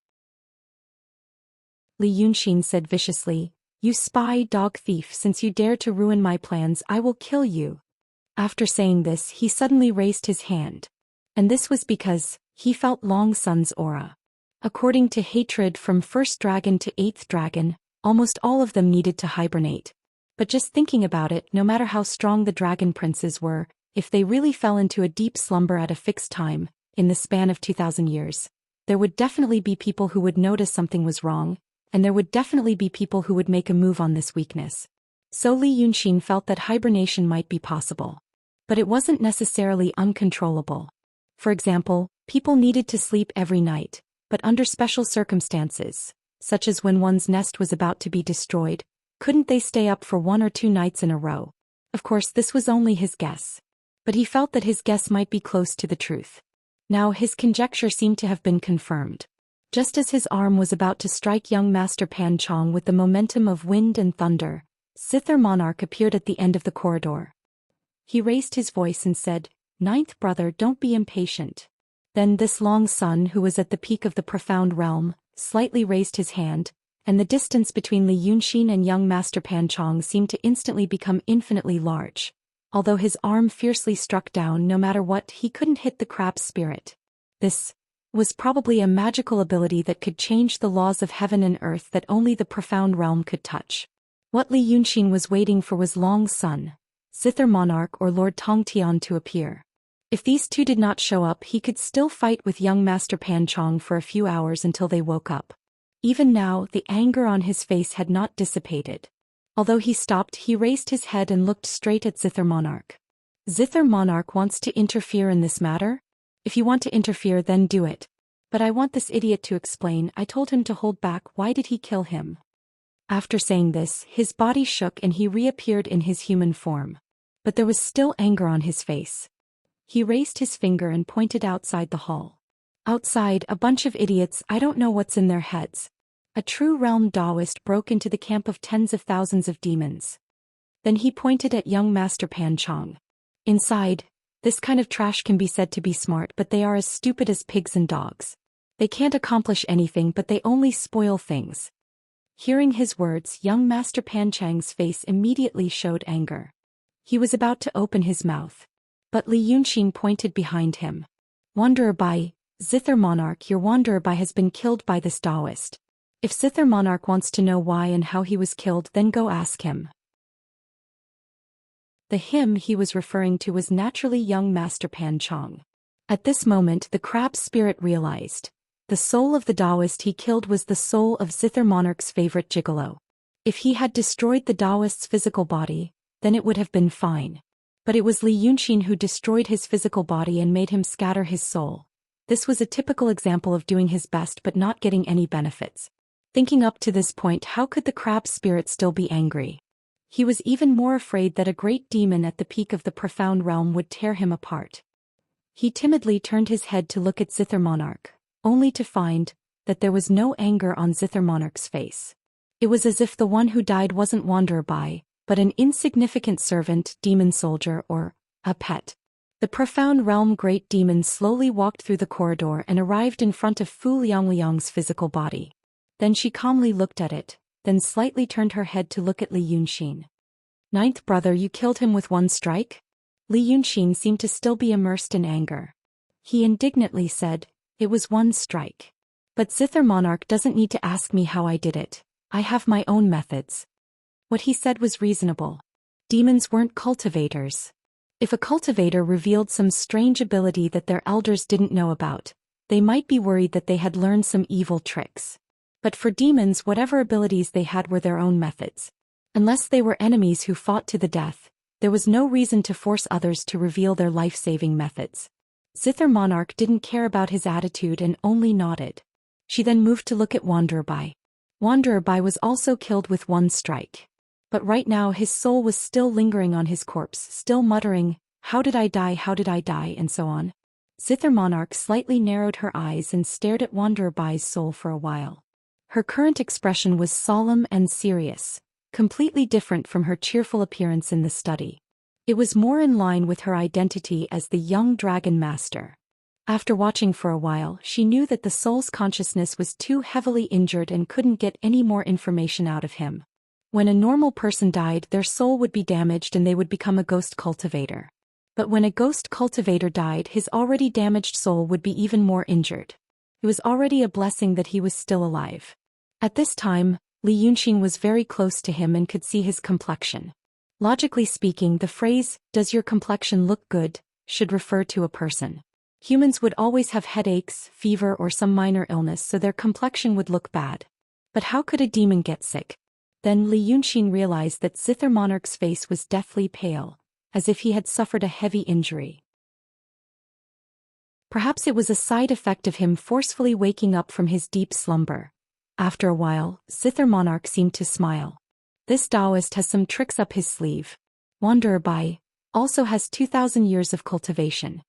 Li Yunxin said viciously, "You spy, dog thief, since you dare to ruin my plans, I will kill you." After saying this, he suddenly raised his hand. And this was because he felt Long Sun's aura. According to hatred from first dragon to eighth dragon, almost all of them needed to hibernate. But just thinking about it, no matter how strong the dragon princes were, if they really fell into a deep slumber at a fixed time, in the span of 2,000 years, there would definitely be people who would notice something was wrong, and there would definitely be people who would make a move on this weakness. So Li Yunxin felt that hibernation might be possible. But it wasn't necessarily uncontrollable. For example, people needed to sleep every night, but under special circumstances, such as when one's nest was about to be destroyed, couldn't they stay up for 1 or 2 nights in a row? Of course, this was only his guess. But he felt that his guess might be close to the truth. Now his conjecture seemed to have been confirmed. Just as his arm was about to strike young Master Pan Chong with the momentum of wind and thunder, Zither Monarch appeared at the end of the corridor. He raised his voice and said, "Ninth brother, don't be impatient." Then this Long Sun, who was at the peak of the profound realm, slightly raised his hand, and the distance between Li Yunxin and young Master Pan Chong seemed to instantly become infinitely large. Although his arm fiercely struck down, no matter what, he couldn't hit the crab's spirit. This was probably a magical ability that could change the laws of heaven and earth that only the profound realm could touch. What Li Yunxin was waiting for was Long Sun, Zither Monarch, or Lord Tongtian to appear. If these two did not show up, he could still fight with young Master Pan Chong for a few hours until they woke up. Even now, the anger on his face had not dissipated. Although he stopped, he raised his head and looked straight at Zither Monarch. "Zither Monarch wants to interfere in this matter? If you want to interfere, then do it. But I want this idiot to explain. I told him to hold back. Why did he kill him?" After saying this, his body shook and he reappeared in his human form. But there was still anger on his face. He raised his finger and pointed outside the hall. "Outside, a bunch of idiots, I don't know what's in their heads." A true realm Taoist broke into the camp of tens of thousands of demons. Then he pointed at young Master Pan Chong. "Inside, this kind of trash can be said to be smart, but they are as stupid as pigs and dogs. They can't accomplish anything, but they only spoil things." Hearing his words, young Master Pan Chang's face immediately showed anger. He was about to open his mouth. But Li Yunxin pointed behind him. "Wanderer Bai, Zither Monarch, your Wanderer Bai has been killed by this Taoist. If Zither Monarch wants to know why and how he was killed, then go ask him." The him he was referring to was naturally young Master Pan Chong. At this moment the crab spirit realized. The soul of the Taoist he killed was the soul of Zither Monarch's favorite gigolo. If he had destroyed the Taoist's physical body, then it would have been fine. But it was Li Yunxin who destroyed his physical body and made him scatter his soul. This was a typical example of doing his best but not getting any benefits. Thinking up to this point, how could the crab spirit still be angry? He was even more afraid that a great demon at the peak of the profound realm would tear him apart. He timidly turned his head to look at Zither Monarch, only to find that there was no anger on Zither Monarch's face. It was as if the one who died wasn't Wanderer Bai, but an insignificant servant, demon soldier, or a pet. The profound realm great demon slowly walked through the corridor and arrived in front of Fu Liangliang's physical body. Then she calmly looked at it, then slightly turned her head to look at Li Yunxin. "Ninth brother, you killed him with one strike?" Li Yunxin seemed to still be immersed in anger. He indignantly said, "It was one strike. But Zither Monarch doesn't need to ask me how I did it. I have my own methods." What he said was reasonable. Demons weren't cultivators. If a cultivator revealed some strange ability that their elders didn't know about, they might be worried that they had learned some evil tricks. But for demons, whatever abilities they had were their own methods. Unless they were enemies who fought to the death, there was no reason to force others to reveal their life-saving methods. Zither Monarch didn't care about his attitude and only nodded. She then moved to look at Wanderer Bai. Wanderer Bai was also killed with one strike. But right now his soul was still lingering on his corpse, still muttering, "How did I die, how did I die," and so on. Zither Monarch slightly narrowed her eyes and stared at Wanderer Bai's soul for a while. Her current expression was solemn and serious, completely different from her cheerful appearance in the study. It was more in line with her identity as the young dragon master. After watching for a while, she knew that the soul's consciousness was too heavily injured and couldn't get any more information out of him. When a normal person died, their soul would be damaged and they would become a ghost cultivator. But when a ghost cultivator died, his already damaged soul would be even more injured. It was already a blessing that he was still alive. At this time, Li Yunxin was very close to him and could see his complexion. Logically speaking, the phrase, "Does your complexion look good?" should refer to a person. Humans would always have headaches, fever, or some minor illness, so their complexion would look bad. But how could a demon get sick? Then Li Yunxin realized that Zither Monarch's face was deathly pale, as if he had suffered a heavy injury. Perhaps it was a side effect of him forcefully waking up from his deep slumber. After a while, Zither Monarch seemed to smile. This Taoist has some tricks up his sleeve. Wanderer Bai also has 2,000 years of cultivation.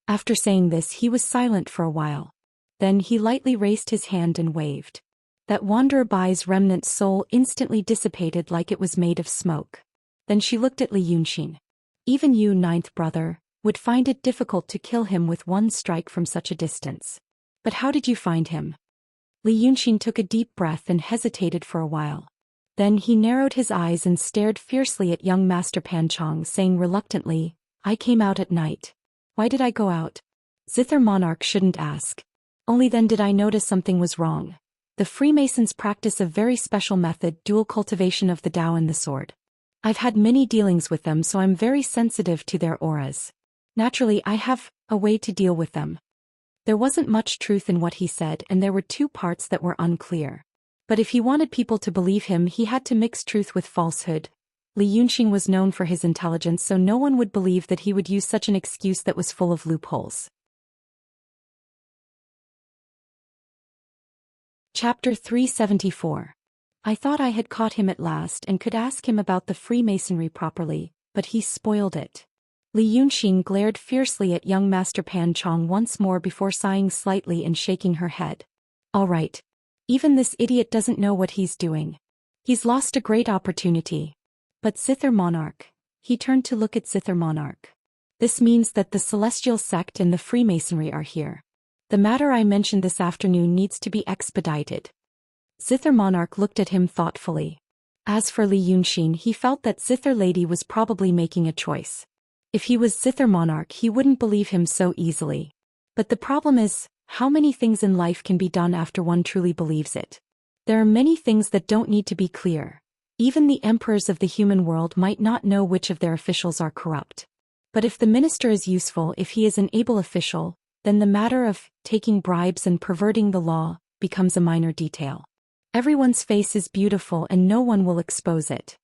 After saying this, he was silent for a while. Then he lightly raised his hand and waved. That Wanderer Bai's remnant soul instantly dissipated like it was made of smoke. Then she looked at Li Yunxin. "Even you, ninth brother, would find it difficult to kill him with one strike from such a distance. But how did you find him?" Li Yunxin took a deep breath and hesitated for a while. Then he narrowed his eyes and stared fiercely at young Master Pan Chong, saying reluctantly, "I came out at night." "Why did I go out?" Zither Monarch shouldn't ask. "Only then did I notice something was wrong. The Freemasons practice a very special method, dual cultivation of the Tao and the sword. I've had many dealings with them, so I'm very sensitive to their auras. Naturally, I have a way to deal with them." There wasn't much truth in what he said, and there were two parts that were unclear. But if he wanted people to believe him, he had to mix truth with falsehood. Li Yunxin was known for his intelligence, so no one would believe that he would use such an excuse that was full of loopholes. Chapter 374. I thought I had caught him at last and could ask him about the Freemasonry properly, but he spoiled it. Li Yunxin glared fiercely at young Master Pan Chong once more before sighing slightly and shaking her head. "All right. Even this idiot doesn't know what he's doing. He's lost a great opportunity." But Zither Monarch. He turned to look at Zither Monarch. "This means that the Celestial Sect and the Freemasonry are here. The matter I mentioned this afternoon needs to be expedited." Zither Monarch looked at him thoughtfully. As for Li Yunxin, he felt that Zither Lady was probably making a choice. If he was Zither Monarch, he wouldn't believe him so easily. But the problem is, how many things in life can be done after one truly believes it? There are many things that don't need to be clear. Even the emperors of the human world might not know which of their officials are corrupt. But if the minister is useful, if he is an able official, then the matter of taking bribes and perverting the law becomes a minor detail. Everyone's face is beautiful and no one will expose it.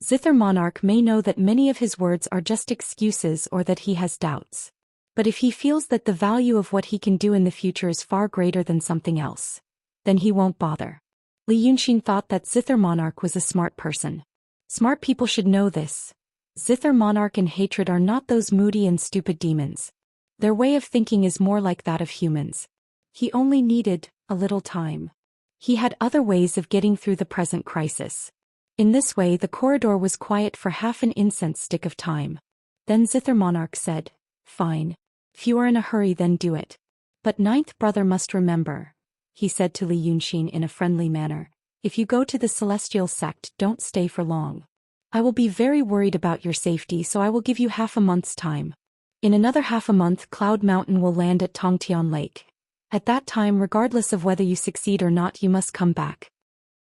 Zither monarch may know that many of his words are just excuses or that he has doubts. But if he feels that the value of what he can do in the future is far greater than something else, then he won't bother. Li Yunxin thought that Zither monarch was a smart person. Smart people should know this. Zither monarch and hatred are not those moody and stupid demons. Their way of thinking is more like that of humans. He only needed a little time. He had other ways of getting through the present crisis. In this way the corridor was quiet for half an incense stick of time. Then Zither monarch said, "Fine. If you are in a hurry then do it. But ninth brother must remember," he said to Li Yunxin in a friendly manner, "if you go to the celestial sect, don't stay for long. I will be very worried about your safety, so I will give you half a month's time. In another half a month Cloud Mountain will land at Tongtian Lake. At that time, regardless of whether you succeed or not, you must come back."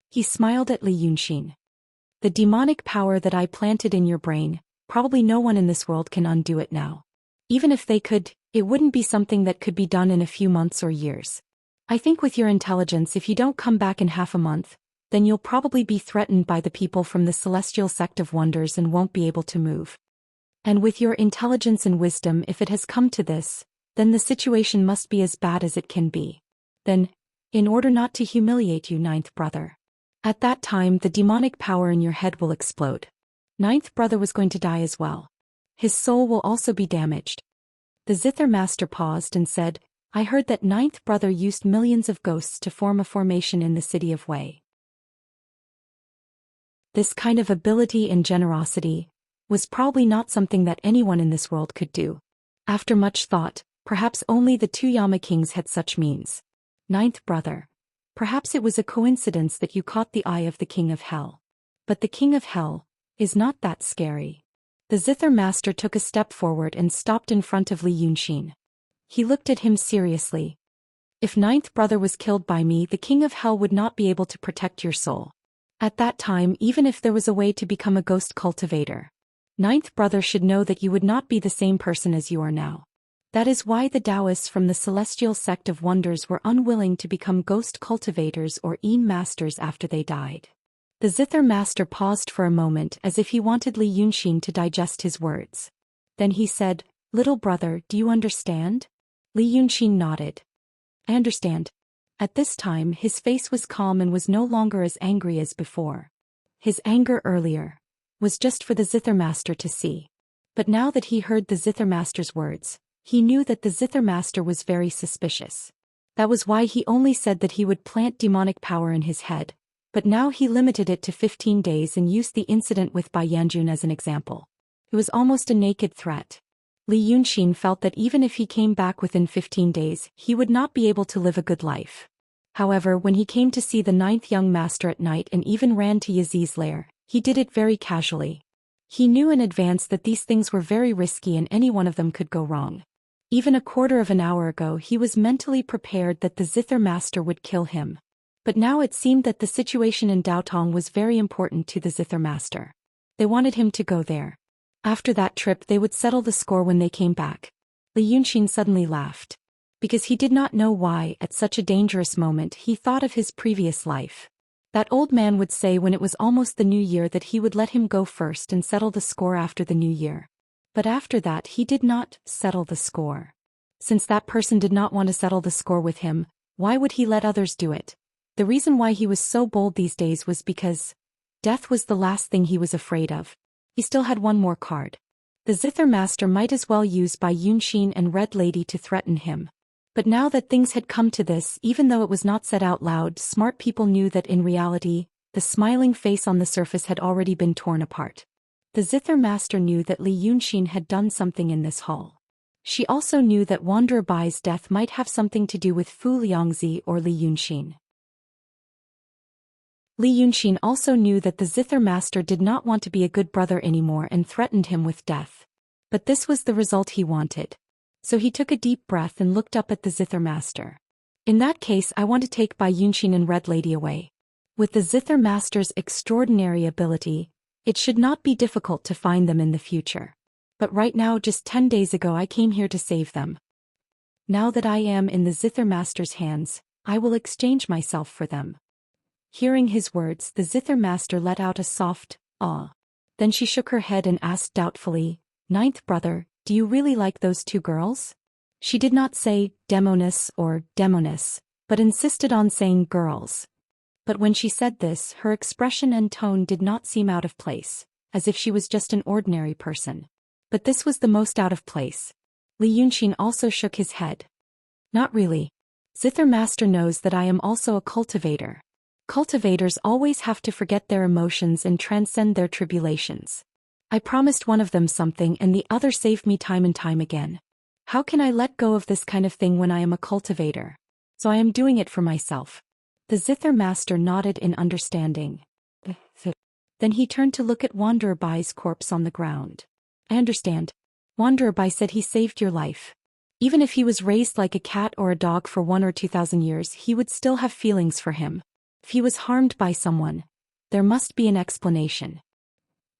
He smiled at Li Yunxin. "The demonic power that I planted in your brain, probably no one in this world can undo it now. Even if they could, it wouldn't be something that could be done in a few months or years. I think with your intelligence, if you don't come back in half a month, then you'll probably be threatened by the people from the Celestial Sect of Wonders and won't be able to move. And with your intelligence and wisdom, if it has come to this, then the situation must be as bad as it can be. Then, in order not to humiliate you, ninth brother, at that time the demonic power in your head will explode. Ninth brother was going to die as well. His soul will also be damaged." The Zither master paused and said, "I heard that ninth brother used millions of ghosts to form a formation in the city of Wei. This kind of ability and generosity was probably not something that anyone in this world could do. After much thought, perhaps only the two Yama kings had such means. Ninth brother, perhaps it was a coincidence that you caught the eye of the king of hell. But the king of hell is not that scary." The Zither master took a step forward and stopped in front of Li Yunxin. He looked at him seriously. "If ninth brother was killed by me, the king of hell would not be able to protect your soul. At that time, even if there was a way to become a ghost cultivator, ninth brother should know that you would not be the same person as you are now. That is why the Taoists from the Celestial Sect of Wonders were unwilling to become ghost cultivators or Yin masters after they died." The Zither master paused for a moment as if he wanted Li Yunxin to digest his words. Then he said, "Little brother, do you understand?" Li Yunxin nodded. "I understand." At this time his face was calm and was no longer as angry as before. His anger earlier was just for the Zither master to see. But now that he heard the Zither master's words, he knew that the Zither master was very suspicious. That was why he only said that he would plant demonic power in his head. But now he limited it to 15 days and used the incident with Bai Yanjun as an example. It was almost a naked threat. Li Yunxin felt that even if he came back within 15 days, he would not be able to live a good life. However, when he came to see the ninth young master at night and even ran to Yazi's lair, he did it very casually. He knew in advance that these things were very risky and any one of them could go wrong. Even a quarter of an hour ago he was mentally prepared that the Zither master would kill him. But now it seemed that the situation in Daotong was very important to the Zither master. They wanted him to go there. After that trip they would settle the score when they came back. Li Yunxin suddenly laughed. Because he did not know why, at such a dangerous moment, he thought of his previous life. That old man would say when it was almost the new year that he would let him go first and settle the score after the new year. But after that he did not settle the score. Since that person did not want to settle the score with him, why would he let others do it? The reason why he was so bold these days was because death was the last thing he was afraid of. He still had one more card. The Zither master might as well use Bai Yunxin and Red Lady to threaten him. But now that things had come to this, even though it was not said out loud, smart people knew that in reality, the smiling face on the surface had already been torn apart. The Zither master knew that Li Yunxin had done something in this hall. She also knew that Wanderer Bai's death might have something to do with Fu Liangzi or Li Yunxin. Li Yunxin also knew that the Zither master did not want to be a good brother anymore and threatened him with death. But this was the result he wanted. So he took a deep breath and looked up at the Zither master. "In that case, I want to take Bai Yunxin and Red Lady away. With the Zither Master's extraordinary ability, it should not be difficult to find them in the future. But right now, just 10 days ago, I came here to save them. Now that I am in the Zither Master's hands, I will exchange myself for them. Hearing his words, the Zither Master let out a soft, "Ah." Then she shook her head and asked doubtfully, "Ninth brother, do you really like those two girls?" She did not say demoness or demoness, but insisted on saying girls. But when she said this, her expression and tone did not seem out of place, as if she was just an ordinary person. But this was the most out of place. Li Yunxin also shook his head. "Not really. Zither Master knows that I am also a cultivator. Cultivators always have to forget their emotions and transcend their tribulations. I promised one of them something and the other saved me time and time again. How can I let go of this kind of thing when I am a cultivator? So I am doing it for myself." The Zither Master nodded in understanding. Then he turned to look at Wanderer Bai's corpse on the ground. "I understand. Wanderer Bai said he saved your life. Even if he was raised like a cat or a dog for 1 or 2,000 years, he would still have feelings for him. If he was harmed by someone, there must be an explanation."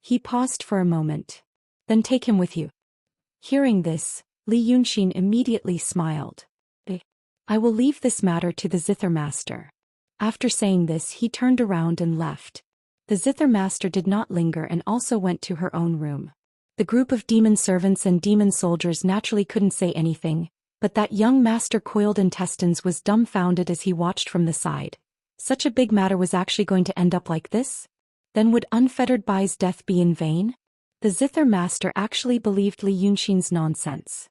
He paused for a moment. "Then take him with you." Hearing this, Li Yunxin immediately smiled. "I will leave this matter to the Zither Master." After saying this, he turned around and left. The Zither Master did not linger and also went to her own room. The group of demon servants and demon soldiers naturally couldn't say anything, but that young Master Coiled Intestines was dumbfounded as he watched from the side. Such a big matter was actually going to end up like this? Then would Unfettered Bai's death be in vain? The Zither Master actually believed Li Yunxin's nonsense.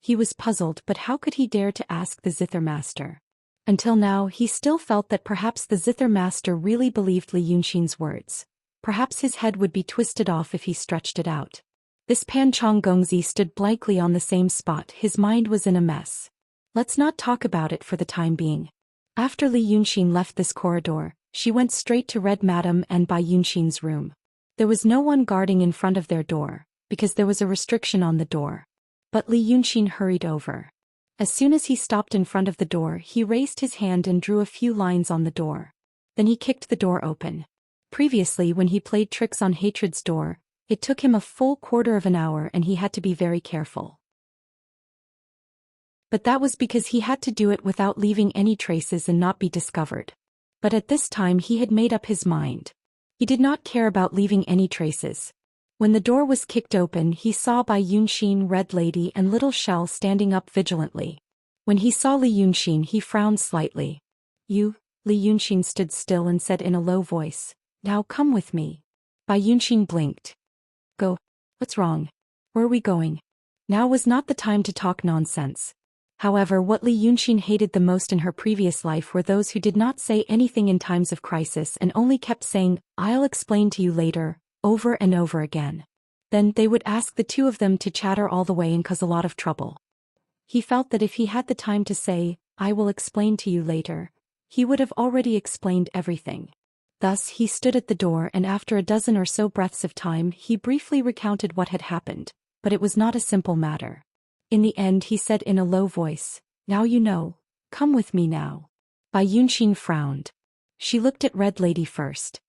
He was puzzled, but how could he dare to ask the Zither Master? Until now, he still felt that perhaps the Zither Master really believed Li Yunxin's words. Perhaps his head would be twisted off if he stretched it out. This Panchong Gongzi stood blankly on the same spot. His mind was in a mess. Let's not talk about it for the time being. After Li Yunxin left this corridor, she went straight to Red Madam and Bai Yunxin's room. There was no one guarding in front of their door, because there was a restriction on the door. But Li Yunxin hurried over. As soon as he stopped in front of the door, he raised his hand and drew a few lines on the door. Then he kicked the door open. Previously, when he played tricks on Hatred's door, it took him a full quarter of an hour and he had to be very careful. But that was because he had to do it without leaving any traces and not be discovered. But at this time he had made up his mind. He did not care about leaving any traces. When the door was kicked open, he saw Bai Yunxin, Red Lady and Little Shell standing up vigilantly. When he saw Li Yunxin, he frowned slightly. "You?" Li Yunxin stood still and said in a low voice, "Now come with me." Bai Yunxin blinked. "Go. What's wrong? Where are we going?" Now was not the time to talk nonsense. However, what Li Yunxin hated the most in her previous life were those who did not say anything in times of crisis and only kept saying, "I'll explain to you later," over and over again. Then they would ask the two of them to chatter all the way and cause a lot of trouble. He felt that if he had the time to say, "I will explain to you later," he would have already explained everything. Thus he stood at the door and after a dozen or so breaths of time he briefly recounted what had happened, but it was not a simple matter. In the end he said in a low voice, "Now you know. Come with me now." Bai Yunxin frowned. She looked at Red Lady first.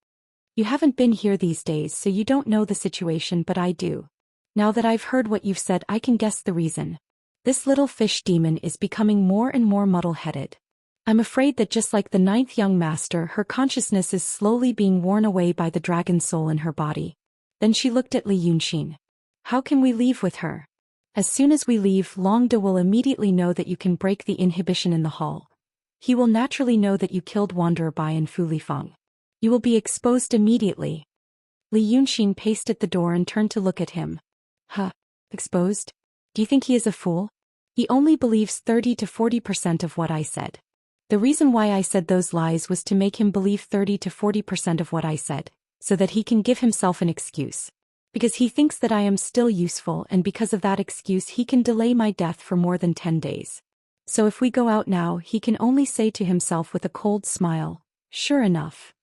"You haven't been here these days so you don't know the situation, but I do. Now that I've heard what you've said, I can guess the reason. This little fish demon is becoming more and more muddle-headed. I'm afraid that just like the 9th young master, her consciousness is slowly being worn away by the dragon soul in her body." Then she looked at Li Yunxin. "How can we leave with her? As soon as we leave, Longda will immediately know that you can break the inhibition in the hall. He will naturally know that you killed Wanderer Bai and Fu Lifeng. You will be exposed immediately." Li Yunxin paced at the door and turned to look at him. "Huh? Exposed? Do you think he is a fool? He only believes 30 to 40% of what I said. The reason why I said those lies was to make him believe 30 to 40% of what I said, so that he can give himself an excuse. Because he thinks that I am still useful and because of that excuse he can delay my death for more than 10 days. So if we go out now, he can only say to himself with a cold smile, 'Sure enough.'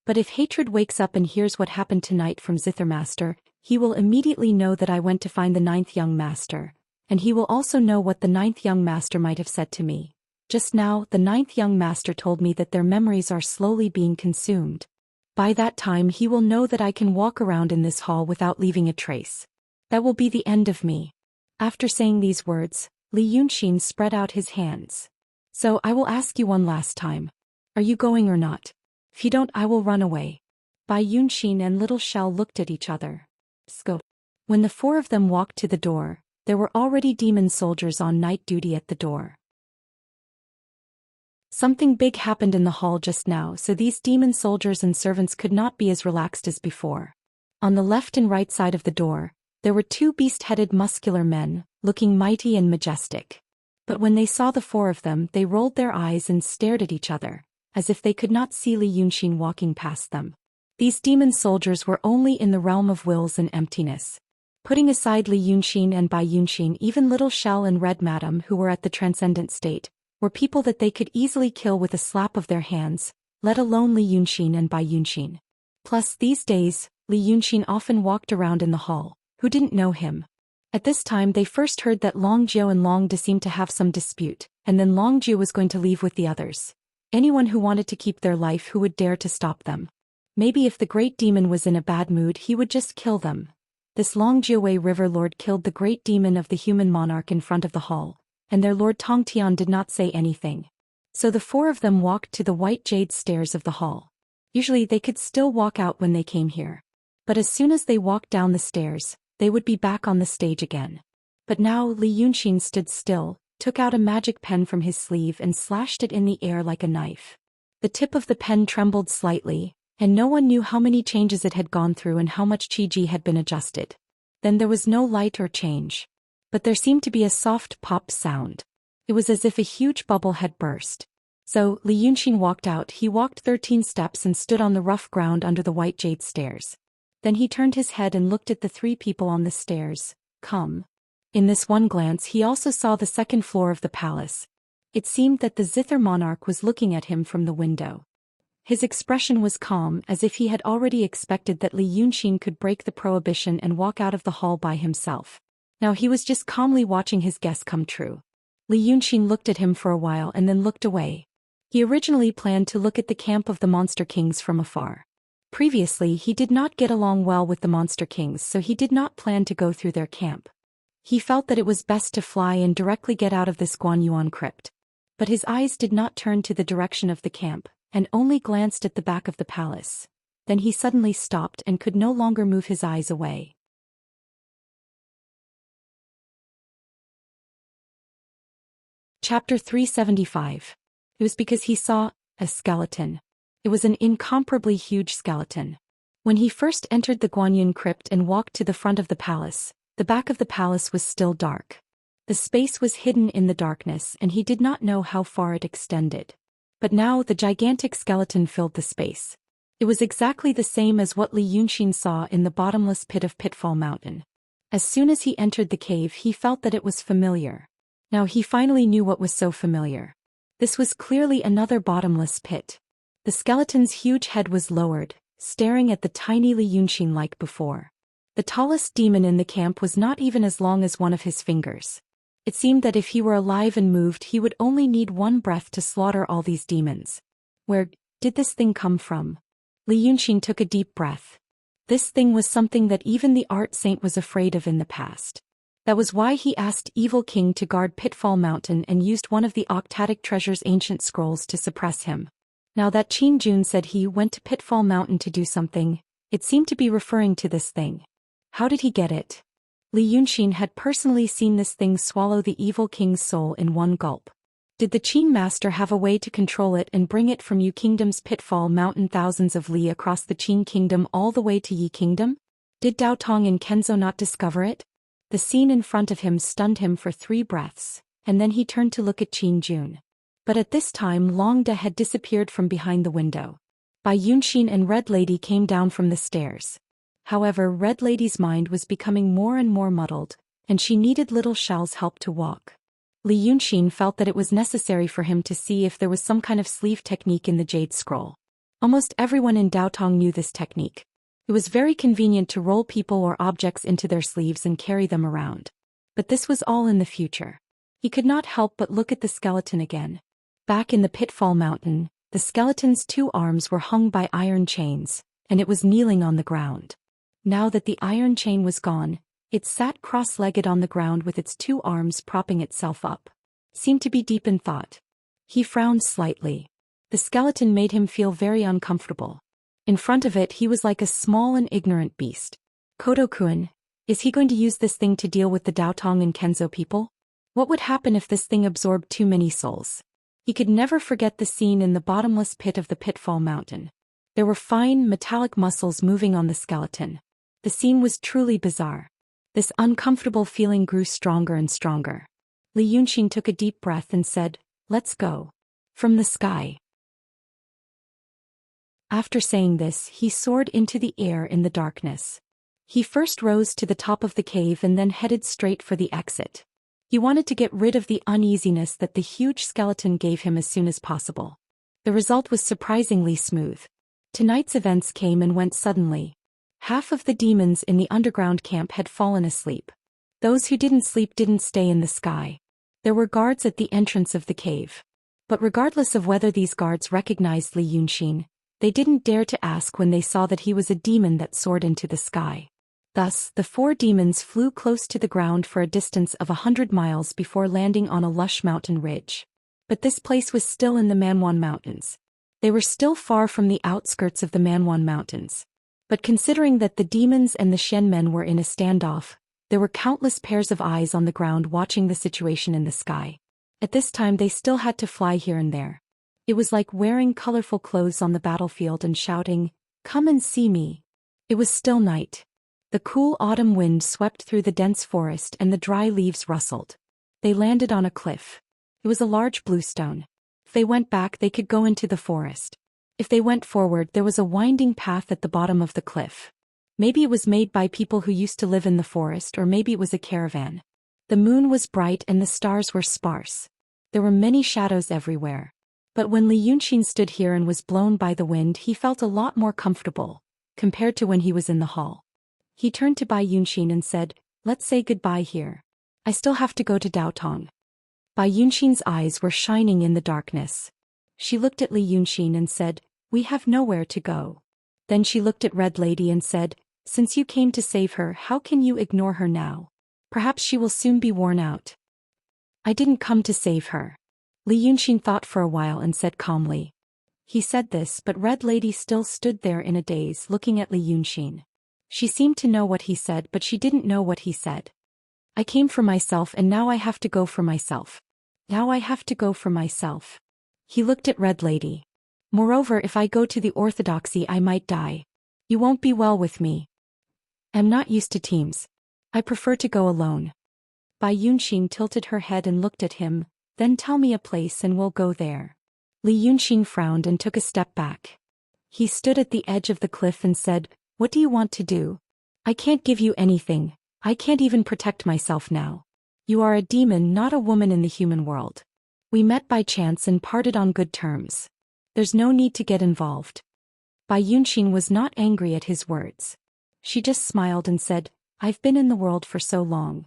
But if Hatred wakes up and hears what happened tonight from Zither Master, he will immediately know that I went to find the 9th young master, and he will also know what the 9th young master might have said to me. Just now, the ninth young master told me that their memories are slowly being consumed. By that time he will know that I can walk around in this hall without leaving a trace. That will be the end of me." After saying these words, Li Yunxin spread out his hands. "So I will ask you one last time. Are you going or not? If you don't, I will run away." Bai Yunxin and Little Shell looked at each other. Scope. When the four of them walked to the door, there were already demon soldiers on night duty at the door. Something big happened in the hall just now, so these demon soldiers and servants could not be as relaxed as before. On the left and right side of the door, there were two beast-headed muscular men, looking mighty and majestic. But when they saw the four of them, they rolled their eyes and stared at each other, as if they could not see Li Yunxin walking past them. These demon soldiers were only in the realm of wills and emptiness. Putting aside Li Yunxin and Bai Yunxin, even Little Shell and Red Madam, who were at the transcendent state, were people that they could easily kill with a slap of their hands, let alone Li Yunxin and Bai Yunxin. Plus, these days, Li Yunxin often walked around in the hall. Who didn't know him? At this time they first heard that Long Jiu and Long De seemed to have some dispute, and then Long Jiu was going to leave with the others. Anyone who wanted to keep their life, who would dare to stop them? Maybe if the great demon was in a bad mood, he would just kill them. This Long Jiuwei River Lord killed the great demon of the human monarch in front of the hall, and their Lord Tongtian did not say anything. So the four of them walked to the white jade stairs of the hall. Usually they could still walk out when they came here. But as soon as they walked down the stairs, they would be back on the stage again. But now Li Yunxin stood still, took out a magic pen from his sleeve and slashed it in the air like a knife. The tip of the pen trembled slightly, and no one knew how many changes it had gone through and how much Qi had been adjusted. Then there was no light or change. But there seemed to be a soft pop sound. It was as if a huge bubble had burst. So, Li Yunxin walked out. He walked 13 steps and stood on the rough ground under the white jade stairs. Then he turned his head and looked at the three people on the stairs. Come. In this one glance he also saw the second floor of the palace. It seemed that the Zither monarch was looking at him from the window. His expression was calm, as if he had already expected that Li Yunxin could break the prohibition and walk out of the hall by himself. Now he was just calmly watching his guess come true. Li Yunxin looked at him for a while and then looked away. He originally planned to look at the camp of the Monster Kings from afar. Previously he did not get along well with the Monster Kings, so he did not plan to go through their camp. He felt that it was best to fly and directly get out of this Guanyuan crypt. But his eyes did not turn to the direction of the camp, and only glanced at the back of the palace. Then he suddenly stopped and could no longer move his eyes away. Chapter 375. It was because he saw a skeleton. It was an incomparably huge skeleton. When he first entered the Guanyun crypt and walked to the front of the palace, the back of the palace was still dark. The space was hidden in the darkness and he did not know how far it extended. But now the gigantic skeleton filled the space. It was exactly the same as what Li Yunxin saw in the bottomless pit of Pitfall Mountain. As soon as he entered the cave he felt that it was familiar. Now he finally knew what was so familiar. This was clearly another bottomless pit. The skeleton's huge head was lowered, staring at the tiny Li Yunxin like before. The tallest demon in the camp was not even as long as one of his fingers. It seemed that if he were alive and moved he would only need one breath to slaughter all these demons. Where did this thing come from? Li Yunxin took a deep breath. This thing was something that even the art saint was afraid of in the past. That was why he asked Evil King to guard Pitfall Mountain and used one of the Octatic Treasure's ancient scrolls to suppress him. Now that Qin Jun said he went to Pitfall Mountain to do something, it seemed to be referring to this thing. How did he get it? Li Yunxin had personally seen this thing swallow the Evil King's soul in one gulp. Did the Qin Master have a way to control it and bring it from Yu Kingdom's Pitfall Mountain thousands of li across the Qin Kingdom all the way to Yi Kingdom? Did Dao Tong and Kenzo not discover it? The scene in front of him stunned him for 3 breaths, and then he turned to look at Qin Jun. But at this time Long De had disappeared from behind the window. Bai Yunxin and Red Lady came down from the stairs. However, Red Lady's mind was becoming more and more muddled, and she needed Little Shell's help to walk. Li Yunxin felt that it was necessary for him to see if there was some kind of sleeve technique in the Jade Scroll. Almost everyone in Daotong knew this technique. It was very convenient to roll people or objects into their sleeves and carry them around. But this was all in the future. He could not help but look at the skeleton again. Back in the Pitfall Mountain, the skeleton's 2 arms were hung by iron chains, and it was kneeling on the ground. Now that the iron chain was gone, it sat cross-legged on the ground with its 2 arms propping itself up. Seemed to be deep in thought. He frowned slightly. The skeleton made him feel very uncomfortable. In front of it he was like a small and ignorant beast. Kodo-kun, is he going to use this thing to deal with the Daotong and Kenzo people? What would happen if this thing absorbed too many souls? He could never forget the scene in the bottomless pit of the Pitfall Mountain. There were fine, metallic muscles moving on the skeleton. The scene was truly bizarre. This uncomfortable feeling grew stronger and stronger. Li Yunxin took a deep breath and said, "Let's go." From the sky. After saying this, he soared into the air in the darkness. He first rose to the top of the cave and then headed straight for the exit. He wanted to get rid of the uneasiness that the huge skeleton gave him as soon as possible. The result was surprisingly smooth. Tonight's events came and went suddenly. Half of the demons in the underground camp had fallen asleep. Those who didn't sleep didn't stay in the sky. There were guards at the entrance of the cave. But regardless of whether these guards recognized Li Yunxin, they didn't dare to ask when they saw that he was a demon that soared into the sky. Thus, the 4 demons flew close to the ground for a distance of 100 miles before landing on a lush mountain ridge. But this place was still in the Manwan Mountains. They were still far from the outskirts of the Manwan Mountains. But considering that the demons and the Shen men were in a standoff, there were countless pairs of eyes on the ground watching the situation in the sky. At this time they still had to fly here and there. It was like wearing colorful clothes on the battlefield and shouting, "Come and see me." It was still night. The cool autumn wind swept through the dense forest and the dry leaves rustled. They landed on a cliff. It was a large bluestone. If they went back they could go into the forest. If they went forward there was a winding path at the bottom of the cliff. Maybe it was made by people who used to live in the forest, or maybe it was a caravan. The moon was bright and the stars were sparse. There were many shadows everywhere. But when Li Yunxin stood here and was blown by the wind he felt a lot more comfortable, compared to when he was in the hall. He turned to Bai Yunxin and said, "Let's say goodbye here. I still have to go to Daotong." Bai Yunxin's eyes were shining in the darkness. She looked at Li Yunxin and said, "We have nowhere to go." Then she looked at Red Lady and said, "Since you came to save her, how can you ignore her now? Perhaps she will soon be worn out." "I didn't come to save her." Li Yunxin thought for a while and said calmly. He said this, but Red Lady still stood there in a daze looking at Li Yunxin. She seemed to know what he said, but she didn't know what he said. "I came for myself and now I have to go for myself. Now I have to go for myself." He looked at Red Lady. "Moreover, if I go to the orthodoxy I might die. You won't be well with me. I'm not used to teams. I prefer to go alone." Bai Yunxin tilted her head and looked at him. "Then tell me a place and we'll go there." Li Yunxin frowned and took a step back. He stood at the edge of the cliff and said, "What do you want to do? I can't give you anything. I can't even protect myself now. You are a demon, not a woman in the human world. We met by chance and parted on good terms. There's no need to get involved." Bai Yunxin was not angry at his words. She just smiled and said, "I've been in the world for so long.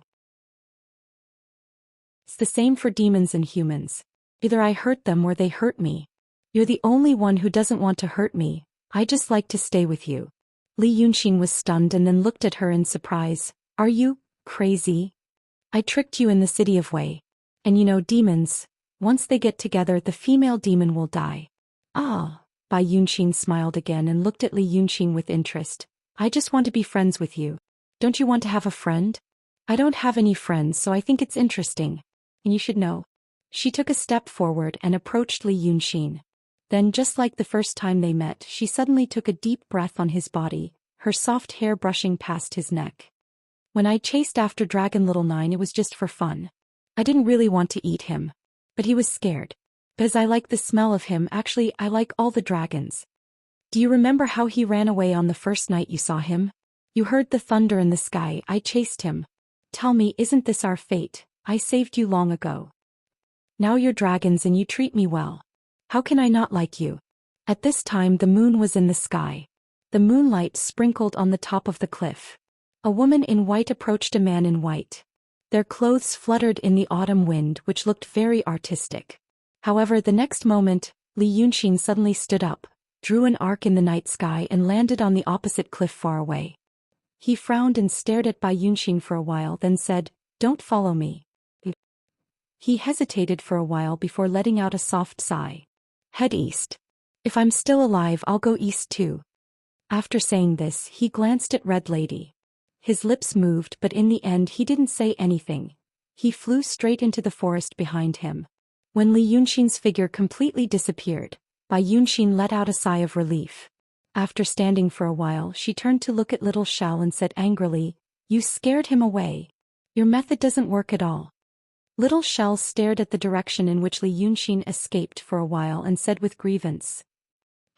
It's the same for demons and humans. Either I hurt them or they hurt me. You're the only one who doesn't want to hurt me. I just like to stay with you." Li Yunxin was stunned and then looked at her in surprise. "Are you crazy? I tricked you in the city of Wei. And you know demons, once they get together the female demon will die." "Ah." Bai Yunxin smiled again and looked at Li Yunxin with interest. "I just want to be friends with you. Don't you want to have a friend?" "I don't have any friends, so I think it's interesting. And you should know." She took a step forward and approached Li Yunxin. Then, just like the first time they met, she suddenly took a deep breath on his body, her soft hair brushing past his neck. "When I chased after Dragon Little Nine it was just for fun. I didn't really want to eat him. But he was scared. Because I like the smell of him, actually I like all the dragons. Do you remember how he ran away on the first night you saw him? You heard the thunder in the sky, I chased him. Tell me, isn't this our fate? I saved you long ago. Now you're dragons and you treat me well. How can I not like you?" At this time the moon was in the sky. The moonlight sprinkled on the top of the cliff. A woman in white approached a man in white. Their clothes fluttered in the autumn wind, which looked very artistic. However, the next moment, Li Yunxin suddenly stood up, drew an arc in the night sky and landed on the opposite cliff far away. He frowned and stared at Bai Yunxin for a while, then said, "Don't follow me." He hesitated for a while before letting out a soft sigh. "Head east. If I'm still alive, I'll go east too." After saying this, he glanced at Red Lady. His lips moved, but in the end he didn't say anything. He flew straight into the forest behind him. When Li Yunxin's figure completely disappeared, Bai Yunxin let out a sigh of relief. After standing for a while, she turned to look at little Shao and said angrily, "You scared him away. Your method doesn't work at all." Little Shell stared at the direction in which Li Yunxin escaped for a while and said with grievance,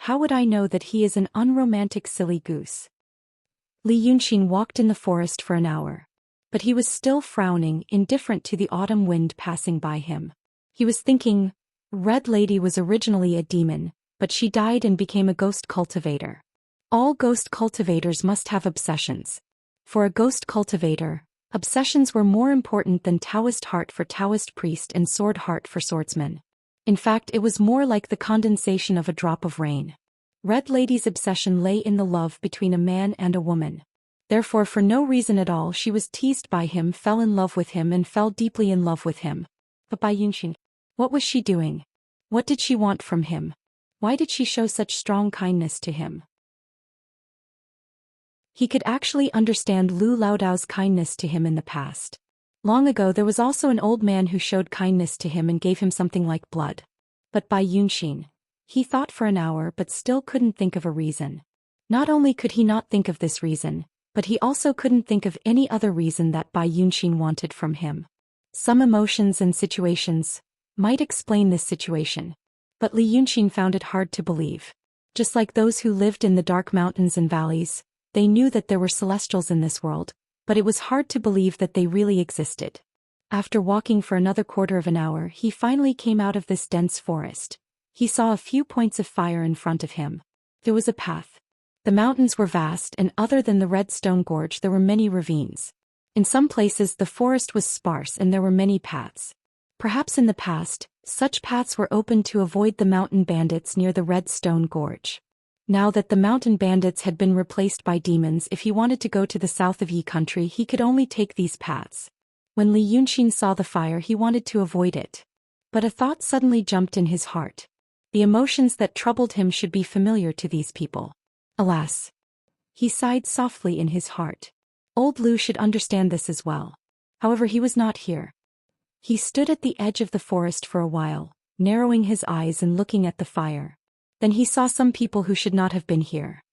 "How would I know that he is an unromantic silly goose?" Li Yunxin walked in the forest for an hour. But he was still frowning, indifferent to the autumn wind passing by him. He was thinking, Red Lady was originally a demon, but she died and became a ghost cultivator. All ghost cultivators must have obsessions. For a ghost cultivator, obsessions were more important than Taoist heart for Taoist priest and sword heart for swordsman. In fact, it was more like the condensation of a drop of rain. Red Lady's obsession lay in the love between a man and a woman. Therefore, for no reason at all, she was teased by him, fell in love with him and fell deeply in love with him. But Bai Yunxin, what was she doing? What did she want from him? Why did she show such strong kindness to him? He could actually understand Lu Laodao's kindness to him in the past. Long ago there was also an old man who showed kindness to him and gave him something like blood. But Bai Yunxin, he thought for an hour but still couldn't think of a reason. Not only could he not think of this reason, but he also couldn't think of any other reason that Bai Yunxin wanted from him. Some emotions and situations might explain this situation. But Li Yunxin found it hard to believe. Just like those who lived in the dark mountains and valleys, they knew that there were celestials in this world, but it was hard to believe that they really existed. After walking for another quarter of an hour, he finally came out of this dense forest. He saw a few points of fire in front of him. There was a path. The mountains were vast, and other than the red stone gorge there were many ravines. In some places the forest was sparse and there were many paths. Perhaps in the past, such paths were open to avoid the mountain bandits near the red stone gorge. Now that the mountain bandits had been replaced by demons, if he wanted to go to the south of Yi country he could only take these paths. When Li Yunxin saw the fire he wanted to avoid it. But a thought suddenly jumped in his heart. The emotions that troubled him should be familiar to these people. Alas! He sighed softly in his heart. Old Lu should understand this as well. However, he was not here. He stood at the edge of the forest for a while, narrowing his eyes and looking at the fire. Then he saw some people who should not have been here.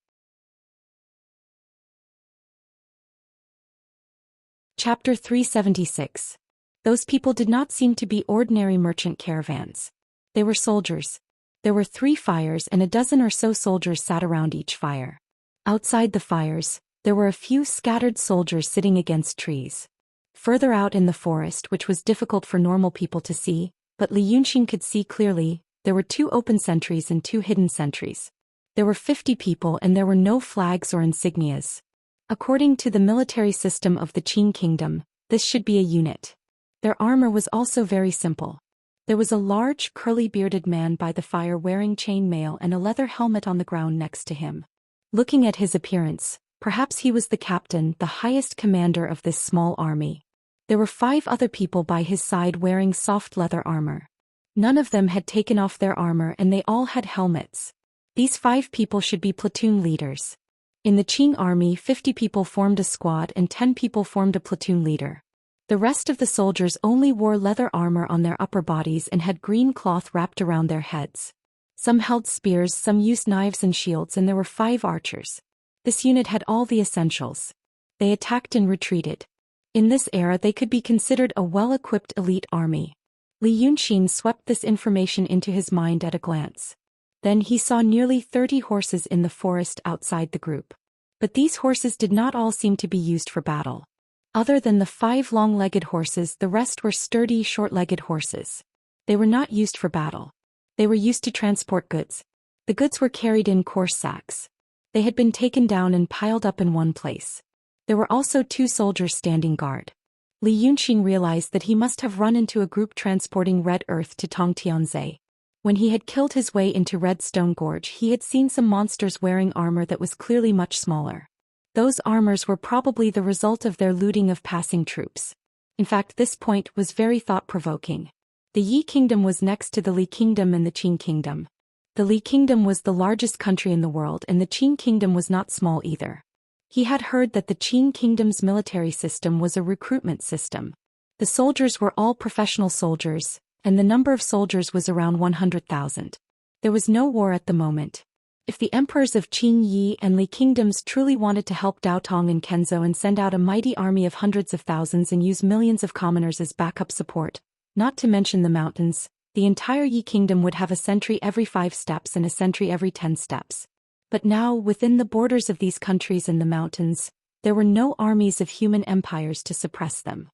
Chapter 376. Those people did not seem to be ordinary merchant caravans. They were soldiers. There were 3 fires and a dozen or so soldiers sat around each fire. Outside the fires, there were a few scattered soldiers sitting against trees. Further out in the forest, which was difficult for normal people to see, but Li Yunxin could see clearly, there were 2 open sentries and 2 hidden sentries. There were 50 people and there were no flags or insignias. According to the military system of the Qin kingdom, this should be a unit. Their armor was also very simple. There was a large, curly-bearded man by the fire wearing chainmail and a leather helmet on the ground next to him. Looking at his appearance, perhaps he was the captain, the highest commander of this small army. There were 5 other people by his side wearing soft leather armor. None of them had taken off their armor and they all had helmets. These 5 people should be platoon leaders. In the Qing army, 50 people formed a squad and 10 people formed a platoon leader. The rest of the soldiers only wore leather armor on their upper bodies and had green cloth wrapped around their heads. Some held spears, some used knives and shields, and there were 5 archers. This unit had all the essentials. They attacked and retreated. In this era they could be considered a well-equipped elite army. Li Yunxin swept this information into his mind at a glance. Then he saw nearly 30 horses in the forest outside the group. But these horses did not all seem to be used for battle. Other than the 5 long-legged horses, the rest were sturdy, short-legged horses. They were not used for battle. They were used to transport goods. The goods were carried in coarse sacks. They had been taken down and piled up in one place. There were also 2 soldiers standing guard. Li Yunxin realized that he must have run into a group transporting red earth to Tongtianzhe. When he had killed his way into Redstone Gorge, he had seen some monsters wearing armor that was clearly much smaller. Those armors were probably the result of their looting of passing troops. In fact, this point was very thought-provoking. The Yi Kingdom was next to the Li Kingdom and the Qin Kingdom. The Li Kingdom was the largest country in the world, and the Qin Kingdom was not small either. He had heard that the Qin Kingdom's military system was a recruitment system. The soldiers were all professional soldiers, and the number of soldiers was around 100,000. There was no war at the moment. If the emperors of Qin Yi and Li Kingdoms truly wanted to help Daotong and Kenzo and send out a mighty army of hundreds of thousands and use millions of commoners as backup support, not to mention the mountains, the entire Yi Kingdom would have a sentry every 5 steps and a sentry every 10 steps. But now, within the borders of these countries and the mountains, there were no armies of human empires to suppress them.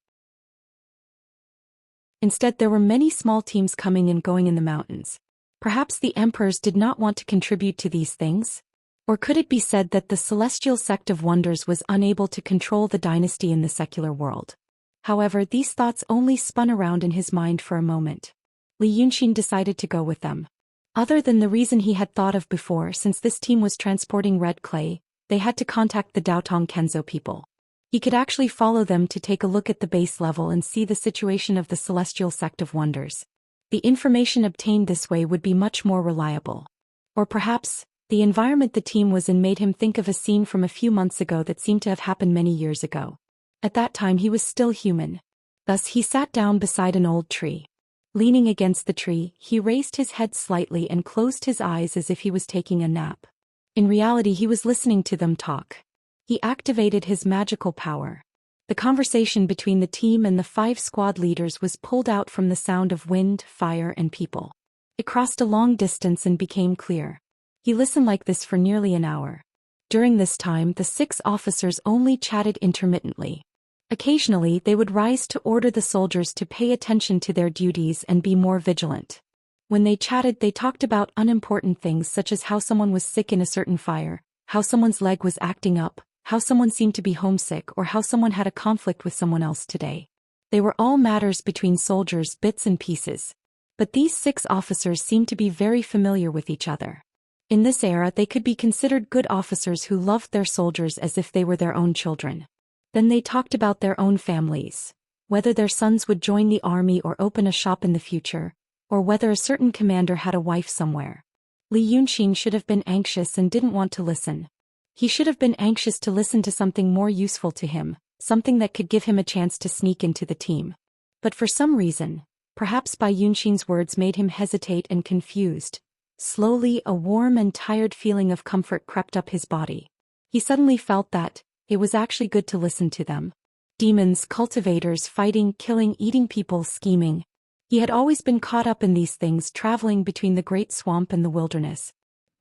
Instead, there were many small teams coming and going in the mountains. Perhaps the emperors did not want to contribute to these things? Or could it be said that the celestial sect of wonders was unable to control the dynasty in the secular world? However, these thoughts only spun around in his mind for a moment. Li Yunxin decided to go with them. Other than the reason he had thought of before, since this team was transporting red clay, they had to contact the Daotong Kenzo people. He could actually follow them to take a look at the base level and see the situation of the celestial sect of wonders. The information obtained this way would be much more reliable. Or perhaps, the environment the team was in made him think of a scene from a few months ago that seemed to have happened many years ago. At that time he was still human. Thus he sat down beside an old tree. Leaning against the tree, he raised his head slightly and closed his eyes as if he was taking a nap. In reality, he was listening to them talk. He activated his magical power. The conversation between the team and the 5 squad leaders was pulled out from the sound of wind, fire, and people. It crossed a long distance and became clear. He listened like this for nearly an hour. During this time, the 6 officers only chatted intermittently. Occasionally, they would rise to order the soldiers to pay attention to their duties and be more vigilant. When they chatted, they talked about unimportant things such as how someone was sick in a certain fire, how someone's leg was acting up, how someone seemed to be homesick, or how someone had a conflict with someone else today. They were all matters between soldiers, bits and pieces. But these 6 officers seemed to be very familiar with each other. In this era, they could be considered good officers who loved their soldiers as if they were their own children. Then they talked about their own families, whether their sons would join the army or open a shop in the future, or whether a certain commander had a wife somewhere. Li Yunxin should have been anxious and didn't want to listen. He should have been anxious to listen to something more useful to him, something that could give him a chance to sneak into the team. But for some reason, perhaps Bai Yunxin's words made him hesitate and confused. Slowly, a warm and tired feeling of comfort crept up his body. He suddenly felt that it was actually good to listen to them. Demons, cultivators, fighting, killing, eating people, scheming. He had always been caught up in these things, traveling between the great swamp and the wilderness.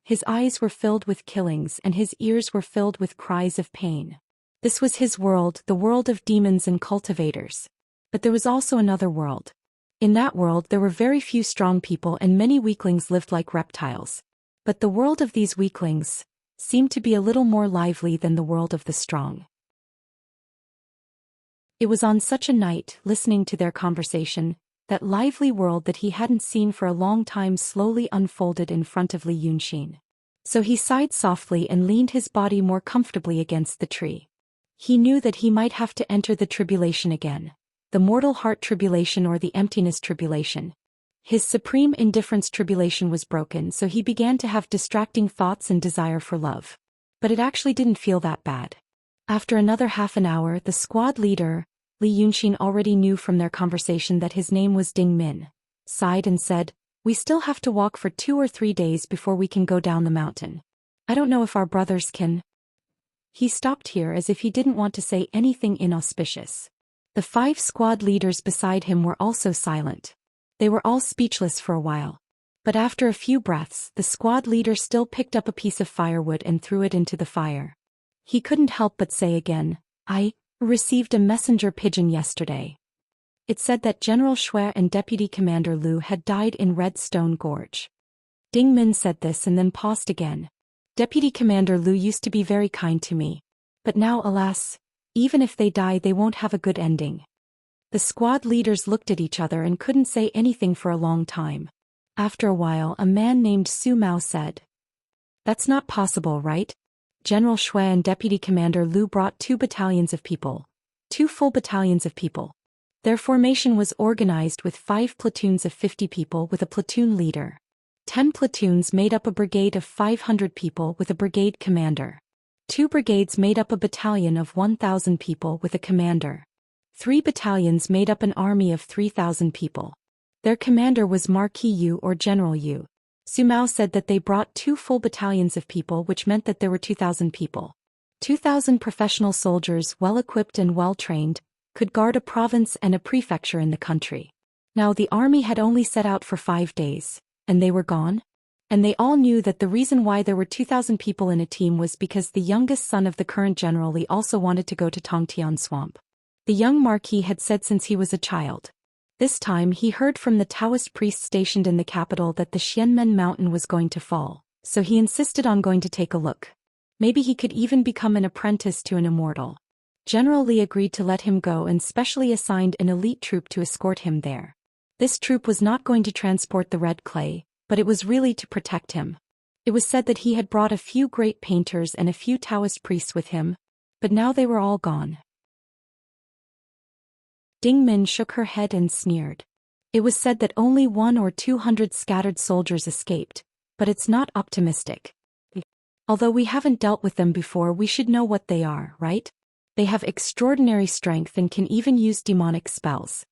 His eyes were filled with killings and his ears were filled with cries of pain. This was his world, the world of demons and cultivators. But there was also another world. In that world there were very few strong people and many weaklings lived like reptiles. But the world of these weaklings seemed to be a little more lively than the world of the strong. It was on such a night, listening to their conversation, that lively world that he hadn't seen for a long time slowly unfolded in front of Li Yunxin. So he sighed softly and leaned his body more comfortably against the tree. He knew that he might have to enter the tribulation again. The mortal heart tribulation or the emptiness tribulation. His supreme indifference tribulation was broken, so he began to have distracting thoughts and desire for love. But it actually didn't feel that bad. After another half an hour, the squad leader, Li Yunxin, already knew from their conversation that his name was Ding Min, sighed and said, "We still have to walk for 2 or 3 days before we can go down the mountain. I don't know if our brothers can." He stopped here as if he didn't want to say anything inauspicious. The 5 squad leaders beside him were also silent. They were all speechless for a while. But after a few breaths, the squad leader still picked up a piece of firewood and threw it into the fire. He couldn't help but say again, "I received a messenger pigeon yesterday. It said that General Shui and Deputy Commander Lu had died in Redstone Gorge." Ding Min said this and then paused again. "Deputy Commander Lu used to be very kind to me. But now, alas, even if they die, they won't have a good ending." The squad leaders looked at each other and couldn't say anything for a long time. After a while, a man named Su Mao said, "That's not possible, right?" General Shui and Deputy Commander Lu brought 2 battalions of people. 2 full battalions of people. Their formation was organized with 5 platoons of 50 people with a platoon leader. 10 platoons made up a brigade of 500 people with a brigade commander. 2 brigades made up a battalion of 1,000 people with a commander. 3 battalions made up an army of 3,000 people. Their commander was Marquis Yu or General Yu. Su Mao said that they brought 2 full battalions of people, which meant that there were 2,000 people. 2,000 professional soldiers, well-equipped and well-trained, could guard a province and a prefecture in the country. Now the army had only set out for 5 days, and they were gone? And they all knew that the reason why there were 2,000 people in a team was because the youngest son of the current General Li also wanted to go to Tongtian Swamp. The young Marquis had said since he was a child. This time he heard from the Taoist priest stationed in the capital that the Xianmen mountain was going to fall, so he insisted on going to take a look. Maybe he could even become an apprentice to an immortal. General Li agreed to let him go and specially assigned an elite troop to escort him there. This troop was not going to transport the red clay, but it was really to protect him. It was said that he had brought a few great painters and a few Taoist priests with him, but now they were all gone. Ding Min shook her head and sneered. It was said that only 100 or 200 scattered soldiers escaped, but it's not optimistic. Although we haven't dealt with them before, we should know what they are, right? They have extraordinary strength and can even use demonic spells.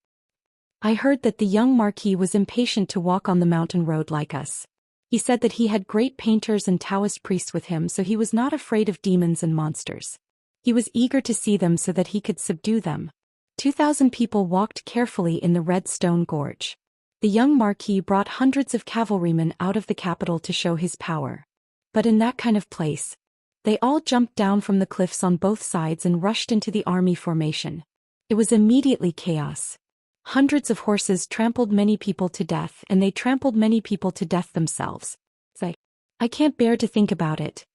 I heard that the young Marquis was impatient to walk on the mountain road like us. He said that he had great painters and Taoist priests with him, so he was not afraid of demons and monsters. He was eager to see them so that he could subdue them. 2,000 people walked carefully in the red stone gorge. The young Marquis brought hundreds of cavalrymen out of the capital to show his power. But in that kind of place, they all jumped down from the cliffs on both sides and rushed into the army formation. It was immediately chaos. Hundreds of horses trampled many people to death, and they trampled many people to death themselves. I can't bear to think about it.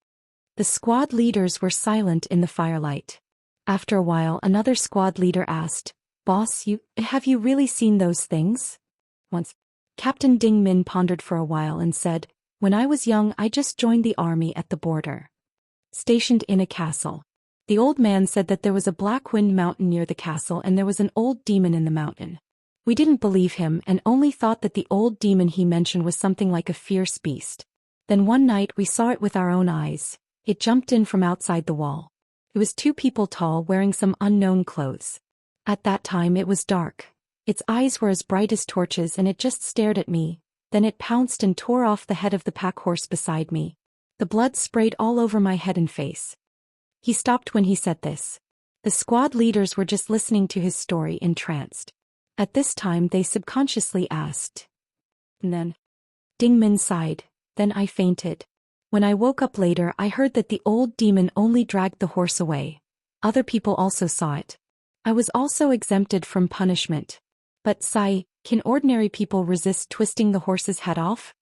The squad leaders were silent in the firelight. After a while, another squad leader asked, "Boss, have you really seen those things?" Once. Captain Ding Min pondered for a while and said, "When I was young, I just joined the army at the border. Stationed in a castle. The old man said that there was a black wind mountain near the castle and there was an old demon in the mountain. We didn't believe him and only thought that the old demon he mentioned was something like a fierce beast. Then one night we saw it with our own eyes. It jumped in from outside the wall. It was 2 people tall wearing some unknown clothes. At that time it was dark. Its eyes were as bright as torches and it just stared at me. Then it pounced and tore off the head of the pack horse beside me. The blood sprayed all over my head and face." He stopped when he said this. The squad leaders were just listening to his story, entranced. At this time they subconsciously asked. And then? Ding Min sighed. "Then I fainted. When I woke up later, I heard that the old demon only dragged the horse away. Other people also saw it. I was also exempted from punishment. But can ordinary people resist twisting the horse's head off?"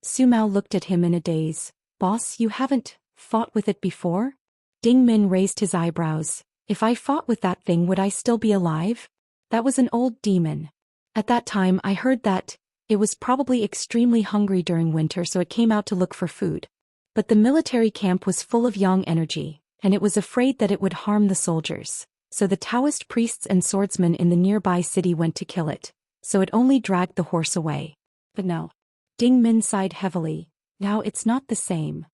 Su Mao looked at him in a daze. "Boss, you haven't fought with it before?" Ding Min raised his eyebrows. "If I fought with that thing, would I still be alive? That was an old demon. At that time I heard that it was probably extremely hungry during winter, so it came out to look for food. But the military camp was full of yang energy, and it was afraid that it would harm the soldiers. So the Taoist priests and swordsmen in the nearby city went to kill it. So it only dragged the horse away. But now." Ding Min sighed heavily. "Now it's not the same."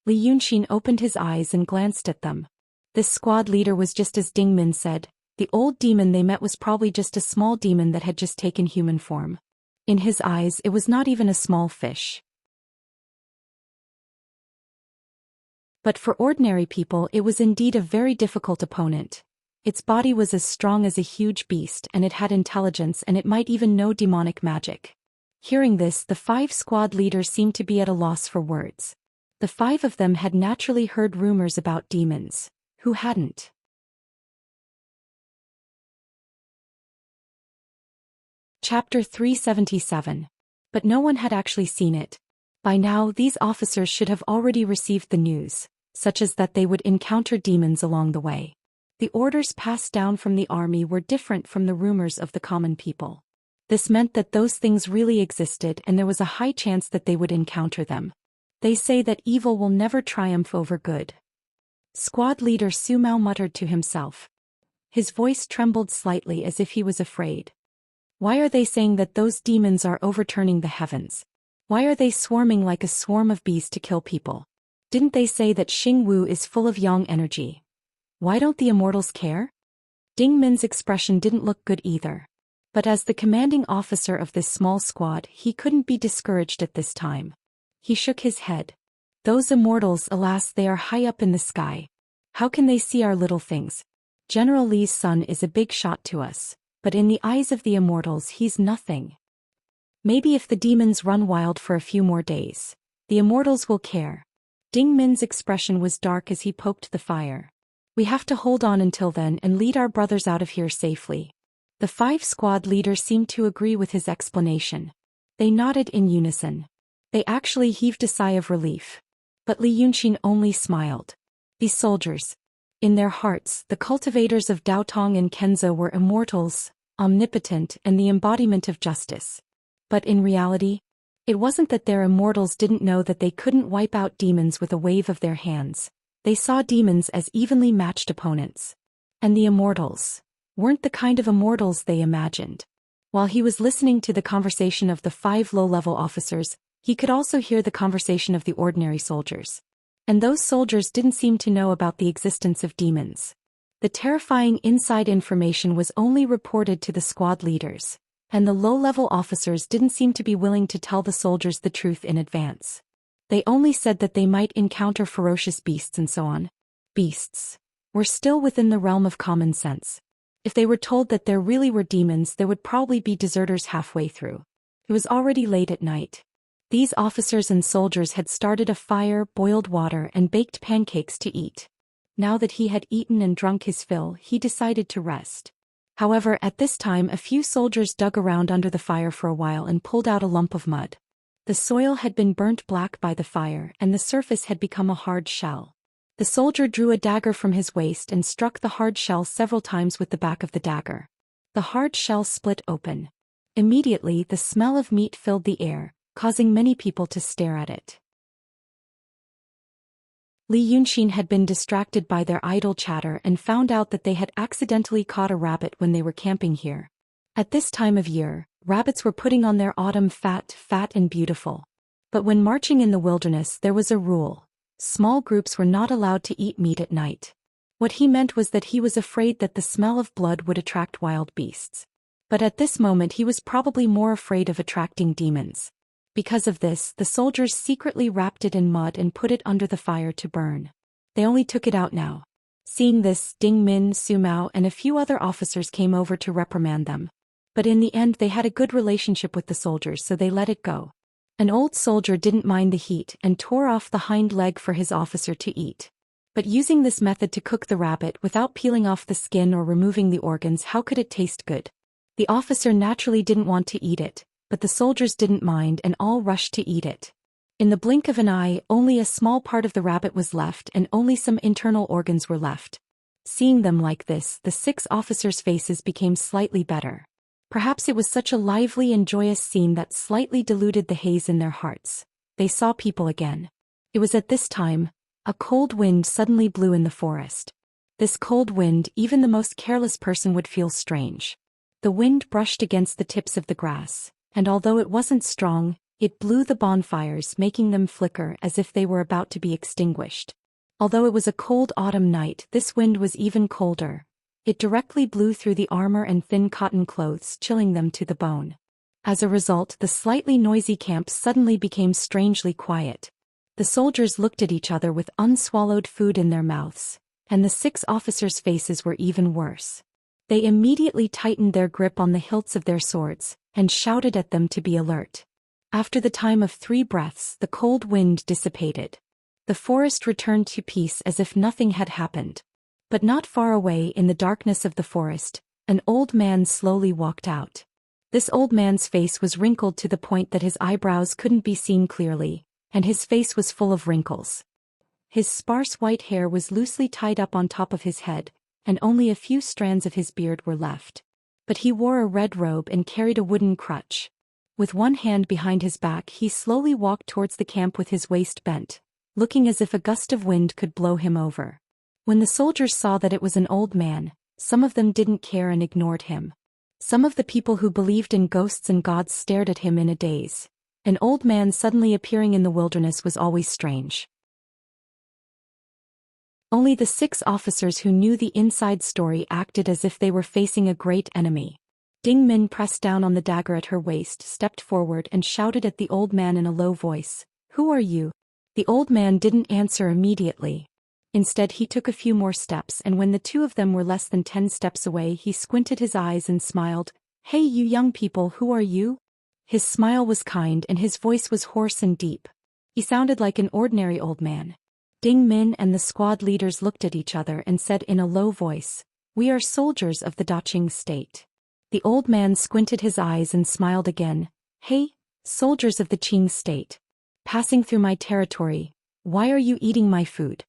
Li Yunxin opened his eyes and glanced at them. This squad leader was just as Ding Min said. The old demon they met was probably just a small demon that had just taken human form. In his eyes, it was not even a small fish. But for ordinary people, it was indeed a very difficult opponent. Its body was as strong as a huge beast, and it had intelligence, and it might even know demonic magic. Hearing this, the 5 squad leaders seemed to be at a loss for words. The 5 of them had naturally heard rumors about demons. Who hadn't? Chapter 377. But no one had actually seen it. By now, these officers should have already received the news, such as that they would encounter demons along the way. The orders passed down from the army were different from the rumors of the common people. This meant that those things really existed and there was a high chance that they would encounter them. They say that evil will never triumph over good. Squad leader Su Mao muttered to himself. His voice trembled slightly as if he was afraid. Why are they saying that those demons are overturning the heavens? Why are they swarming like a swarm of bees to kill people? Didn't they say that Xing Wu is full of yang energy? Why don't the immortals care? Ding Min's expression didn't look good either. But as the commanding officer of this small squad, he couldn't be discouraged at this time. He shook his head. Those immortals, alas, they are high up in the sky. How can they see our little things? General Li's son is a big shot to us, but in the eyes of the immortals he's nothing. Maybe if the demons run wild for a few more days, the immortals will care. Ding Min's expression was dark as he poked the fire. We have to hold on until then and lead our brothers out of here safely. The 5 squad leaders seemed to agree with his explanation. They nodded in unison. They actually heaved a sigh of relief. But Li Yunxin only smiled. These soldiers. In their hearts, the cultivators of Daotong and Kenzo were immortals, omnipotent, and the embodiment of justice. But in reality, it wasn't that their immortals didn't know that they couldn't wipe out demons with a wave of their hands. They saw demons as evenly matched opponents. And the immortals weren't the kind of immortals they imagined. While he was listening to the conversation of the 5 low-level officers, he could also hear the conversation of the ordinary soldiers. And those soldiers didn't seem to know about the existence of demons. The terrifying inside information was only reported to the squad leaders, and the low-level officers didn't seem to be willing to tell the soldiers the truth in advance. They only said that they might encounter ferocious beasts and so on. Beasts were still within the realm of common sense. If they were told that there really were demons, there would probably be deserters halfway through. It was already late at night. These officers and soldiers had started a fire, boiled water, and baked pancakes to eat. Now that he had eaten and drunk his fill, he decided to rest. However, at this time a few soldiers dug around under the fire for a while and pulled out a lump of mud. The soil had been burnt black by the fire and the surface had become a hard shell. The soldier drew a dagger from his waist and struck the hard shell several times with the back of the dagger. The hard shell split open. Immediately the smell of meat filled the air, causing many people to stare at it. Li Yunxin had been distracted by their idle chatter and found out that they had accidentally caught a rabbit when they were camping here. At this time of year, rabbits were putting on their autumn fat and beautiful. But when marching in the wilderness there was a rule. Small groups were not allowed to eat meat at night. What he meant was that he was afraid that the smell of blood would attract wild beasts. But at this moment he was probably more afraid of attracting demons. Because of this, the soldiers secretly wrapped it in mud and put it under the fire to burn. They only took it out now. Seeing this, Ding Min, Su Mao, and a few other officers came over to reprimand them. But in the end they had a good relationship with the soldiers, so they let it go. An old soldier didn't mind the heat and tore off the hind leg for his officer to eat. But using this method to cook the rabbit without peeling off the skin or removing the organs, how could it taste good? The officer naturally didn't want to eat it, but the soldiers didn't mind and all rushed to eat it. In the blink of an eye, only a small part of the rabbit was left and only some internal organs were left. Seeing them like this, the 6 officers' faces became slightly better. Perhaps it was such a lively and joyous scene that slightly diluted the haze in their hearts. They saw people again. It was at this time, a cold wind suddenly blew in the forest. This cold wind, even the most careless person would feel strange. The wind brushed against the tips of the grass, and although it wasn't strong, it blew the bonfires, making them flicker as if they were about to be extinguished. Although it was a cold autumn night, this wind was even colder. It directly blew through the armor and thin cotton clothes, chilling them to the bone. As a result, the slightly noisy camp suddenly became strangely quiet. The soldiers looked at each other with unswallowed food in their mouths, and the 6 officers' faces were even worse. They immediately tightened their grip on the hilts of their swords, and shouted at them to be alert. After the time of 3 breaths, the cold wind dissipated. The forest returned to peace as if nothing had happened. But not far away in the darkness of the forest, an old man slowly walked out. This old man's face was wrinkled to the point that his eyebrows couldn't be seen clearly, and his face was full of wrinkles. His sparse white hair was loosely tied up on top of his head, and only a few strands of his beard were left. but he wore a red robe and carried a wooden crutch. With one hand behind his back, he slowly walked towards the camp with his waist bent, looking as if a gust of wind could blow him over. When the soldiers saw that it was an old man, some of them didn't care and ignored him. Some of the people who believed in ghosts and gods stared at him in a daze. An old man suddenly appearing in the wilderness was always strange. Only the 6 officers who knew the inside story acted as if they were facing a great enemy. Ding Min pressed down on the dagger at her waist, stepped forward and shouted at the old man in a low voice, "Who are you?" The old man didn't answer immediately. Instead, he took a few more steps, and when the two of them were less than 10 steps away, he squinted his eyes and smiled. "Hey, you young people, who are you?" His smile was kind and his voice was hoarse and deep. He sounded like an ordinary old man. Ding Min and the squad leaders looked at each other and said in a low voice, "We are soldiers of the Daqing state." The old man squinted his eyes and smiled again. "Hey, soldiers of the Qing state. Passing through my territory, why are you eating my food?"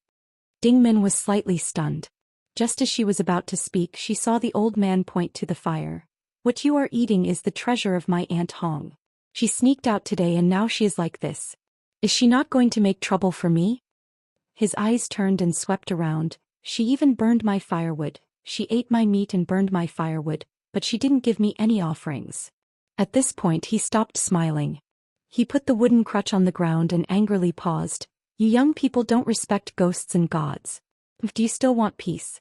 Ding Min was slightly stunned. Just as she was about to speak, she saw the old man point to the fire. "What you are eating is the treasure of my Aunt Hong. She sneaked out today and now she is like this. Is she not going to make trouble for me?" His eyes turned and swept around. "She even burned my firewood. She ate my meat and burned my firewood, but she didn't give me any offerings." At this point he stopped smiling. He put the wooden crutch on the ground and angrily paused. "You young people don't respect ghosts and gods. Do you still want peace?"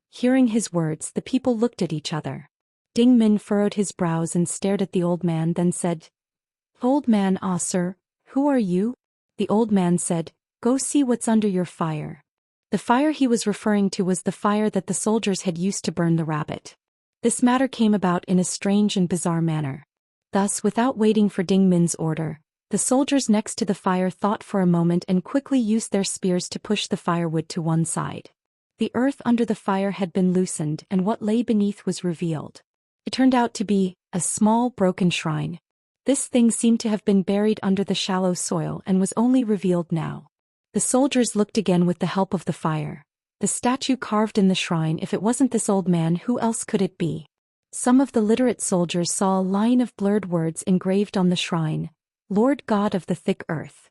Hearing his words, the people looked at each other. Ding Min furrowed his brows and stared at the old man, then said, "Old man, sir, who are you?" The old man said, "Go see what's under your fire." The fire he was referring to was the fire that the soldiers had used to burn the rabbit. This matter came about in a strange and bizarre manner. Thus, without waiting for Ding Min's order, the soldiers next to the fire thought for a moment and quickly used their spears to push the firewood to one side. The earth under the fire had been loosened and what lay beneath was revealed. It turned out to be a small, broken shrine. This thing seemed to have been buried under the shallow soil and was only revealed now. The soldiers looked again with the help of the fire. The statue carved in the shrine, if it wasn't this old man, who else could it be? Some of the literate soldiers saw a line of blurred words engraved on the shrine, "Lord God of the thick earth."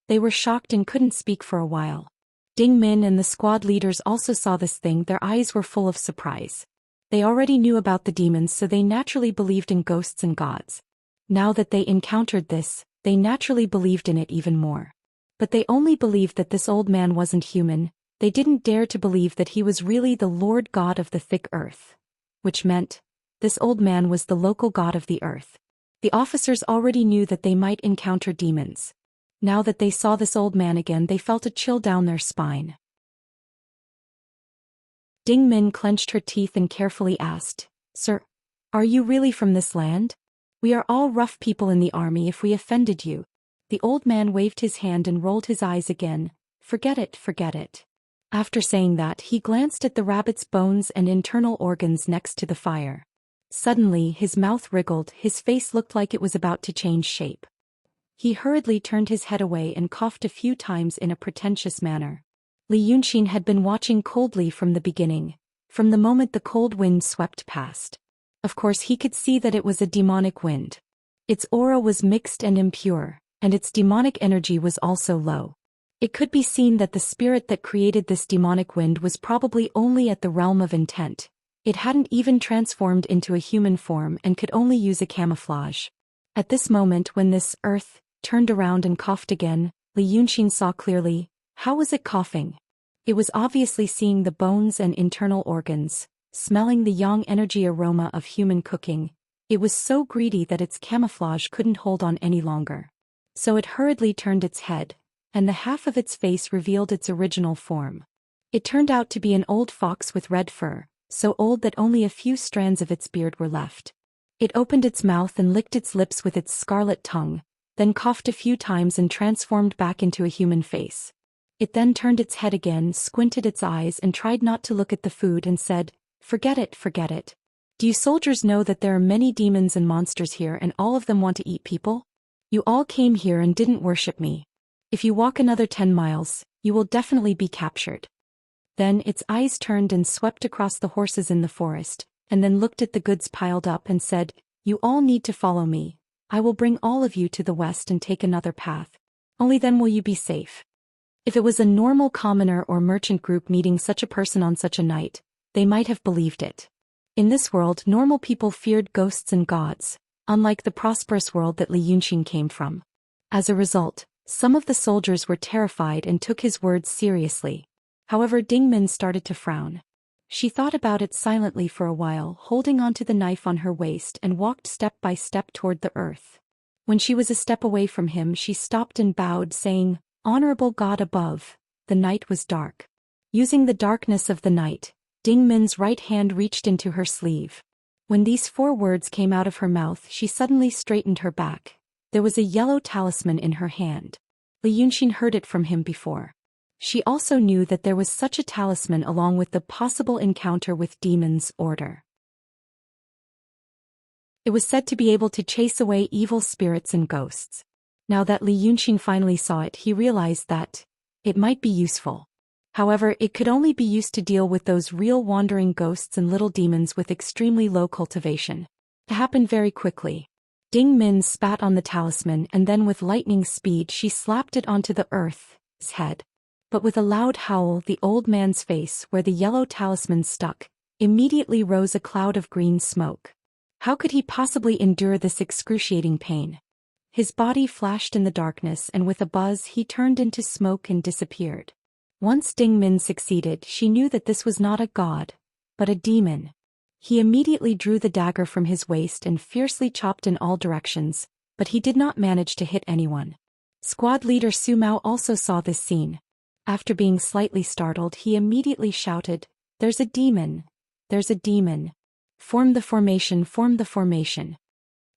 They were shocked and couldn't speak for a while. Ding Min and the squad leaders also saw this thing. Their eyes were full of surprise. They already knew about the demons, so they naturally believed in ghosts and gods. Now that they encountered this, they naturally believed in it even more. But they only believed that this old man wasn't human. They didn't dare to believe that he was really the Lord God of the thick earth. Which meant, this old man was the local god of the earth. The officers already knew that they might encounter demons. Now that they saw this old man again, they felt a chill down their spine. Ding Min clenched her teeth and carefully asked, "Sir, are you really from this land? We are all rough people in the army. If we offended you..." The old man waved his hand and rolled his eyes again. Forget it, forget it." After saying that, he glanced at the rabbit's bones and internal organs next to the fire. Suddenly, his mouth wriggled, his face looked like it was about to change shape. He hurriedly turned his head away and coughed a few times in a pretentious manner. Li Yunxin had been watching coldly from the beginning, from the moment the cold wind swept past. Of course he could see that it was a demonic wind. Its aura was mixed and impure, and its demonic energy was also low. It could be seen that the spirit that created this demonic wind was probably only at the realm of intent. It hadn't even transformed into a human form and could only use a camouflage. At this moment, when this earth turned around and coughed again, Li Yunxin saw clearly. How was it coughing? It was obviously seeing the bones and internal organs, smelling the yang energy aroma of human cooking. It was so greedy that its camouflage couldn't hold on any longer. So it hurriedly turned its head, and the half of its face revealed its original form. It turned out to be an old fox with red fur, so old that only a few strands of its beard were left. It opened its mouth and licked its lips with its scarlet tongue, then coughed a few times and transformed back into a human face. It then turned its head again, squinted its eyes and tried not to look at the food and said, "Forget it, forget it. Do you soldiers know that there are many demons and monsters here and all of them want to eat people? You all came here and didn't worship me. If you walk another 10 miles, you will definitely be captured." Then its eyes turned and swept across the horses in the forest, and then looked at the goods piled up and said, "You all need to follow me. I will bring all of you to the west and take another path. Only then will you be safe." If it was a normal commoner or merchant group meeting such a person on such a night, they might have believed it. In this world, normal people feared ghosts and gods, unlike the prosperous world that Li Yunxin came from. As a result, some of the soldiers were terrified and took his words seriously. However, Ding Min started to frown. She thought about it silently for a while, holding onto the knife on her waist, and walked step by step toward the earth. When she was a step away from him, she stopped and bowed, saying, "Honorable God above." The night was dark. Using the darkness of the night, Ding Min's right hand reached into her sleeve. When these 4 words came out of her mouth, she suddenly straightened her back. There was a yellow talisman in her hand. Li Yunxin heard it from him before. She also knew that there was such a talisman along with the possible encounter with demons order. It was said to be able to chase away evil spirits and ghosts. Now that Li Yunxin finally saw it, he realized that it might be useful. However, it could only be used to deal with those real wandering ghosts and little demons with extremely low cultivation. It happened very quickly. Ding Min spat on the talisman, and then with lightning speed she slapped it onto the earth's head. But with a loud howl, the old man's face, where the yellow talisman stuck, immediately rose a cloud of green smoke. How could he possibly endure this excruciating pain? His body flashed in the darkness, and with a buzz he turned into smoke and disappeared. Once Ding Min succeeded, she knew that this was not a god, but a demon. He immediately drew the dagger from his waist and fiercely chopped in all directions, but he did not manage to hit anyone. Squad leader Su Mao also saw this scene. After being slightly startled, he immediately shouted, "There's a demon! There's a demon! Form the formation, form the formation!"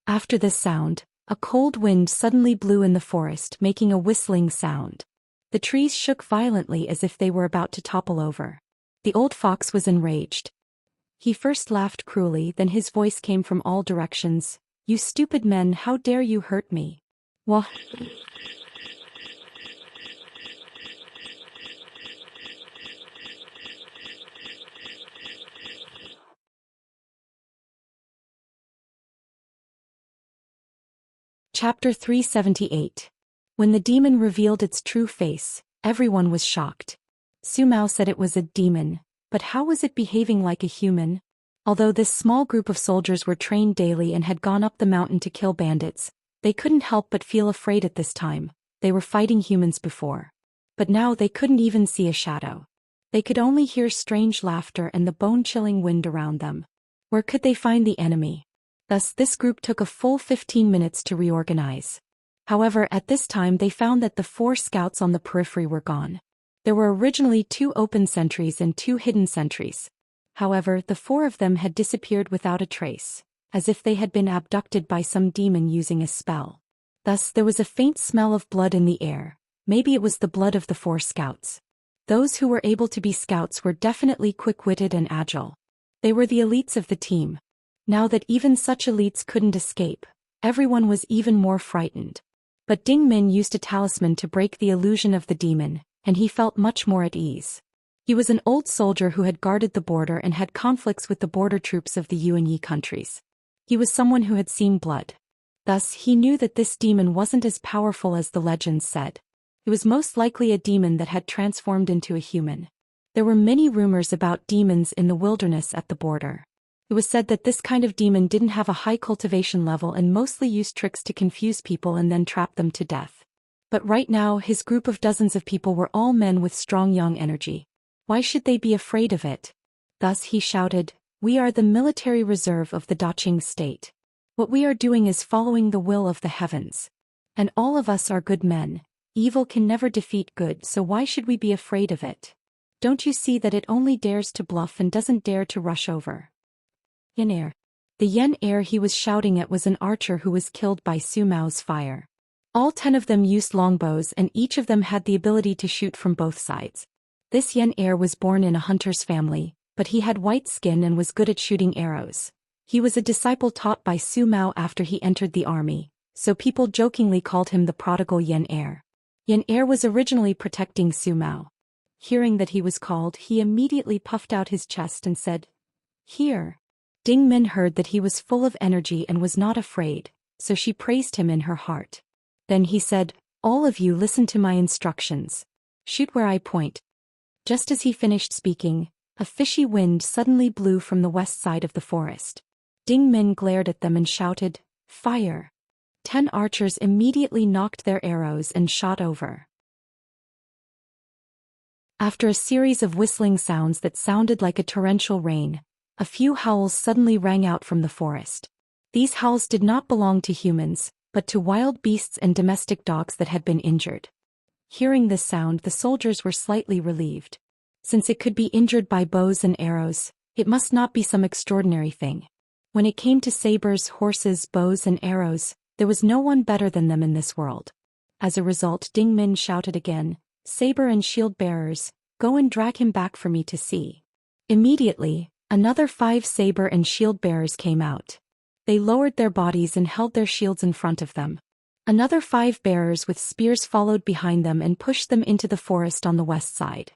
After this sound, a cold wind suddenly blew in the forest, making a whistling sound. The trees shook violently as if they were about to topple over. The old fox was enraged. He first laughed cruelly, then his voice came from all directions, "You stupid men, how dare you hurt me? Wah!" Chapter 378. When the demon revealed its true face, everyone was shocked. Su Mao said it was a demon, but how was it behaving like a human? Although this small group of soldiers were trained daily and had gone up the mountain to kill bandits, they couldn't help but feel afraid at this time. They were fighting humans before. But now they couldn't even see a shadow. They could only hear strange laughter and the bone-chilling wind around them. Where could they find the enemy? Thus, this group took a full 15 minutes to reorganize. However, at this time they found that the 4 scouts on the periphery were gone. There were originally 2 open sentries and 2 hidden sentries. However, the 4 of them had disappeared without a trace, as if they had been abducted by some demon using a spell. Thus, there was a faint smell of blood in the air. Maybe it was the blood of the 4 scouts. Those who were able to be scouts were definitely quick-witted and agile. They were the elites of the team. Now that even such elites couldn't escape, everyone was even more frightened. But Ding Min used a talisman to break the illusion of the demon, and he felt much more at ease. He was an old soldier who had guarded the border and had conflicts with the border troops of the Yuan Yi countries. He was someone who had seen blood. Thus, he knew that this demon wasn't as powerful as the legends said. It was most likely a demon that had transformed into a human. There were many rumors about demons in the wilderness at the border. It was said that this kind of demon didn't have a high cultivation level and mostly used tricks to confuse people and then trap them to death. But right now, his group of dozens of people were all men with strong young energy. Why should they be afraid of it? Thus he shouted, "We are the military reserve of the Daqing state. What we are doing is following the will of the heavens. And all of us are good men. Evil can never defeat good, so why should we be afraid of it? Don't you see that it only dares to bluff and doesn't dare to rush over?" Yen Air. The Yen Air he was shouting at was an archer who was killed by Su Mao's fire. All 10 of them used longbows and each of them had the ability to shoot from both sides. This Yen Air was born in a hunter's family, but he had white skin and was good at shooting arrows. He was a disciple taught by Su Mao after he entered the army, so people jokingly called him the prodigal Yen Air. Yen Air was originally protecting Su Mao. Hearing that he was called, he immediately puffed out his chest and said, "Here." Ding Min heard that he was full of energy and was not afraid, so she praised him in her heart. Then he said, "All of you listen to my instructions. Shoot where I point." Just as he finished speaking, a fishy wind suddenly blew from the west side of the forest. Ding Min glared at them and shouted, "Fire!" 10 archers immediately knocked their arrows and shot over. After a series of whistling sounds that sounded like a torrential rain, a few howls suddenly rang out from the forest. These howls did not belong to humans, but to wild beasts and domestic dogs that had been injured. Hearing this sound, the soldiers were slightly relieved. Since it could be injured by bows and arrows, it must not be some extraordinary thing. When it came to sabers, horses, bows and arrows, there was no one better than them in this world. As a result, Ding Min shouted again, "Saber and shield bearers, go and drag him back for me to see." Immediately, another 5 saber and shield bearers came out. They lowered their bodies and held their shields in front of them. Another 5 bearers with spears followed behind them and pushed them into the forest on the west side.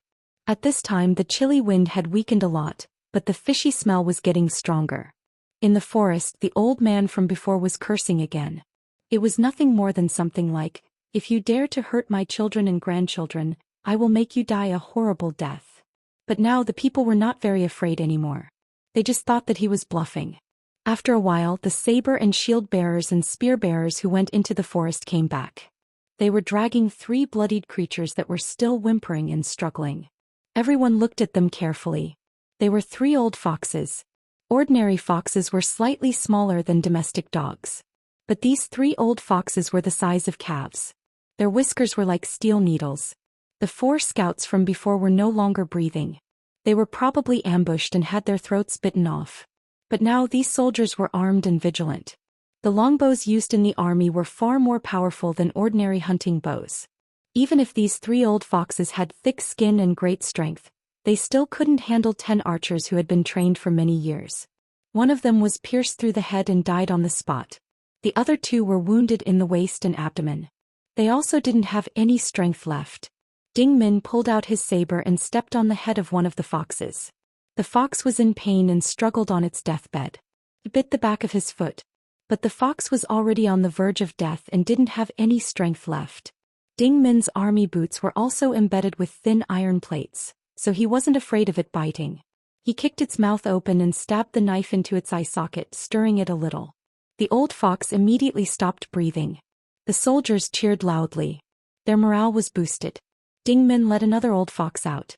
At this time the chilly wind had weakened a lot, but the fishy smell was getting stronger. In the forest, the old man from before was cursing again. It was nothing more than something like, "If you dare to hurt my children and grandchildren, I will make you die a horrible death." But now the people were not very afraid anymore. They just thought that he was bluffing. After a while, the saber and shield bearers and spear bearers who went into the forest came back. They were dragging 3 bloodied creatures that were still whimpering and struggling. Everyone looked at them carefully. They were 3 old foxes. Ordinary foxes were slightly smaller than domestic dogs. But these 3 old foxes were the size of calves. Their whiskers were like steel needles. The 4 scouts from before were no longer breathing. They were probably ambushed and had their throats bitten off. But now these soldiers were armed and vigilant. The longbows used in the army were far more powerful than ordinary hunting bows. Even if these 3 old foxes had thick skin and great strength, they still couldn't handle 10 archers who had been trained for many years. One of them was pierced through the head and died on the spot. The other 2 were wounded in the waist and abdomen. They also didn't have any strength left. Ding Min pulled out his saber and stepped on the head of one of the foxes. The fox was in pain and struggled on its deathbed. He bit the back of his foot. But the fox was already on the verge of death and didn't have any strength left. Ding Min's army boots were also embedded with thin iron plates, so he wasn't afraid of it biting. He kicked its mouth open and stabbed the knife into its eye socket, stirring it a little. The old fox immediately stopped breathing. The soldiers cheered loudly. Their morale was boosted. Ding Min let another old fox out.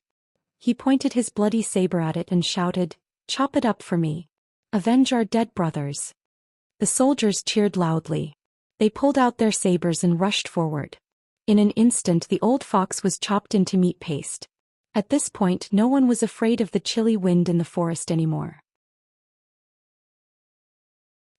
He pointed his bloody saber at it and shouted, "Chop it up for me. Avenge our dead brothers." The soldiers cheered loudly. They pulled out their sabers and rushed forward. In an instant the old fox was chopped into meat paste. At this point no one was afraid of the chilly wind in the forest anymore.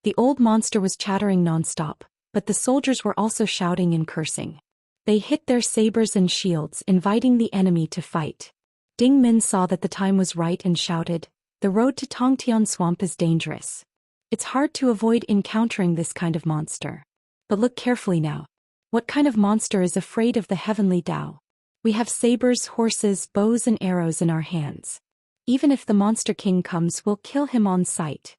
The old monster was chattering non-stop, but the soldiers were also shouting and cursing. They hit their sabers and shields, inviting the enemy to fight. Ding Min saw that the time was right and shouted, "The road to Tongtian Swamp is dangerous. It's hard to avoid encountering this kind of monster. But look carefully now. What kind of monster is afraid of the heavenly Tao? We have sabers, horses, bows and arrows in our hands. Even if the monster king comes, we'll kill him on sight."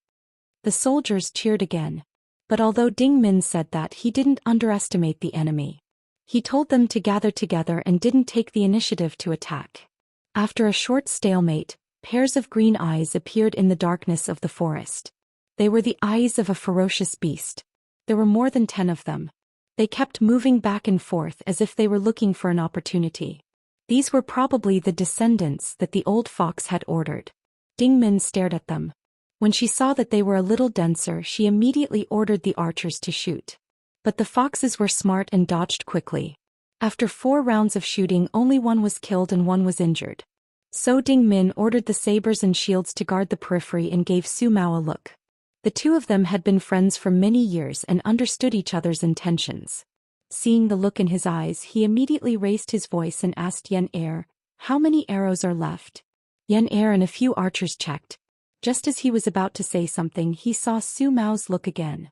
The soldiers cheered again. But although Ding Min said that, he didn't underestimate the enemy. He told them to gather together and didn't take the initiative to attack. After a short stalemate, pairs of green eyes appeared in the darkness of the forest. They were the eyes of a ferocious beast. There were more than 10 of them. They kept moving back and forth as if they were looking for an opportunity. These were probably the descendants that the old fox had ordered. Ding Min stared at them. When she saw that they were a little denser, she immediately ordered the archers to shoot. But the foxes were smart and dodged quickly. After 4 rounds of shooting, only 1 was killed and 1 was injured. So Ding Min ordered the sabers and shields to guard the periphery and gave Su Mao a look. The 2 of them had been friends for many years and understood each other's intentions. Seeing the look in his eyes, he immediately raised his voice and asked Yan Er, "How many arrows are left?" Yan Er and a few archers checked. Just as he was about to say something, he saw Su Mao's look again.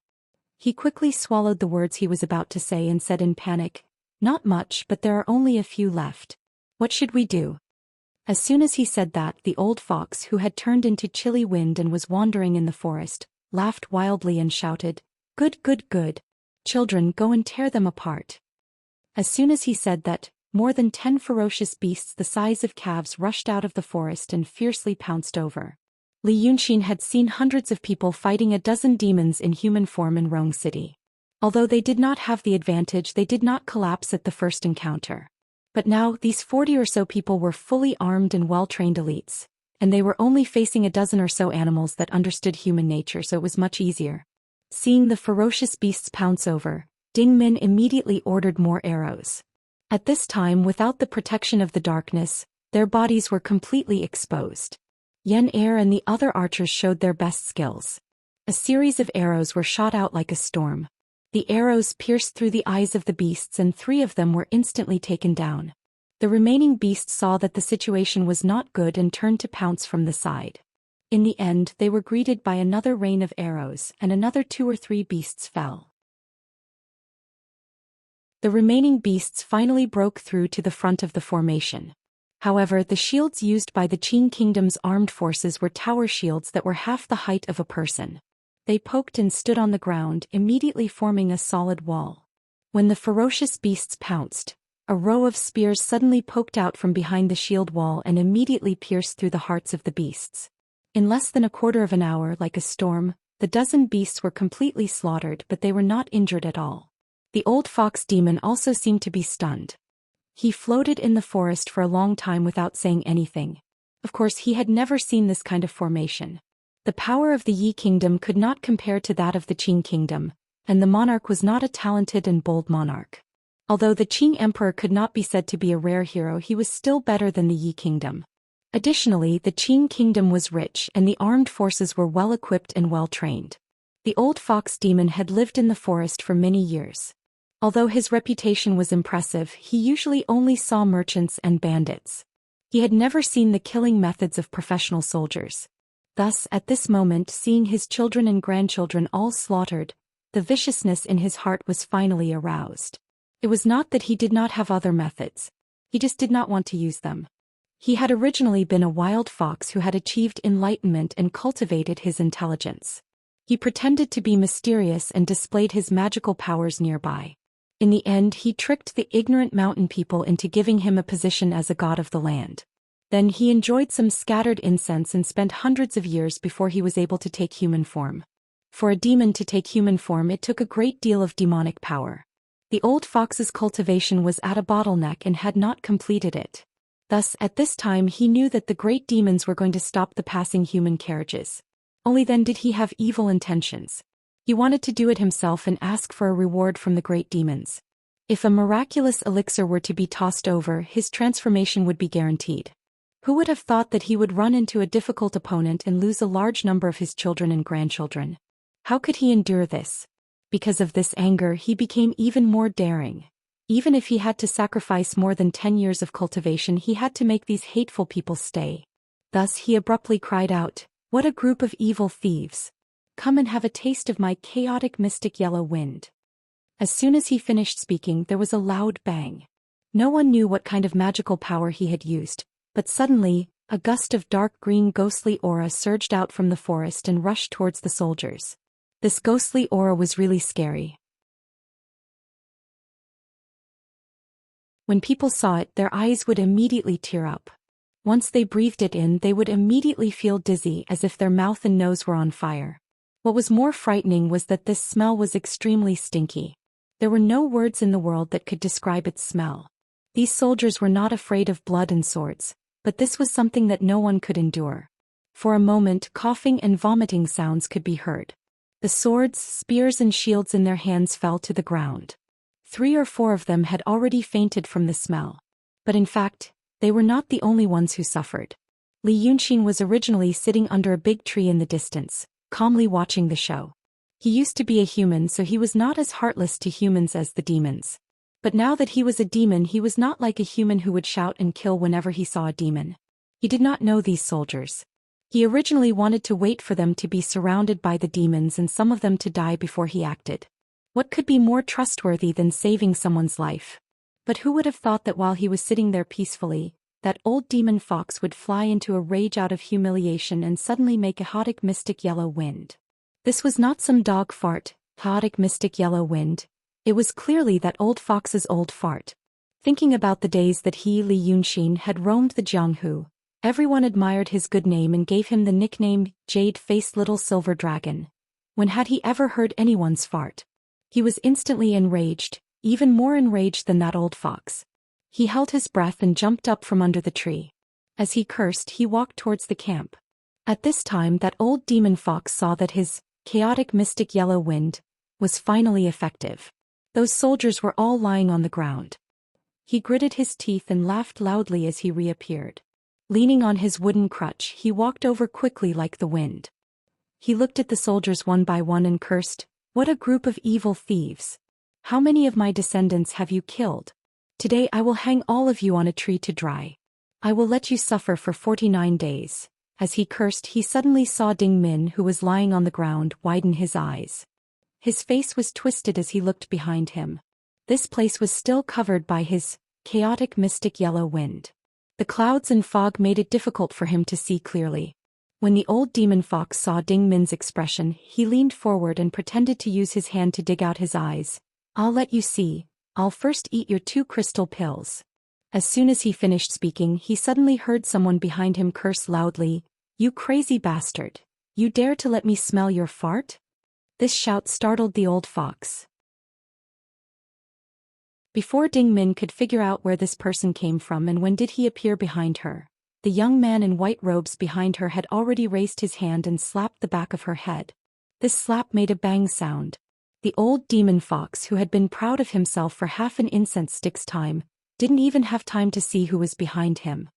He quickly swallowed the words he was about to say and said in panic, "Not much, but there are only a few left. What should we do?" As soon as he said that, the old fox, who had turned into chilly wind and was wandering in the forest, laughed wildly and shouted, "Good, good, good. Children, go and tear them apart." As soon as he said that, more than 10 ferocious beasts the size of calves rushed out of the forest and fiercely pounced over. Li Yunxin had seen hundreds of people fighting a dozen demons in human form in Rong City. Although they did not have the advantage, they did not collapse at the first encounter. But now, these 40 or so people were fully armed and well-trained elites, and they were only facing a dozen or so animals that understood human nature, so it was much easier. Seeing the ferocious beasts pounce over, Ding Min immediately ordered more arrows. At this time, without the protection of the darkness, their bodies were completely exposed. Yan Er and the other archers showed their best skills. A series of arrows were shot out like a storm. The arrows pierced through the eyes of the beasts and 3 of them were instantly taken down. The remaining beasts saw that the situation was not good and turned to pounce from the side. In the end, they were greeted by another rain of arrows and another 2 or 3 beasts fell. The remaining beasts finally broke through to the front of the formation. However, the shields used by the Qing Kingdom's armed forces were tower shields that were half the height of a person. They poked and stood on the ground, immediately forming a solid wall. When the ferocious beasts pounced, a row of spears suddenly poked out from behind the shield wall and immediately pierced through the hearts of the beasts. In less than a quarter of an hour, like a storm, the dozen beasts were completely slaughtered, but they were not injured at all. The old fox demon also seemed to be stunned. He floated in the forest for a long time without saying anything. Of course, he had never seen this kind of formation. The power of the Yi kingdom could not compare to that of the Qing kingdom, and the monarch was not a talented and bold monarch. Although the Qing emperor could not be said to be a rare hero, he was still better than the Yi kingdom. Additionally, the Qing kingdom was rich and the armed forces were well equipped and well trained. The old fox demon had lived in the forest for many years. Although his reputation was impressive, he usually only saw merchants and bandits. He had never seen the killing methods of professional soldiers. Thus, at this moment, seeing his children and grandchildren all slaughtered, the viciousness in his heart was finally aroused. It was not that he did not have other methods. He just did not want to use them. He had originally been a wild fox who had achieved enlightenment and cultivated his intelligence. He pretended to be mysterious and displayed his magical powers nearby. In the end, he tricked the ignorant mountain people into giving him a position as a god of the land. Then he enjoyed some scattered incense and spent hundreds of years before he was able to take human form. For a demon to take human form, it took a great deal of demonic power. The old fox's cultivation was at a bottleneck and had not completed it. Thus, at this time he knew that the great demons were going to stop the passing human carriages. Only then did he have evil intentions. He wanted to do it himself and ask for a reward from the great demons. If a miraculous elixir were to be tossed over, his transformation would be guaranteed. Who would have thought that he would run into a difficult opponent and lose a large number of his children and grandchildren? How could he endure this? Because of this anger, he became even more daring. Even if he had to sacrifice more than 10 years of cultivation, he had to make these hateful people stay. Thus he abruptly cried out, "What a group of evil thieves! Come and have a taste of my chaotic mystic yellow wind." As soon as he finished speaking, there was a loud bang. No one knew what kind of magical power he had used, but suddenly, a gust of dark green ghostly aura surged out from the forest and rushed towards the soldiers. This ghostly aura was really scary. When people saw it, their eyes would immediately tear up. Once they breathed it in, they would immediately feel dizzy, as if their mouth and nose were on fire. What was more frightening was that this smell was extremely stinky. There were no words in the world that could describe its smell. These soldiers were not afraid of blood and swords, but this was something that no one could endure. For a moment, coughing and vomiting sounds could be heard. The swords, spears and shields in their hands fell to the ground. 3 or 4 of them had already fainted from the smell. But in fact, they were not the only ones who suffered. Li Yunxin was originally sitting under a big tree in the distance, calmly watching the show. He used to be a human, so he was not as heartless to humans as the demons. But now that he was a demon, he was not like a human who would shout and kill whenever he saw a demon. He did not know these soldiers. He originally wanted to wait for them to be surrounded by the demons and some of them to die before he acted. What could be more trustworthy than saving someone's life? But who would have thought that while he was sitting there peacefully, that old demon fox would fly into a rage out of humiliation and suddenly make a chaotic mystic yellow wind. This was not some dog fart, chaotic mystic yellow wind. It was clearly that old fox's old fart. Thinking about the days that he, Li Yunxin, had roamed the Jianghu, everyone admired his good name and gave him the nickname Jade-Faced Little Silver Dragon. When had he ever heard anyone's fart? He was instantly enraged, even more enraged than that old fox. He held his breath and jumped up from under the tree. As he cursed, he walked towards the camp. At this time, that old demon fox saw that his chaotic mystic yellow wind was finally effective. Those soldiers were all lying on the ground. He gritted his teeth and laughed loudly as he reappeared. Leaning on his wooden crutch, he walked over quickly like the wind. He looked at the soldiers one by one and cursed, "What a group of evil thieves! How many of my descendants have you killed? Today I will hang all of you on a tree to dry. I will let you suffer for 49 days. As he cursed, he suddenly saw Ding Min, who was lying on the ground, widen his eyes. His face was twisted as he looked behind him. This place was still covered by his chaotic mystic yellow wind. The clouds and fog made it difficult for him to see clearly. When the old demon fox saw Ding Min's expression, he leaned forward and pretended to use his hand to dig out his eyes. "I'll let you see. I'll first eat your 2 crystal pills." As soon as he finished speaking, he suddenly heard someone behind him curse loudly, "You crazy bastard! You dare to let me smell your fart?" This shout startled the old fox. Before Ding Min could figure out where this person came from and when did he appear behind her, the young man in white robes behind her had already raised his hand and slapped the back of her head. This slap made a bang sound. The old demon fox, who had been proud of himself for half an incense stick's time, didn't even have time to see who was behind him.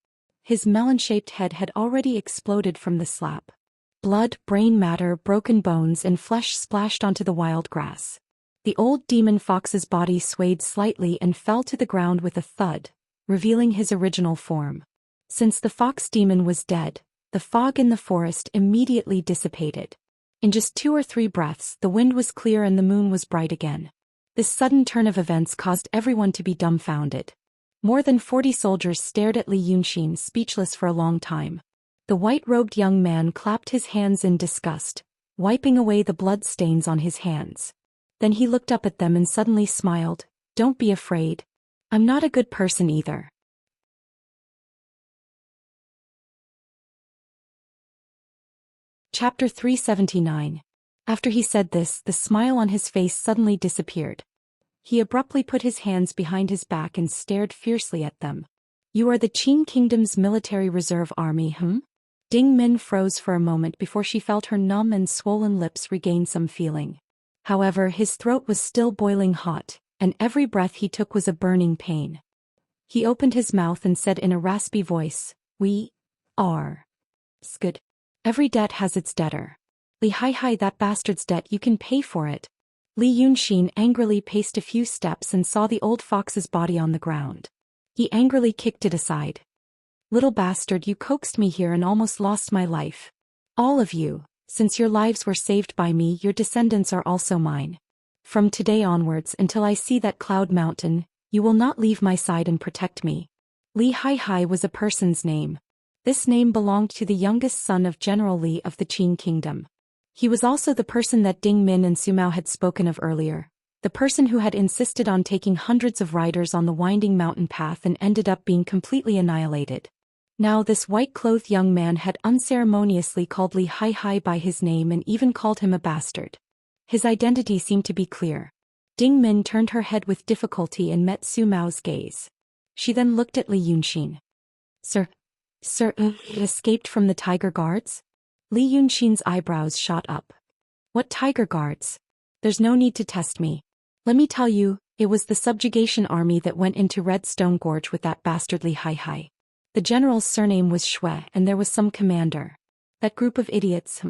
His melon-shaped head had already exploded from the slap. Blood, brain matter, broken bones, and flesh splashed onto the wild grass. The old demon fox's body swayed slightly and fell to the ground with a thud, revealing his original form. Since the fox demon was dead, the fog in the forest immediately dissipated. In just 2 or 3 breaths, the wind was clear and the moon was bright again. This sudden turn of events caused everyone to be dumbfounded. More than 40 soldiers stared at Li Yunxin, speechless for a long time. The white-robed young man clapped his hands in disgust, wiping away the blood stains on his hands. Then he looked up at them and suddenly smiled. "Don't be afraid. I'm not a good person either." Chapter 379. After he said this, the smile on his face suddenly disappeared. He abruptly put his hands behind his back and stared fiercely at them. "You are the Qin Kingdom's military reserve army, Ding Min froze for a moment before she felt her numb and swollen lips regain some feeling. However, his throat was still boiling hot, and every breath he took was a burning pain. He opened his mouth and said in a raspy voice, "We are good. Every debt has its debtor. Li Hai, that bastard's debt, you can pay for it." Li Yunxin angrily paced a few steps and saw the old fox's body on the ground. He angrily kicked it aside. "Little bastard, you coaxed me here and almost lost my life. All of you, since your lives were saved by me, your descendants are also mine. From today onwards until I see that cloud mountain, you will not leave my side and protect me." Li Hai was a person's name. This name belonged to the youngest son of General Li of the Qin Kingdom. He was also the person that Ding Min and Su Mao had spoken of earlier, the person who had insisted on taking hundreds of riders on the winding mountain path and ended up being completely annihilated. Now this white-clothed young man had unceremoniously called Li Hai by his name and even called him a bastard. His identity seemed to be clear. Ding Min turned her head with difficulty and met Su Mao's gaze. She then looked at Li Yunxin. Sir, it escaped from the tiger guards?" Li Yunxin's eyebrows shot up. "What tiger guards? There's no need to test me. Let me tell you, it was the subjugation army that went into Redstone Gorge with that bastard Li Hai. The general's surname was Shui and there was some commander. That group of idiots,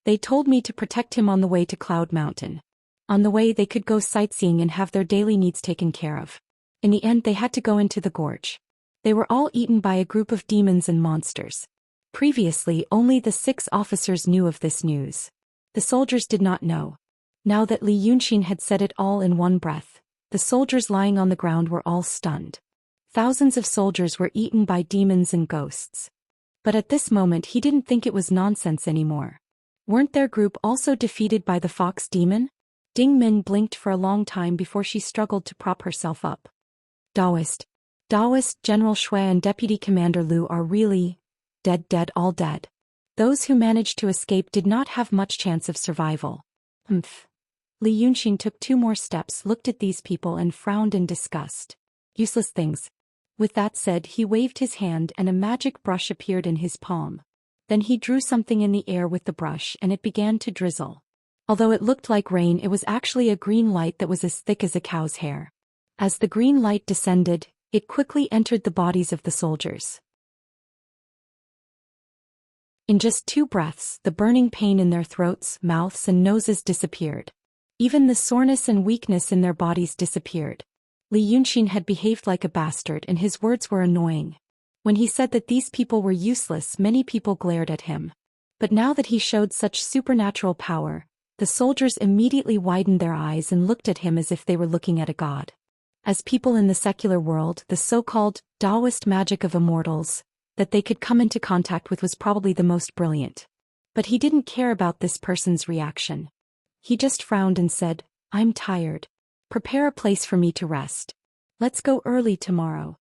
they told me to protect him on the way to Cloud Mountain. On the way they could go sightseeing and have their daily needs taken care of. In the end they had to go into the gorge. They were all eaten by a group of demons and monsters. Previously only the 6 officers knew of this news. The soldiers did not know. Now that Li Yunxin had said it all in one breath, the soldiers lying on the ground were all stunned. Thousands of soldiers were eaten by demons and ghosts. But at this moment he didn't think it was nonsense anymore. Weren't their group also defeated by the fox demon? Ding Min blinked for a long time before she struggled to prop herself up. Daoist General Shui and Deputy Commander Lu are really dead, all dead. Those who managed to escape did not have much chance of survival. Li Yunxin took 2 more steps, looked at these people and frowned in disgust. Useless things. With that said, he waved his hand and a magic brush appeared in his palm. Then he drew something in the air with the brush and it began to drizzle. Although it looked like rain, it was actually a green light that was as thick as a cow's hair. As the green light descended, it quickly entered the bodies of the soldiers. In just 2 breaths, the burning pain in their throats, mouths and noses disappeared. Even the soreness and weakness in their bodies disappeared. Li Yunxin had behaved like a bastard and his words were annoying. When he said that these people were useless, many people glared at him. But now that he showed such supernatural power, the soldiers immediately widened their eyes and looked at him as if they were looking at a god. As people in the secular world, the so-called Taoist magic of immortals that they could come into contact with was probably the most brilliant. But he didn't care about this person's reaction. He just frowned and said, "I'm tired. Prepare a place for me to rest. Let's go early tomorrow."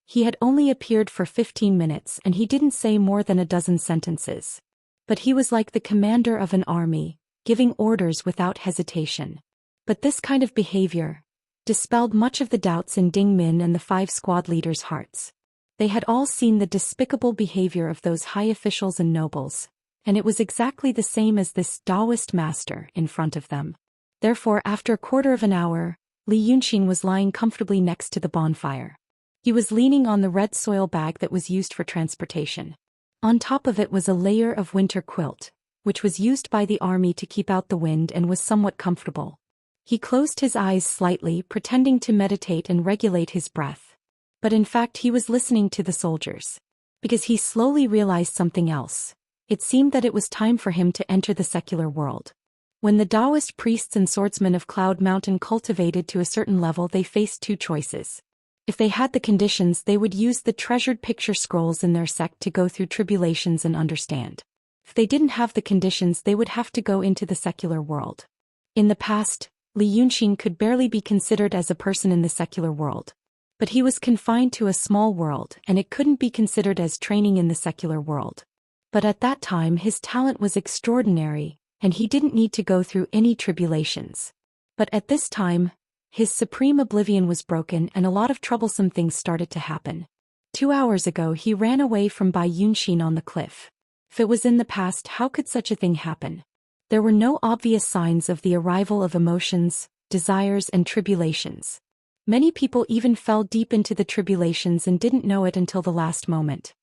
He had only appeared for 15 minutes and he didn't say more than a dozen sentences. But he was like the commander of an army, giving orders without hesitation. But this kind of behavior dispelled much of the doubts in Ding Min and the 5 squad leaders' hearts. They had all seen the despicable behavior of those high officials and nobles, and it was exactly the same as this Taoist master in front of them. Therefore, after a quarter of an hour, Li Yunxin was lying comfortably next to the bonfire. He was leaning on the red soil bag that was used for transportation. On top of it was a layer of winter quilt, which was used by the army to keep out the wind and was somewhat comfortable. He closed his eyes slightly, pretending to meditate and regulate his breath. But in fact he was listening to the soldiers. Because he slowly realized something else. It seemed that it was time for him to enter the secular world. When the Taoist priests and swordsmen of Cloud Mountain cultivated to a certain level, they faced 2 choices. If they had the conditions, they would use the treasured picture scrolls in their sect to go through tribulations and understand. If they didn't have the conditions, they would have to go into the secular world. In the past, Li Yunxin could barely be considered as a person in the secular world. But he was confined to a small world and it couldn't be considered as training in the secular world. But at that time his talent was extraordinary, and he didn't need to go through any tribulations. But at this time, his supreme oblivion was broken and a lot of troublesome things started to happen. 2 hours ago he ran away from Bai Yunxin on the cliff. If it was in the past, how could such a thing happen? There were no obvious signs of the arrival of emotions, desires and tribulations. Many people even fell deep into the tribulations and didn't know it until the last moment.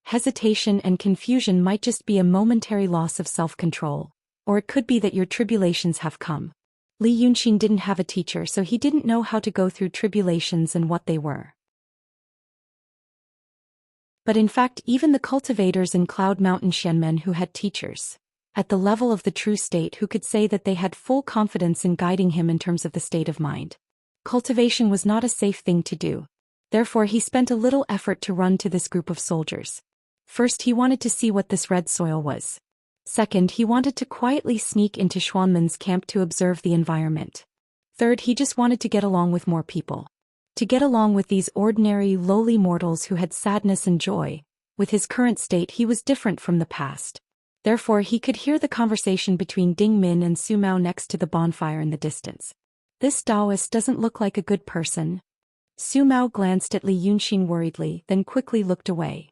Hesitation and confusion might just be a momentary loss of self-control. Or it could be that your tribulations have come. Li Yunxin didn't have a teacher, so he didn't know how to go through tribulations and what they were. But in fact, even the cultivators in Cloud Mountain Xianmen who had teachers, at the level of the true state, who could say that they had full confidence in guiding him in terms of the state of mind. Cultivation was not a safe thing to do. Therefore he spent a little effort to run to this group of soldiers. First he wanted to see what this red soil was. Second, he wanted to quietly sneak into Xuanmen's camp to observe the environment. Third, he just wanted to get along with more people. To get along with these ordinary, lowly mortals who had sadness and joy. With his current state he was different from the past. Therefore he could hear the conversation between Ding Min and Su Mao next to the bonfire in the distance. "This Taoist doesn't look like a good person." Su Mao glanced at Li Yunxin worriedly, then quickly looked away.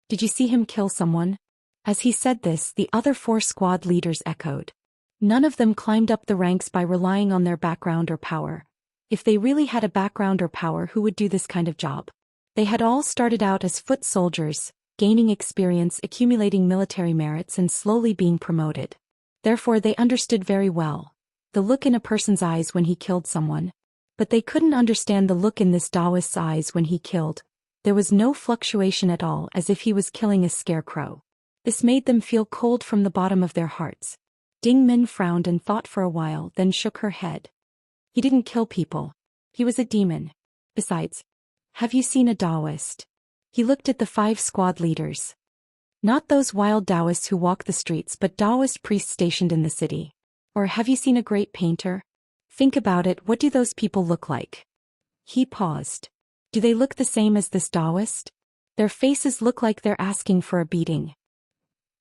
"Did you see him kill someone?" As he said this, the other 4 squad leaders echoed. None of them climbed up the ranks by relying on their background or power. If they really had a background or power, who would do this kind of job? They had all started out as foot soldiers, gaining experience, accumulating military merits and slowly being promoted. Therefore they understood very well the look in a person's eyes when he killed someone. But they couldn't understand the look in this Taoist's eyes when he killed. There was no fluctuation at all, as if he was killing a scarecrow. This made them feel cold from the bottom of their hearts. Ding Min frowned and thought for a while, then shook her head. He didn't kill people. He was a demon. Besides, Have you seen a Taoist? He looked at the 5 squad leaders. Not those wild Taoists who walk the streets but Taoist priests stationed in the city. Or have you seen a great painter? Think about it, what do those people look like? He paused. Do they look the same as this Taoist? Their faces look like they're asking for a beating.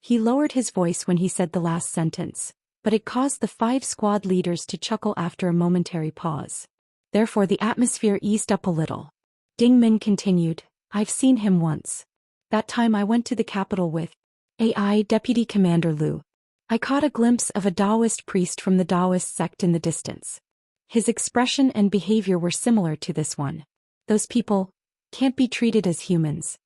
He lowered his voice when he said the last sentence, but it caused the 5 squad leaders to chuckle after a momentary pause. Therefore the atmosphere eased up a little. Ding Min continued, I've seen him once. That time I went to the capital with AI Deputy Commander Lu. I caught a glimpse of a Taoist priest from the Taoist sect in the distance. His expression and behavior were similar to this one. Those people can't be treated as humans.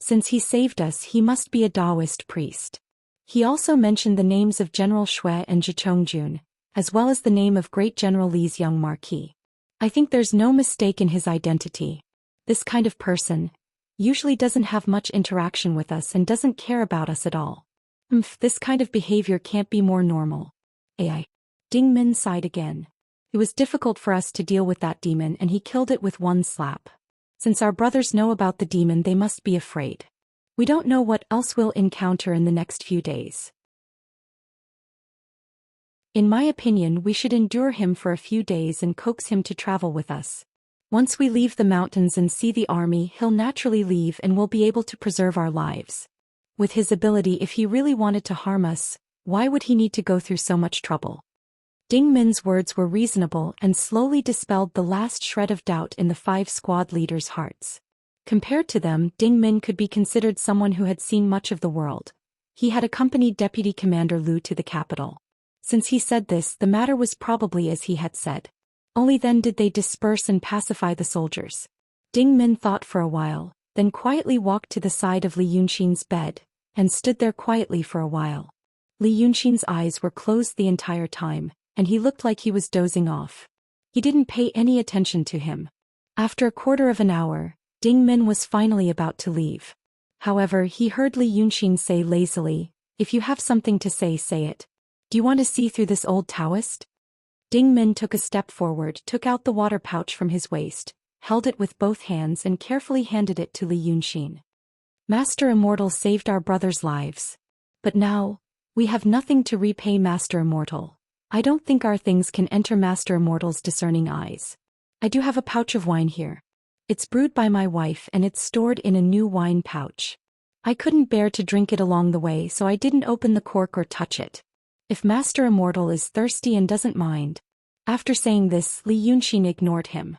Since he saved us, he must be a Taoist priest. He also mentioned the names of General Shui and Zhichongjun, as well as the name of Great General Li's young marquis. I think there's no mistake in his identity. This kind of person usually doesn't have much interaction with us and doesn't care about us at all. This kind of behavior can't be more normal. AI. Ding Min sighed again. It was difficult for us to deal with that demon and he killed it with one slap. Since our brothers know about the demon, they must be afraid. We don't know what else we'll encounter in the next few days. In my opinion, we should endure him for a few days and coax him to travel with us. Once we leave the mountains and see the army, he'll naturally leave and we'll be able to preserve our lives. With his ability, if he really wanted to harm us, why would he need to go through so much trouble? Ding Min's words were reasonable and slowly dispelled the last shred of doubt in the 5 squad leaders' hearts. Compared to them, Ding Min could be considered someone who had seen much of the world. He had accompanied Deputy Commander Lu to the capital. Since he said this, the matter was probably as he had said. Only then did they disperse and pacify the soldiers. Ding Min thought for a while, then quietly walked to the side of Li Yunxin's bed, and stood there quietly for a while. Li Yunxin's eyes were closed the entire time, and he looked like he was dozing off. He didn't pay any attention to him. After a quarter of an hour, Ding Min was finally about to leave. However, he heard Li Yunxin say lazily, if you have something to say, say it. Do you want to see through this old Taoist? Ding Min took a step forward, took out the water pouch from his waist, held it with both hands and carefully handed it to Li Yunxin. Master Immortal saved our brothers' lives. But now, we have nothing to repay Master Immortal. I don't think our things can enter Master Immortal's discerning eyes. I do have a pouch of wine here. It's brewed by my wife and it's stored in a new wine pouch. I couldn't bear to drink it along the way, so I didn't open the cork or touch it. If Master Immortal is thirsty and doesn't mind. After saying this, Li Yunxin ignored him.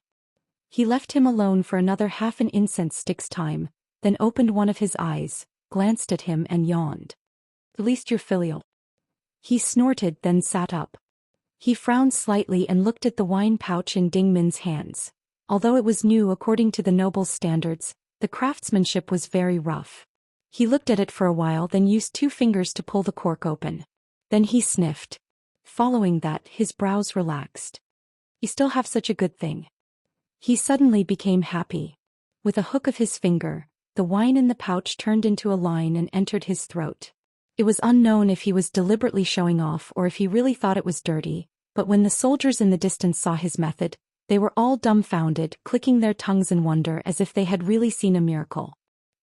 He left him alone for another half an incense stick's time, then opened one of his eyes, glanced at him and yawned. At least you're filial. He snorted, then sat up. He frowned slightly and looked at the wine pouch in Ding Min's hands. Although it was new according to the noble's standards, the craftsmanship was very rough. He looked at it for a while, then used 2 fingers to pull the cork open. Then he sniffed. Following that, his brows relaxed. You still have such a good thing. He suddenly became happy. With a hook of his finger, the wine in the pouch turned into a line and entered his throat. It was unknown if he was deliberately showing off or if he really thought it was dirty, but when the soldiers in the distance saw his method, they were all dumbfounded, clicking their tongues in wonder as if they had really seen a miracle.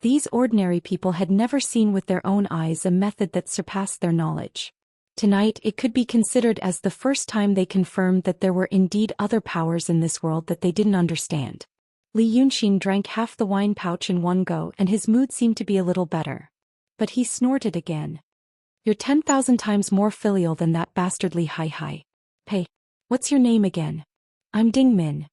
These ordinary people had never seen with their own eyes a method that surpassed their knowledge. Tonight it could be considered as the first time they confirmed that there were indeed other powers in this world that they didn't understand. Li Yunxin drank half the wine pouch in one go and his mood seemed to be a little better. But he snorted again. You're 10,000 times more filial than that bastardly hi. Hey, what's your name again? I'm Ding Min.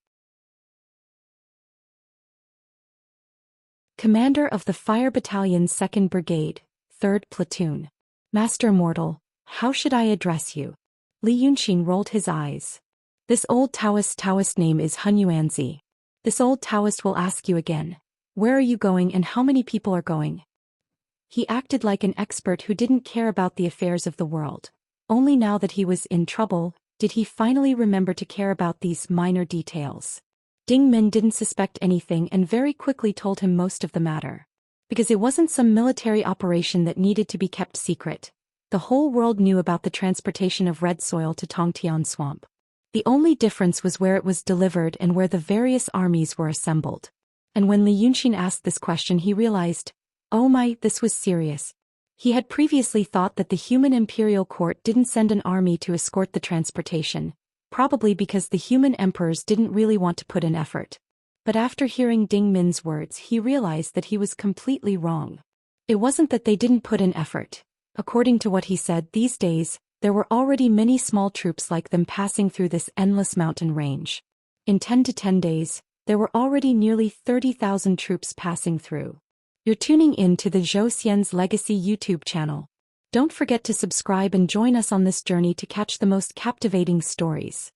Commander of the Fire Battalion's 2nd Brigade, 3rd Platoon. Master Immortal, how should I address you? Li Yunxin rolled his eyes. This old Taoist name is Hunyuanzi. This old Taoist will ask you again. Where are you going and how many people are going? He acted like an expert who didn't care about the affairs of the world. Only now that he was in trouble, did he finally remember to care about these minor details. Ding Min didn't suspect anything and very quickly told him most of the matter. Because it wasn't some military operation that needed to be kept secret. The whole world knew about the transportation of red soil to Tongtian Swamp. The only difference was where it was delivered and where the various armies were assembled. And when Li Yunxin asked this question, he realized, oh my, this was serious. He had previously thought that the human imperial court didn't send an army to escort the transportation, probably because the human emperors didn't really want to put in effort. But after hearing Ding Min's words, he realized that he was completely wrong. It wasn't that they didn't put in effort. According to what he said, these days, there were already many small troops like them passing through this endless mountain range. In 10 to 10 days, there were already nearly 30,000 troops passing through. You're tuning in to the Zhou Xian's Legacy YouTube channel. Don't forget to subscribe and join us on this journey to catch the most captivating stories.